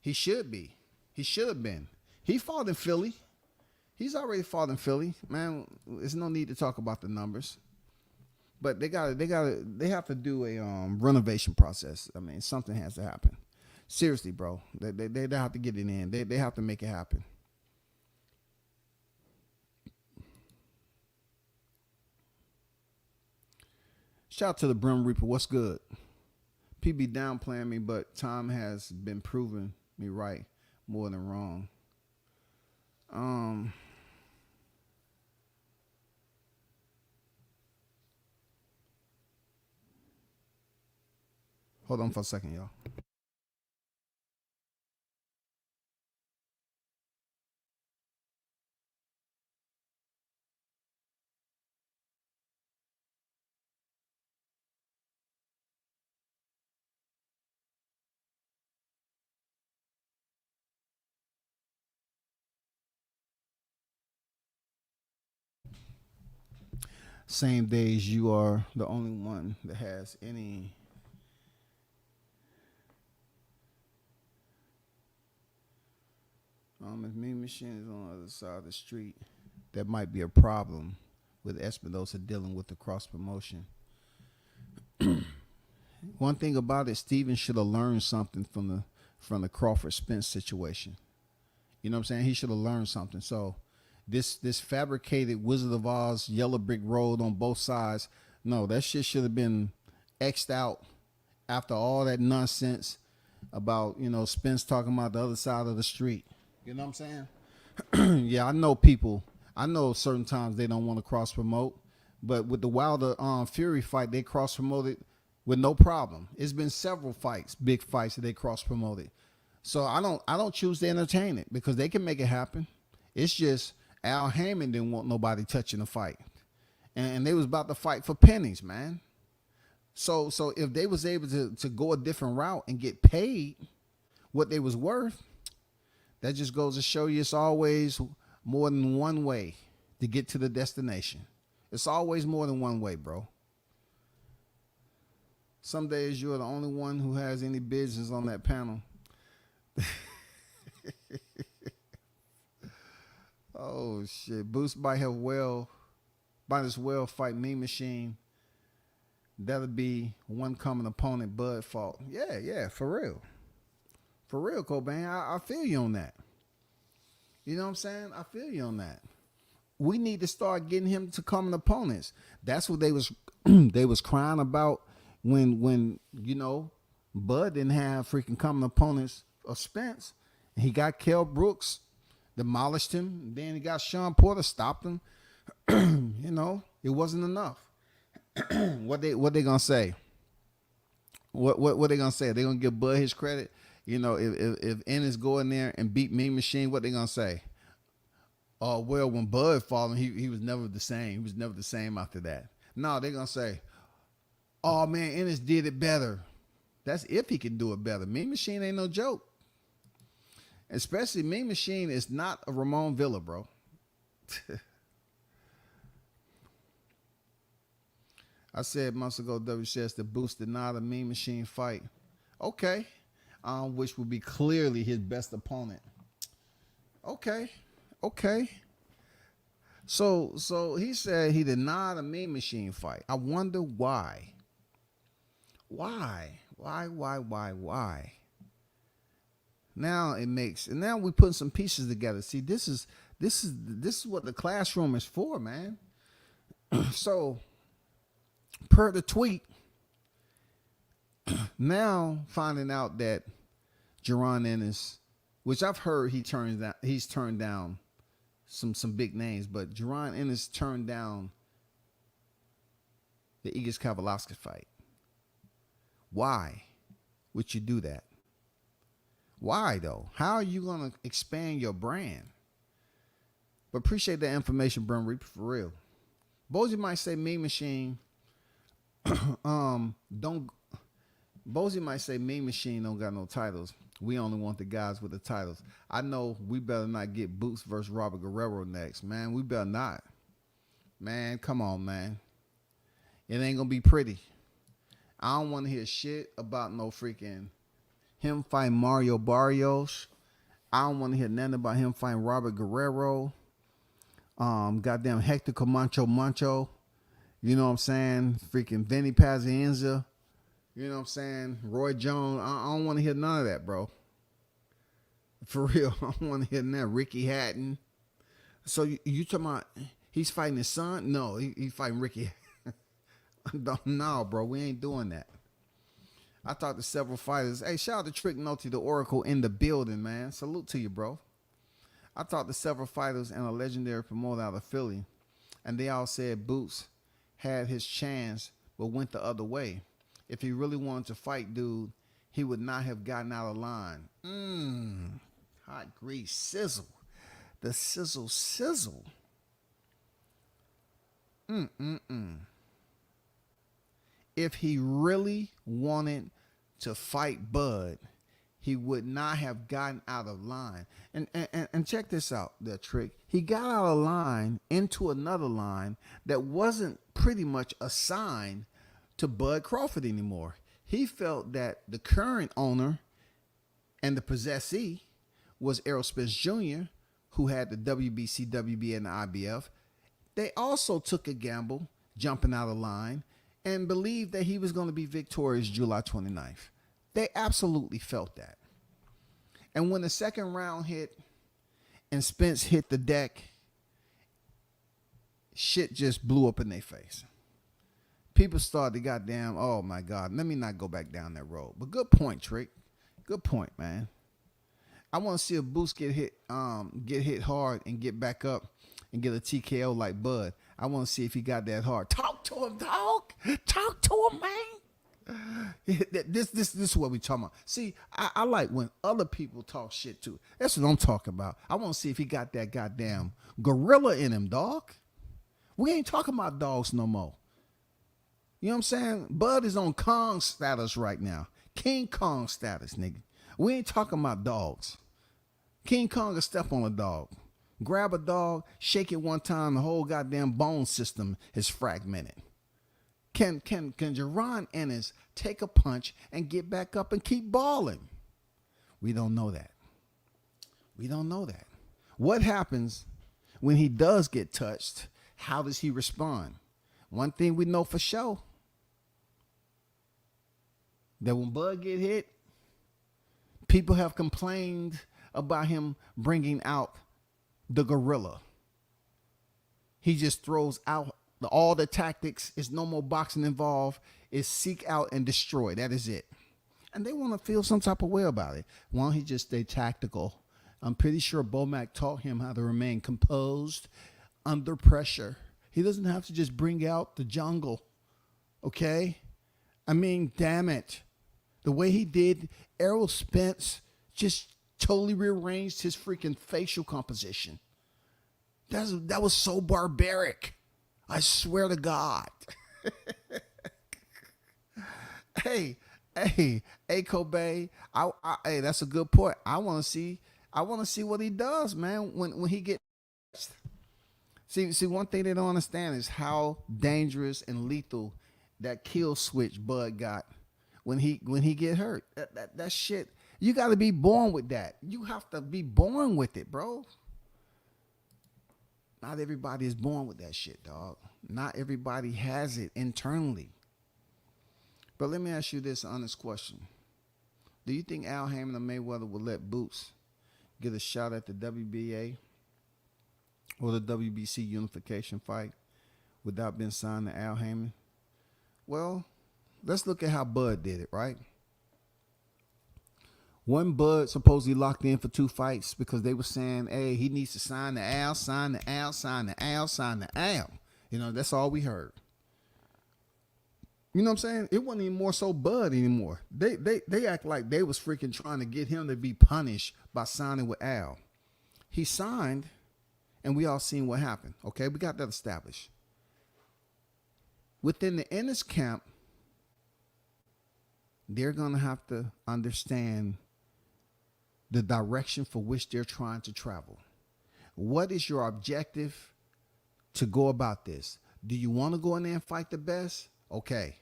He should be. He should have been. He fought in Philly. He's already fought in Philly. Man, there's no need to talk about the numbers. But they have to do a renovation process. I mean, something has to happen. Seriously, bro. They have to get it in. They have to make it happen. Shout out to the Brim Reaper. What's good? PB downplaying me, but time has been proving me right more than wrong. Hold on for a second, y'all. Same days you are the only one that has any if Mean Machine is on the other side of the street, that might be a problem with Espinosa dealing with the cross promotion. One thing about it, Steven should have learned something from the Crawford Spence situation. You know what I'm saying? He should have learned something. So this fabricated Wizard of Oz yellow brick road on both sides, no, that shit should have been X'd out after all that nonsense about, Spence talking about the other side of the street. You know what I'm saying? Yeah, I know people. I know certain times they don't want to cross promote, but with the Wilder Fury fight, they cross promoted with no problem. It's been several fights, big fights that they cross promoted. So I don't choose to entertain it because they can make it happen. It's just Al Heyman didn't want nobody touching the fight, and they was about to fight for pennies, man. So if they was able to go a different route and get paid what they was worth, that just goes to show you it's always more than one way to get to the destination. It's always more than one way, bro. Some days you're the only one who has any business on that panel. Oh shit! Boost might as well fight Mean Machine. That'll be one common opponent, Bud fault. Yeah, for real, Cobain. I feel you on that. You know what I'm saying? I feel you on that. We need to start getting him to common opponents. That's what they was they was crying about when Bud didn't have freaking common opponents of Spence. He got Kell Brooks, demolished him. Then he got Sean Porter, stopped him. It wasn't enough. What they gonna say? What they gonna say? They gonna give Bud his credit? If Ennis go in there and beat Mean Machine, what they gonna say? Oh well, when Bud fought him, he was never the same. He was never the same after that. No, they gonna say, oh man, Ennis did it better. That's if he can do it better. Mean Machine ain't no joke. Especially Mean Machine is not a Ramon Villa, bro. I said months ago, WCS, the Boost denied a Mean Machine fight. Okay. Which would be clearly his best opponent. Okay. So he said he denied a Mean Machine fight. I wonder why. Why? Now it makes, and now we're putting some pieces together. See, this is what the classroom is for, man. So, per the tweet, now finding out that Jaron Ennis, which I've heard he's turned down some big names, but Jaron Ennis turned down the Egidijus Kavaliauskas fight. Why would you do that? Why though? How are you gonna expand your brand? But appreciate that information, Brum Reaper, for real. Bozy might say Mean Machine Bozy might say Mean Machine don't got no titles. We only want the guys with the titles. I know we better not get Boots versus Robert Guerrero next, man. We better not. Man, come on, man. It ain't gonna be pretty. I don't want to hear shit about no freaking him fighting Mario Barrios. I don't want to hear nothing about him fighting Robert Guerrero. Goddamn Hector Camacho Mancho. You know what I'm saying? Freaking Vinny Pazienza. You know what I'm saying? Roy Jones. I don't want to hear none of that, bro. For real. I don't want to hear that. Ricky Hatton. So you talking about he's fighting his son? No, he's fighting Ricky. No, bro. We ain't doing that. I talked to several fighters. Hey, shout out to Trick Noty, the Oracle in the building, man. Salute to you, bro. I talked to several fighters and a legendary promoter out of Philly, and they all said Boots had his chance but went the other way. If he really wanted to fight, dude, he would not have gotten out of line. Hot grease sizzle. The sizzle sizzle. If he really wanted to fight Bud, he would not have gotten out of line. And check this out, the Trick. He got out of line into another line that wasn't pretty much assigned to Bud Crawford anymore. He felt that the current owner and the possessee was Errol Spence Jr., who had the WBC, WBA, and the IBF. They also took a gamble, jumping out of line, and believed that he was going to be victorious July 29th. They absolutely felt that. And when the second round hit and Spence hit the deck, shit just blew up in their face. People started to goddamn, oh my God, let me not go back down that road. But good point, Trick. Good point, man. I want to see a Boost get hit hard and get back up and get a TKO like Bud. I want to see if he got that hard. Talk to him, dog. Talk to him, man. This is what we talking about. See, I like when other people talk shit too. That's what I'm talking about. I want to see if he got that goddamn gorilla in him, dog. We ain't talking about dogs no more. You know what I'm saying? Bud is on Kong status right now. King Kong status, nigga. We ain't talking about dogs. King Kong will step on a dog. Grab a dog, shake it one time, the whole goddamn bone system is fragmented. Can Jaron Ennis take a punch and get back up and keep balling? We don't know that. We don't know that. What happens when he does get touched? How does he respond? One thing we know for sure, that when Bud get hit, people have complained about him bringing out the gorilla. He just throws out all the tactics. It's no more boxing involved. It's seek out and destroy. That is it. And they want to feel some type of way about it. Why don't he just stay tactical? I'm pretty sure Bomac taught him how to remain composed under pressure. He doesn't have to just bring out the jungle. Okay? I mean, damn it. The way he did, Errol Spence just totally rearranged his freaking facial composition. That was so barbaric. I swear to God. Hey, Kobe. Hey, that's a good point. I want to see what he does, man, when he gets. See, one thing they don't understand is how dangerous and lethal that kill switch Bud got when he get hurt. That shit, you got to be born with that. You have to be born with it, bro. Not everybody is born with that shit, dog. Not everybody has it internally. But let me ask you this honest question. Do you think Al Haymon and Mayweather will let Boots get a shot at the WBA or the WBC unification fight without being signed to Al Haymon? Well, let's look at how Bud did it, right? Wasn't Bud supposedly locked in for 2 fights because they were saying, hey, he needs to sign the Al, sign the Al, sign the Al, sign the Al. You know, that's all we heard. You know what I'm saying? It wasn't even more so Bud anymore. They act like they was freaking trying to get him to be punished by signing with Al. He signed, and we all seen what happened. Okay, we got that established. Within the Ennis camp, they're going to have to understand the direction for which they're trying to travel. What is your objective to go about this? Do you want to go in there and fight the best? Okay.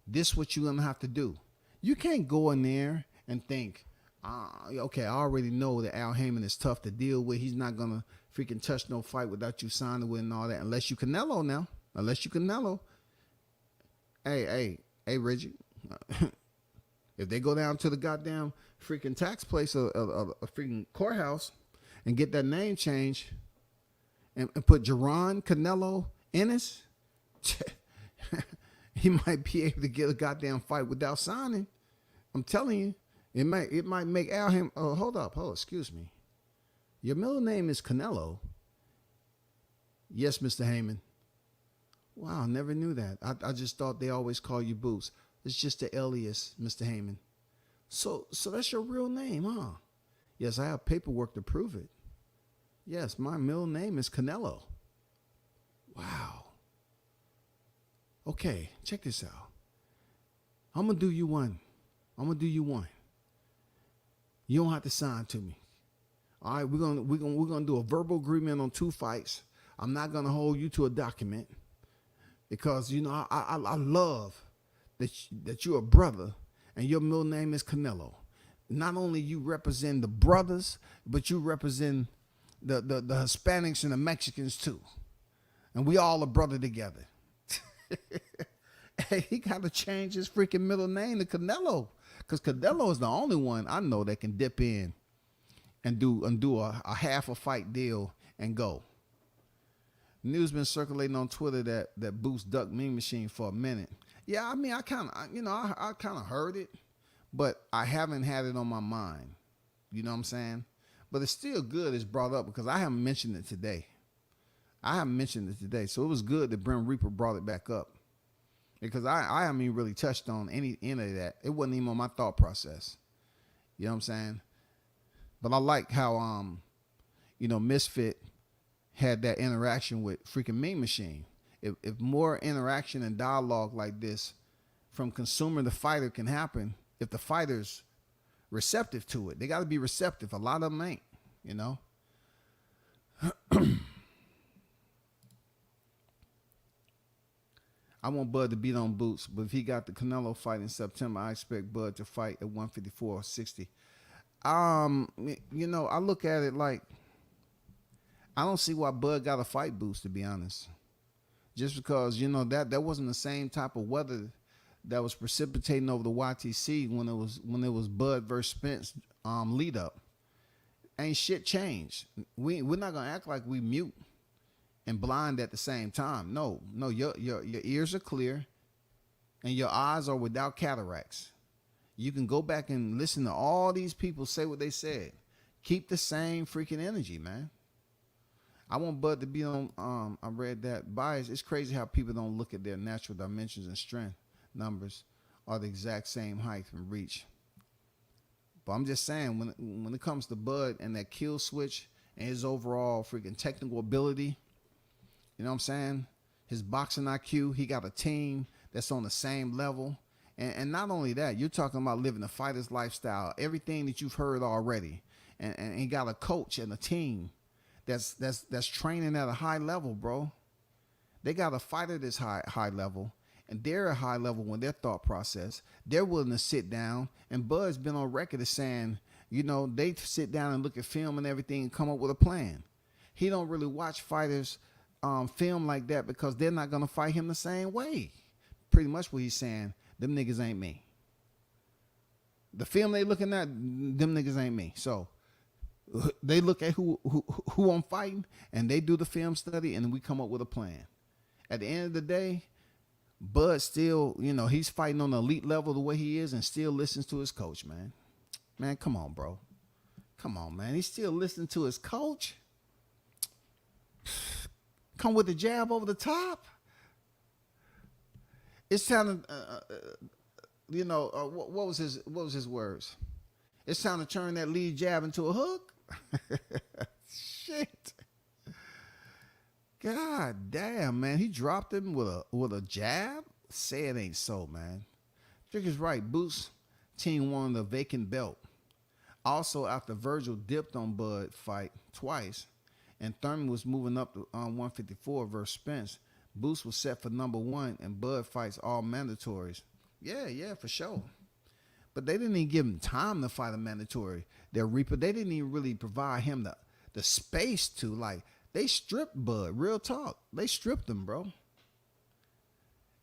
This is what you're going to have to do. You can't go in there and think, okay, I already know that Al Haymon is tough to deal with. He's not going to freaking touch no fight without you signing with and all that, unless you Canelo now. Unless you Canelo. Hey, Reggie. If they go down to the goddamn freaking tax place, a freaking courthouse, and get that name changed, and put Jaron Canelo Ennis, he might be able to get a goddamn fight without signing. I'm telling you, it might make Al him. Oh, hold up, excuse me. Your middle name is Canelo. Yes, Mr. Heyman. Wow, never knew that. I just thought they always call you Boots. It's just the alias, Mr. Heyman. So that's your real name, huh? Yes, I have paperwork to prove it. Yes, my middle name is Canelo. Wow. Okay, check this out. I'm gonna do you one. You don't have to sign to me. All right, we're gonna do a verbal agreement on 2 fights. I'm not gonna hold you to a document because I love that you're a brother and your middle name is Canelo. Not only you represent the brothers, but you represent the Hispanics and the Mexicans too. And we all a brother together. Hey, he got to change his freaking middle name to Canelo, because Canelo is the only one I know that can dip in and do a half a fight deal and go. News been circulating on Twitter that Boots ducked Mean Machine for a minute. Yeah, I mean, I kind of heard it, but I haven't had it on my mind. You know what I'm saying? But it's still good it's brought up because I haven't mentioned it today. So it was good that Brent Reaper brought it back up because I haven't even really touched on any of that. It wasn't even on my thought process. You know what I'm saying? But I like how, Misfit had that interaction with freaking Mean Machine. If more interaction and dialogue like this from consumer to fighter can happen, if the fighter's receptive to it, they got to be receptive. A lot of them ain't, I want Bud to beat on Boots, but if he got the Canelo fight in September, I expect Bud to fight at 154 or 60. I look at it like I don't see why Bud got to fight Boots, to be honest. Just because, that wasn't the same type of weather that was precipitating over the YTC when it was Bud versus Spence lead up. Ain't shit changed. We're not gonna act like we mute and blind at the same time. No, your ears are clear and your eyes are without cataracts. You can go back and listen to all these people say what they said. Keep the same freaking energy, man. I want Bud to be on, I read that bias. It's crazy how people don't look at their natural dimensions and strength numbers are the exact same height and reach. But I'm just saying, when it comes to Bud and that kill switch and his overall freaking technical ability, you know what I'm saying? His boxing IQ, he got a team that's on the same level. And not only that, you're talking about living a fighter's lifestyle, everything that you've heard already. And he got a coach and a team that's training at a high level, bro. They got a fighter that's high level, and they're a high level when their thought process. They're willing to sit down, and Bud's been on record as saying, they sit down and look at film and everything and come up with a plan. He don't really watch fighters film like that because they're not gonna fight him the same way. Pretty much what he's saying, them niggas ain't me. The film they looking at, them niggas ain't me. So they look at who I'm fighting, and they do the film study, and we come up with a plan. At the end of the day, Bud still, he's fighting on the elite level the way he is and still listens to his coach, man. Man, come on, bro. Come on, man. He's still listening to his coach. Come with the jab over the top. It sounded, what was his words? It's time to turn that lead jab into a hook. Shit. God damn, man. He dropped him with a jab. Say it ain't so, man. Trick is right. Boots team won the vacant belt. Also, after Virgil dipped on Bud fight twice, and Thurman was moving up to 154 versus Spence, Boots was set for number 1, and Bud fights all mandatories. Yeah, for sure. But they didn't even give him time to fight a mandatory. Their Reaper, they didn't even really provide him the space to, they stripped Bud. Real talk. They stripped him, bro.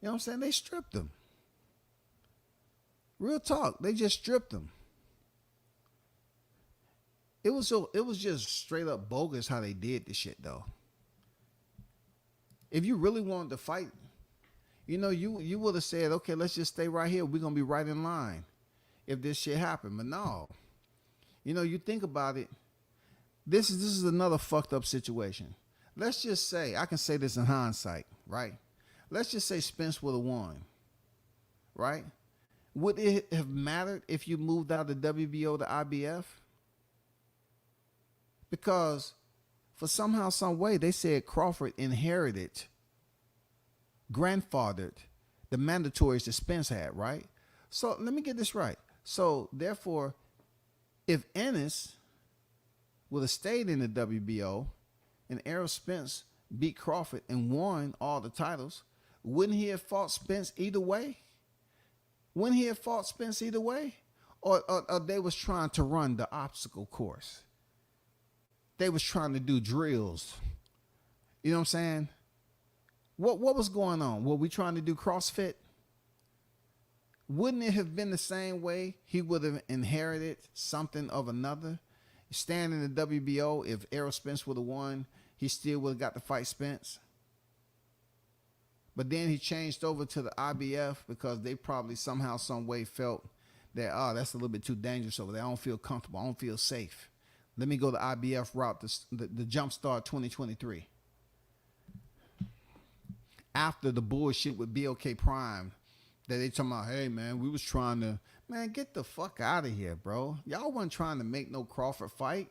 You know what I'm saying? They stripped him. Real talk. They just stripped him. It was just straight up bogus how they did this shit though. If you really wanted to fight, you know, you would have said, okay, let's just stay right here. We're gonna be right in line if this shit happened. But no. You know, you think about it, this is another fucked up situation. Let's just say, I can say this in hindsight, right? Let's just say Spence would have won, right? Would it have mattered if you moved out of WBO to IBF? Because for somehow, some way, they said Crawford grandfathered the mandatories that Spence had, right? So let me get this right. So therefore, if Ennis would have stayed in the WBO and Errol Spence beat Crawford and won all the titles, wouldn't he have fought Spence either way? Wouldn't he have fought Spence either way? Or they was trying to run the obstacle course. They was trying to do drills. You know what I'm saying? What was going on? Were we trying to do CrossFit? Wouldn't it have been the same way? He would have inherited something of another. Staying in the WBO, if Errol Spence would have won, he still would have got to fight Spence. But then he changed over to the IBF because they probably somehow, some way felt that, that's a little bit too dangerous over there. I don't feel comfortable. I don't feel safe. Let me go the IBF route, the Jumpstart 2023. After the bullshit with BOK Prime, that they talking about, hey, man, we was trying to, man, get the fuck out of here, bro. Y'all wasn't trying to make no Crawford fight.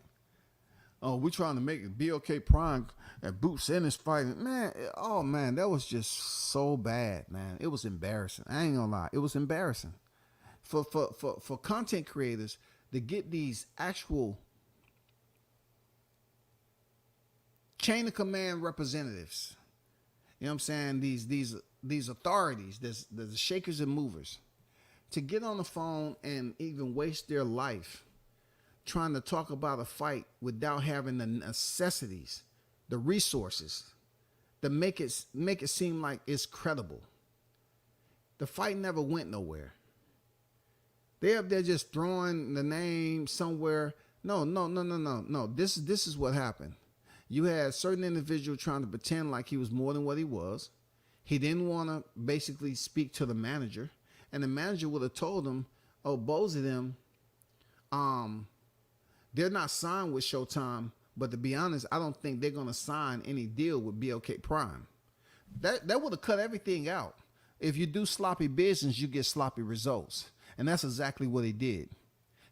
Oh, we trying to make it BOK Prime and Boots Ennis fighting. Man, oh, man, that was just so bad, man. It was embarrassing. I ain't gonna lie. It was embarrassing. For content creators to get these actual chain of command representatives, you know what I'm saying, these authorities, the shakers and movers, to get on the phone and even waste their life trying to talk about a fight without having the necessities, the resources, to make it seem like it's credible. The fight never went nowhere. They're up there just throwing the name somewhere. No. This is what happened. You had a certain individual trying to pretend like he was more than what he was. He didn't want to basically speak to the manager. And the manager would have told him, oh, both of them, they're not signed with Showtime. But to be honest, I don't think they're going to sign any deal with BOK Prime. That would have cut everything out. If you do sloppy business, you get sloppy results. And that's exactly what he did.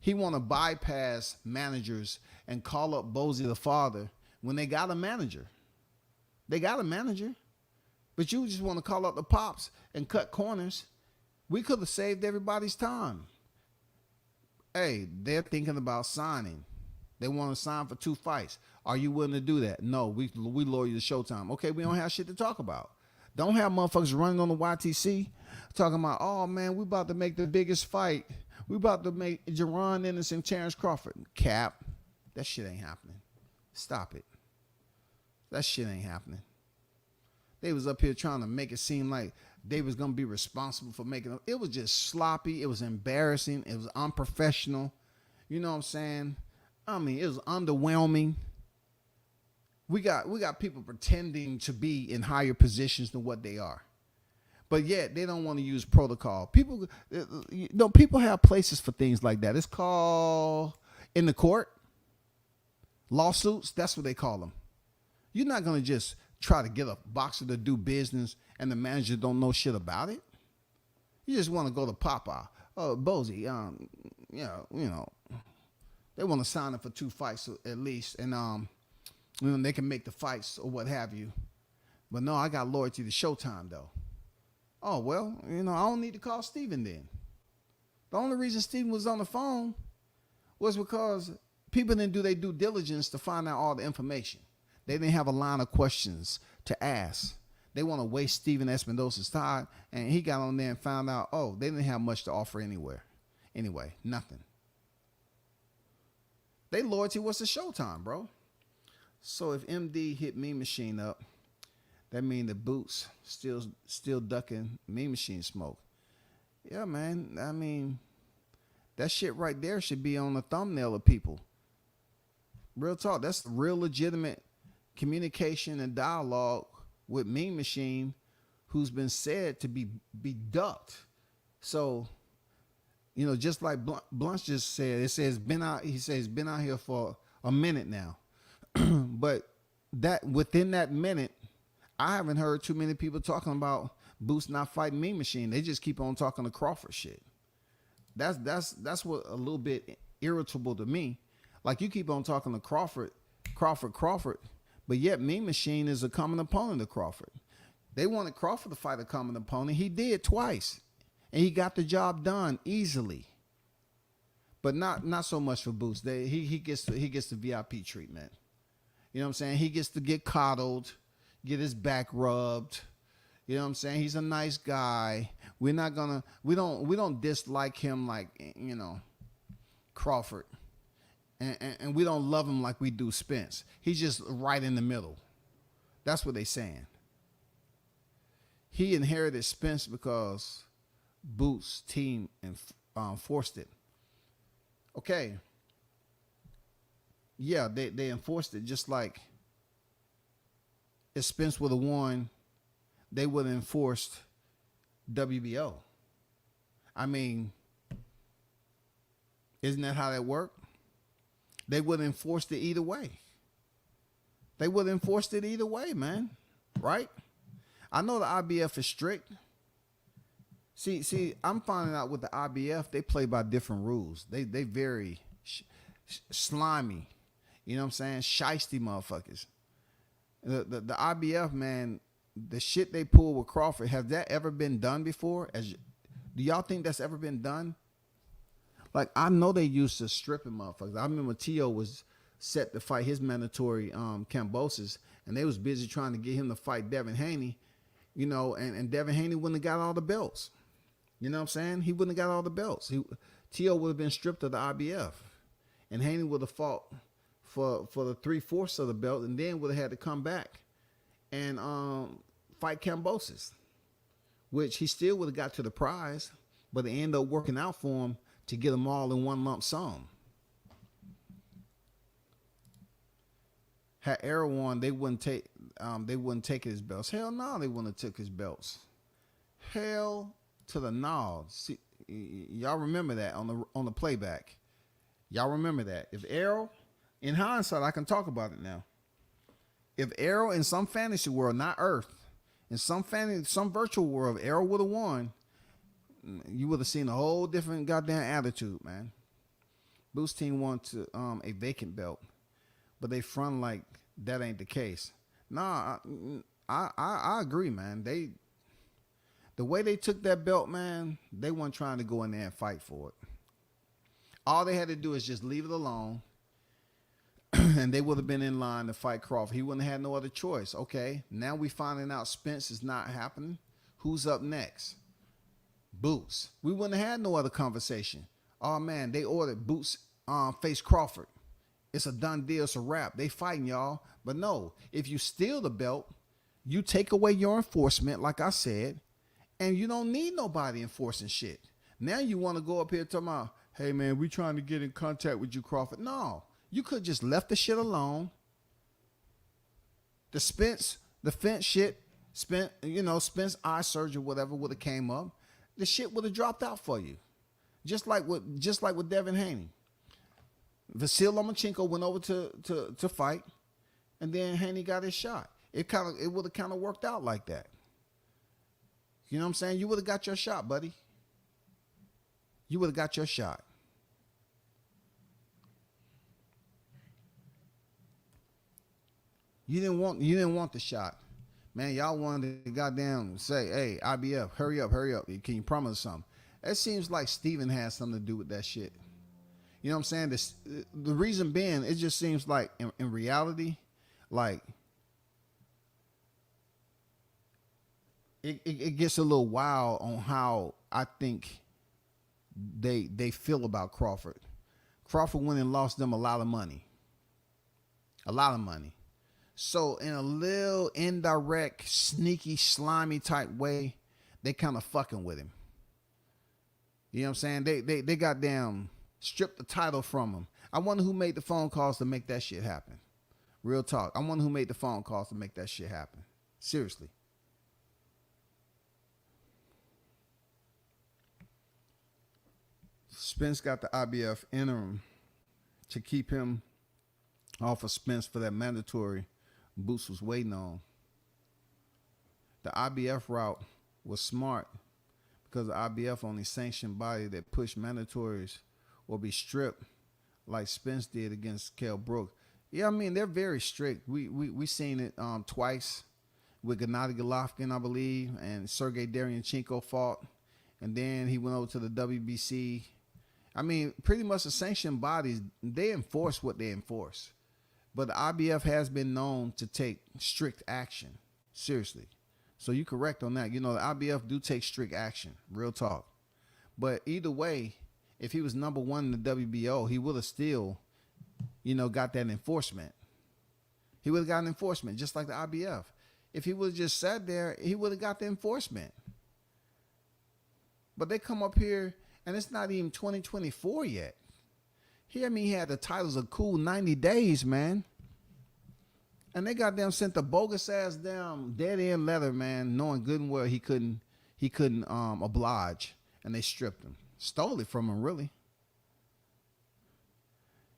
He want to bypass managers and call up Bozy the father when they got a manager. They got a manager. But you just want to call up the pops and cut corners. We could have saved everybody's time. Hey, they're thinking about signing. They want to sign for 2 fights. Are you willing to do that? No, we lower you to Showtime. Okay, we don't have shit to talk about. Don't have motherfuckers running on the YTC talking about, oh, man, we about to make the biggest fight. We about to make Jaron Ennis and Terrence Crawford. Cap. That shit ain't happening. Stop it. That shit ain't happening. They was up here trying to make it seem like they was going to be responsible for making it. It was just sloppy. It was embarrassing. It was unprofessional. You know what I'm saying? I mean, it was underwhelming. We got people pretending to be in higher positions than what they are. But yet they don't want to use protocol. People have places for things like that. It's called in the court. Lawsuits, that's what they call them. You're not going to just try to get a boxer to do business and the manager don't know shit about it. You just want to go to Papa. Oh, Bozy, you know, they want to sign him for 2 fights at least, and they can make the fights or what have you. But no, I got loyalty to Showtime though. Oh well, I don't need to call Steven then. The only reason Steven was on the phone was because people didn't do their due diligence to find out all the information. They didn't have a line of questions to ask. They want to waste Steven Espinosa's time, and he got on there and found out, oh, they didn't have much to offer anywhere. Anyway, nothing. They loyalty was to Showtime, bro. So if MD hit Mean Machine up that mean the Boots still ducking Mean Machine smoke. Yeah, man. I mean, that shit right there should be on the thumbnail of people. Real talk. That's real legitimate communication and dialogue with Mean Machine, who's been said to be ducked. So, just like Blunt just said, he says been out here for a minute now. But that within that minute, I haven't heard too many people talking about Boots not fighting Mean Machine. They just keep on talking the Crawford shit. That's what a little bit irritable to me. Like, you keep on talking to Crawford, but yet Mean Machine is a common opponent of Crawford. They wanted Crawford to fight a common opponent. He did twice, and he got the job done easily. But not so much for Boots. He gets the VIP treatment. You know what I'm saying? He gets to get coddled, get his back rubbed. You know what I'm saying? He's a nice guy. We don't dislike him like, Crawford. And we don't love him like we do Spence. He's just right in the middle. That's what they saying. He inherited Spence because Boots' team enforced it. Okay. Yeah, they enforced it, just like if Spence would have won, they would have enforced WBO. I mean, isn't that how that worked? They would have enforced it either way. They would have enforced it either way, man. Right? I know the IBF is strict. See, I'm finding out with the IBF, they play by different rules. They very slimy. You know what I'm saying? Shiesty motherfuckers. The IBF, man, the shit they pull with Crawford, has that ever been done before? Do y'all think that's ever been done? Like, I know they used to stripping motherfuckers. I remember T.O. was set to fight his mandatory Kambosos, and they was busy trying to get him to fight Devin Haney, and Devin Haney wouldn't have got all the belts. You know what I'm saying? He wouldn't have got all the belts. T.O. would have been stripped of the IBF, and Haney would have fought for the 3/4 of the belt, and then would have had to come back and fight Kambosos, which he still would have got to the prize, but it ended up working out for him to get them all in one lump sum. Had Errol won, they wouldn't take his belts. Hell no, they wouldn't have took his belts. Hell to the no. See, y'all remember that on the playback. Y'all remember that. If Errol, in hindsight, I can talk about it now. If Errol in some fantasy world, not Earth, in some virtual world, if Errol would have won, you would have seen a whole different goddamn attitude, man. Boots team won to a vacant belt, but they front like that ain't the case. Nah, I agree, man. The way they took that belt, man, they weren't trying to go in there and fight for it. All they had to do is just leave it alone, and they would have been in line to fight Crawford. He wouldn't have had no other choice. Okay, now we finding out Spence is not happening. Who's up next? Boots. We wouldn't have had no other conversation. Oh man, they ordered Boots face Crawford. It's a done deal. It's a wrap. They fighting, y'all. But no, if you steal the belt, you take away your enforcement, like I said, and you don't need nobody enforcing shit. Now you want to go up here talking about, hey man, we trying to get in contact with you, Crawford. No, you could just left the shit alone. The fence shit, Spence eye surgery, whatever would have came up. The shit would have dropped out for you. Just like with Devin Haney. Vasil Lomachenko went over to fight, and then Haney got his shot. It would have kind of worked out like that. You know what I'm saying? You would have got your shot, buddy. You would have got your shot. You didn't want the shot. Man, y'all wanted to goddamn say, hey, IBF, hurry up. Can you promise something? It seems like Steven has something to do with that shit. You know what I'm saying? The reason being, it just seems like in reality, like it gets a little wild on how I think they feel about Crawford. Crawford went and lost them a lot of money. So in a little indirect, sneaky, slimy type way, they kind of fucking with him. You know what I'm saying? They goddamn stripped the title from him. I wonder who made the phone calls to make that shit happen. Real talk. I wonder who made the phone calls to make that shit happen. Seriously. Spence got the IBF interim to keep him off of Spence for that mandatory Boots was waiting on. The IBF route was smart because the IBF only sanctioned body that pushed mandatories or be stripped like Spence did against Kell Brook. Yeah, I mean, they're very strict. We seen it twice with Gennady Golovkin, I believe, and Sergey Derevyanchenko fought. And then he went over to the WBC. I mean, pretty much the sanctioned bodies, they enforce what they enforce. But the IBF has been known to take strict action. Seriously. So you're correct on that. You know, the IBF do take strict action. Real talk. But either way, if he was number one in the WBO, he would have still, you know, got that enforcement. He would have gotten enforcement, just like the IBF. If he would have just sat there, he would have got the enforcement. But they come up here, and it's not even 2024 yet. He had the titles a cool 90 days, man. And they got them sent the bogus ass damn dead end letter, man, knowing good and well he couldn't oblige, and they stripped him. Stole it from him, really.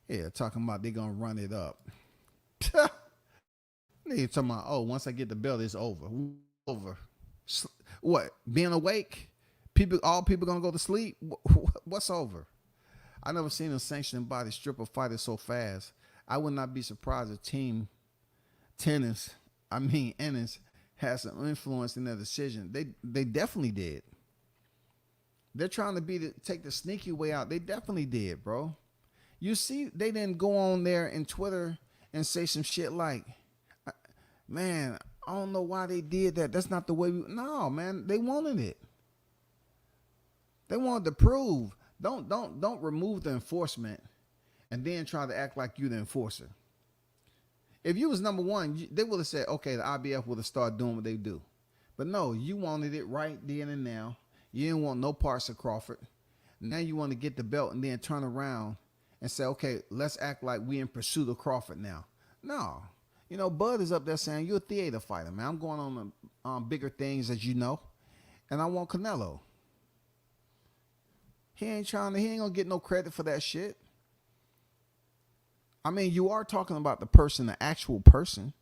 Yeah, talking about they gonna run it up. They talking about, oh, once I get the belt, it's over. Over. What? Being awake? All people gonna go to sleep? What's over? I never seen a sanctioned body strip a fighter so fast. I would not be surprised if Team Ennis has some influence in their decision. They definitely did. They're trying to take the sneaky way out. They definitely did, bro. You see, they didn't go on there in Twitter and say some shit like, man, I don't know why they did that. That's not the way no, man, they wanted it. They wanted to prove. Don't remove the enforcement and then try to act like you the enforcer. If you was number one, they would have said, okay, the IBF would have started doing what they do. But no, you wanted it right then and now. You didn't want no parts of Crawford. Now you want to get the belt and then turn around and say, okay, let's act like we in pursuit of Crawford now. No. You know, Bud is up there saying, you're a theater fighter, man. I'm going on bigger things, as you know. And I want Canelo. He ain't gonna get no credit for that shit. I mean, you are talking about the person, the actual person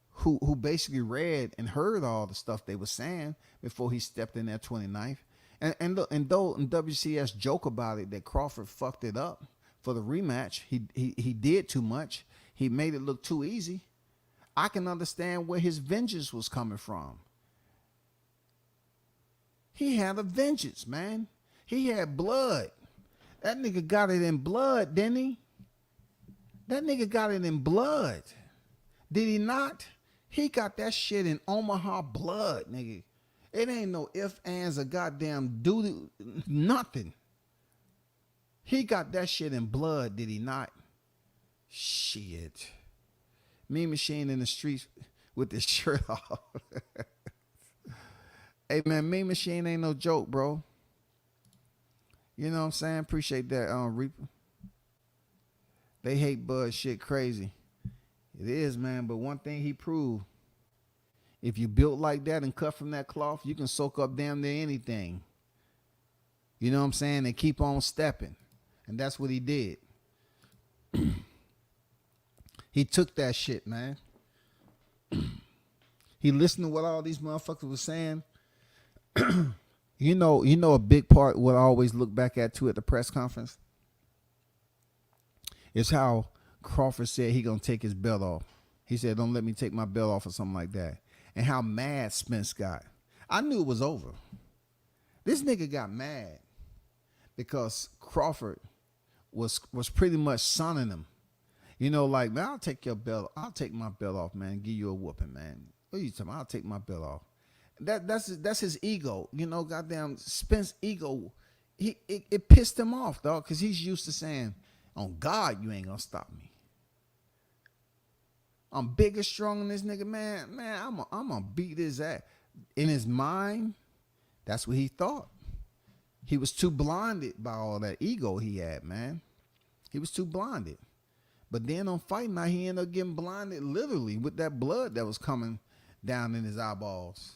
who basically read and heard all the stuff they were saying before he stepped in that 29th. And look, and though WCS joke about it that Crawford fucked it up for the rematch, he did too much. He made it look too easy. I can understand where his vengeance was coming from. He had a vengeance, man. He had blood. That nigga got it in blood, didn't he? That nigga got it in blood. Did he not? He got that shit in Omaha blood, nigga. It ain't no ifs, ands, or goddamn duty, nothing. He got that shit in blood, did he not? Shit. Mean Machine in the streets with this shirt off. Hey, man, Mean Machine ain't no joke, bro. You know what I'm saying? Appreciate that, Reaper. They hate Bud shit crazy. It is, man, but one thing he proved, if you built like that and cut from that cloth, you can soak up damn near anything. You know what I'm saying? And keep on stepping. And that's what he did. He took that shit, man. He listened to what all these motherfuckers were saying. You know a big part what I always look back at too at the press conference is how Crawford said he gonna take his belt off. He said, don't let me take my belt off or something like that. And how mad Spence got. I knew it was over. This nigga got mad because Crawford was pretty much sonning him. You know, like, man, I'll take your belt. I'll take my belt off, man. Give you a whooping, man. What are you talking about? I'll take my belt off. That's his ego. You know, goddamn Spence ego. It pissed him off, dog, because he's used to saying, on God, you ain't gonna stop me. I'm bigger, stronger than this nigga, man. I'm gonna beat his ass. In his mind, that's what he thought. He was too blinded by all that ego he had, man. He was too blinded. But then on fight night, he ended up getting blinded literally with that blood that was coming down in his eyeballs.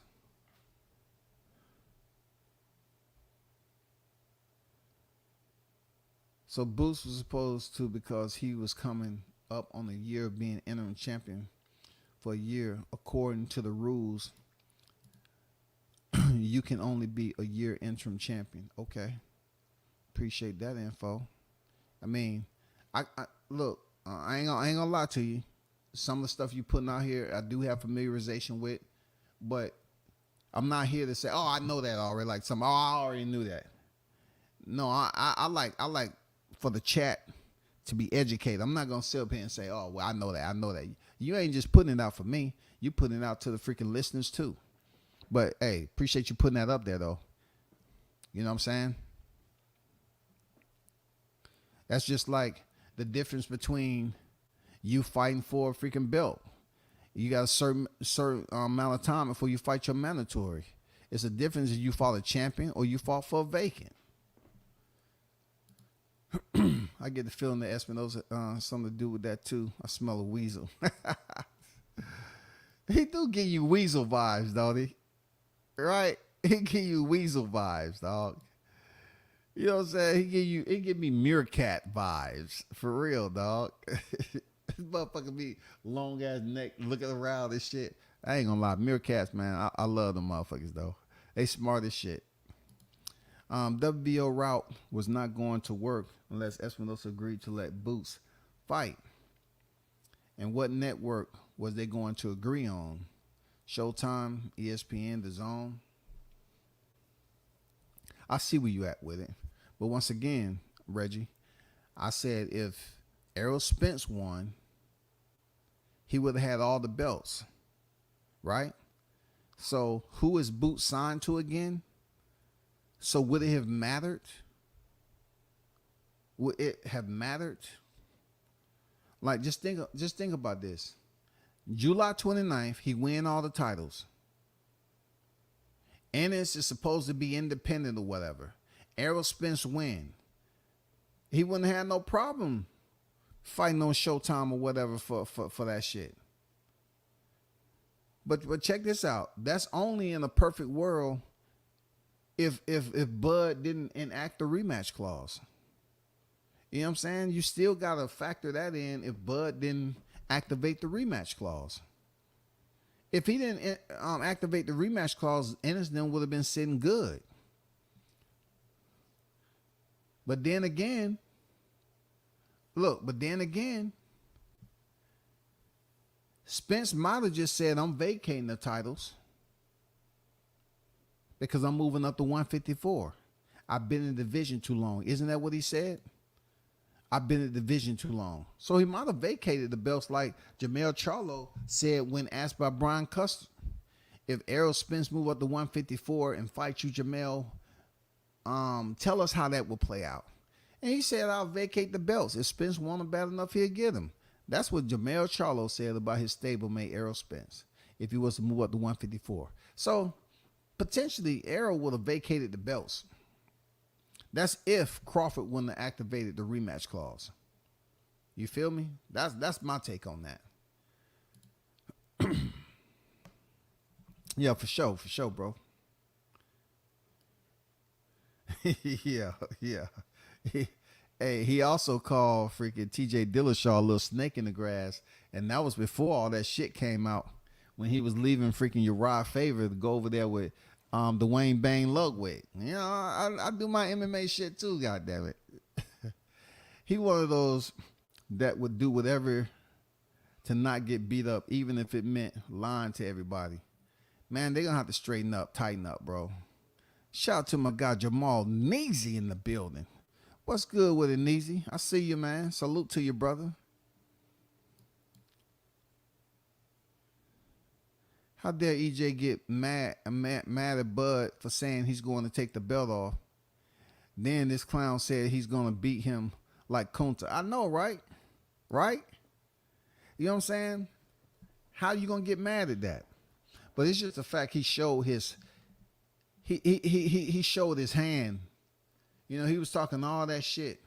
So Boots was supposed to, because he was coming up on a year of being interim champion for a year, according to the rules, you can only be a year interim champion. Okay. Appreciate that info. I mean, I look, I ain't gonna lie to you. Some of the stuff you putting out here, I do have familiarization with, but I'm not here to say, oh, I know that already. Like I already knew that. No, I like for the chat to be educated. I'm not gonna sit up here and say, oh, well, I know that. You ain't just putting it out for me. You putting it out to the freaking listeners too. But hey, appreciate you putting that up there though. You know what I'm saying? That's just like the difference between you fighting for a freaking belt. You got a certain amount of time before you fight your mandatory. It's a difference if you fought a champion or you fought for a vacant. I get the feeling that Espinosa something to do with that too. I smell a weasel. He do give you weasel vibes, don't he? Right? He give you weasel vibes, dog. You know what I'm saying? He give me meerkat vibes. For real, dog. This motherfucker be long ass neck looking around and shit. I ain't gonna lie. Meerkats, man. I love them motherfuckers though. They smart as shit. WBO route was not going to work unless Espinosa agreed to let Boots fight. And what network was they going to agree on? Showtime, ESPN, DAZN? I see where you at with it. But once again, Reggie, I said if Errol Spence won, he would have had all the belts, right? So who is Boots signed to again? So would it have mattered? Would it have mattered? Like, just think about this. July 29th, he win all the titles. Ennis is supposed to be independent or whatever. Errol Spence win. He wouldn't have no problem fighting on Showtime or whatever for that shit. But check this out. That's only in a perfect world if Bud didn't enact the rematch clause. You know what I'm saying? You still got to factor that in if Bud didn't activate the rematch clause. If he didn't activate the rematch clause, Ennis then would have been sitting good. But then again, Spence might have just said, I'm vacating the titles because I'm moving up to 154. I've been in the division too long. Isn't that what he said? I've been in the division too long. So he might have vacated the belts like Jermell Charlo said when asked by Brian Custer. If Errol Spence move up to 154 and fight you, Jermell, tell us how that will play out. And he said, I'll vacate the belts. If Spence want them bad enough, he'll get them. That's what Jermell Charlo said about his stablemate Errol Spence, if he was to move up to 154. So potentially Errol would have vacated the belts. That's if Crawford wouldn't have activated the rematch clause. You feel me? That's my take on that. Yeah, for sure, bro. yeah. Hey, he also called freaking TJ Dillashaw a little snake in the grass, and that was before all that shit came out, when he was leaving freaking Uriah Faber to go over there with Dwayne Bang Ludwig. You know, I do my MMA shit too, goddammit. He one of those that would do whatever to not get beat up, even if it meant lying to everybody. Man, they're gonna have to straighten up, tighten up, bro. Shout out to my guy Jamal Neasy in the building. What's good with it, Neasy? I see you, man. Salute to you, brother. How dare EJ get mad at Bud for saying he's going to take the belt off? Then this clown said he's going to beat him like Kunta. I know, right? Right? You know what I'm saying? How you gonna get mad at that? But it's just the fact he showed he showed his hand. You know, he was talking all that shit.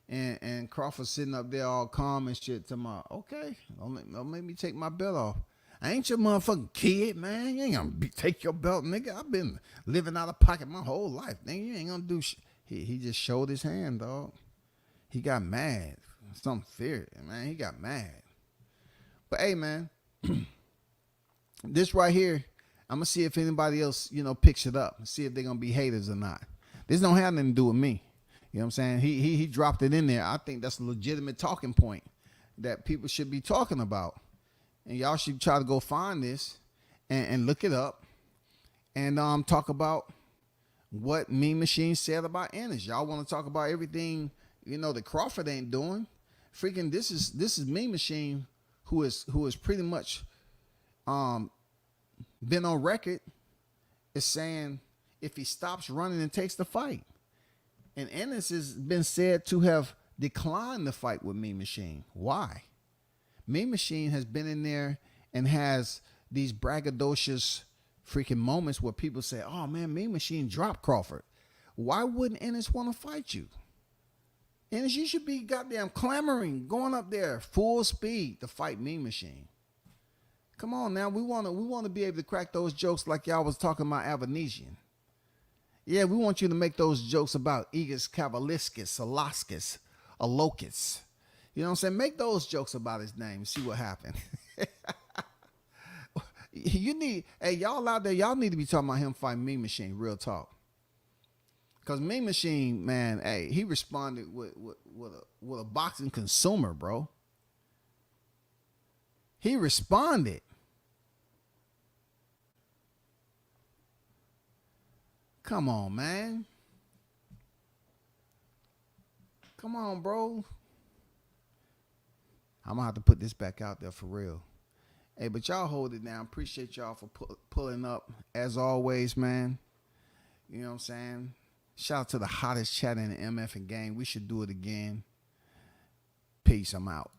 And Crawford sitting up there all calm and shit to my, okay, don't make me take my belt off. I ain't your motherfucking kid, man. You ain't gonna take your belt, nigga. I've been living out of pocket my whole life, nigga. You ain't gonna do shit. He just showed his hand, dog. He got mad. Some fear, man. He got mad. But hey, man, this right here, I'm gonna see if anybody else, picks it up and see if they're gonna be haters or not. This don't have nothing to do with me. You know what I'm saying? He dropped it in there. I think that's a legitimate talking point that people should be talking about. And y'all should try to go find this and look it up and talk about what Mean Machine said about Ennis. Y'all want to talk about everything, that Crawford ain't doing. Freaking this is Mean Machine who is pretty much been on record is saying if he stops running and takes the fight. And Ennis has been said to have declined the fight with Mean Machine. Why? Mean Machine has been in there and has these braggadocious freaking moments where people say, oh man, Mean Machine dropped Crawford. Why wouldn't Ennis want to fight you? Ennis, you should be goddamn clamoring, going up there full speed to fight Mean Machine. Come on now, we want to be able to crack those jokes like y'all was talking about Avanesian. Yeah, we want you to make those jokes about Egidijus Kavaliauskas, Alokis. You know what I'm saying? Make those jokes about his name. See what happened. Y'all out there, y'all need to be talking about him fighting Mean Machine. Real talk. Because Mean Machine, man, he responded with a boxing consumer, bro. He responded. Come on, man. Come on, bro. I'm going to have to put this back out there for real. Hey, but y'all hold it down. Appreciate y'all for pulling up. As always, man. You know what I'm saying? Shout out to the hottest chat in the MF and gang. We should do it again. Peace. I'm out.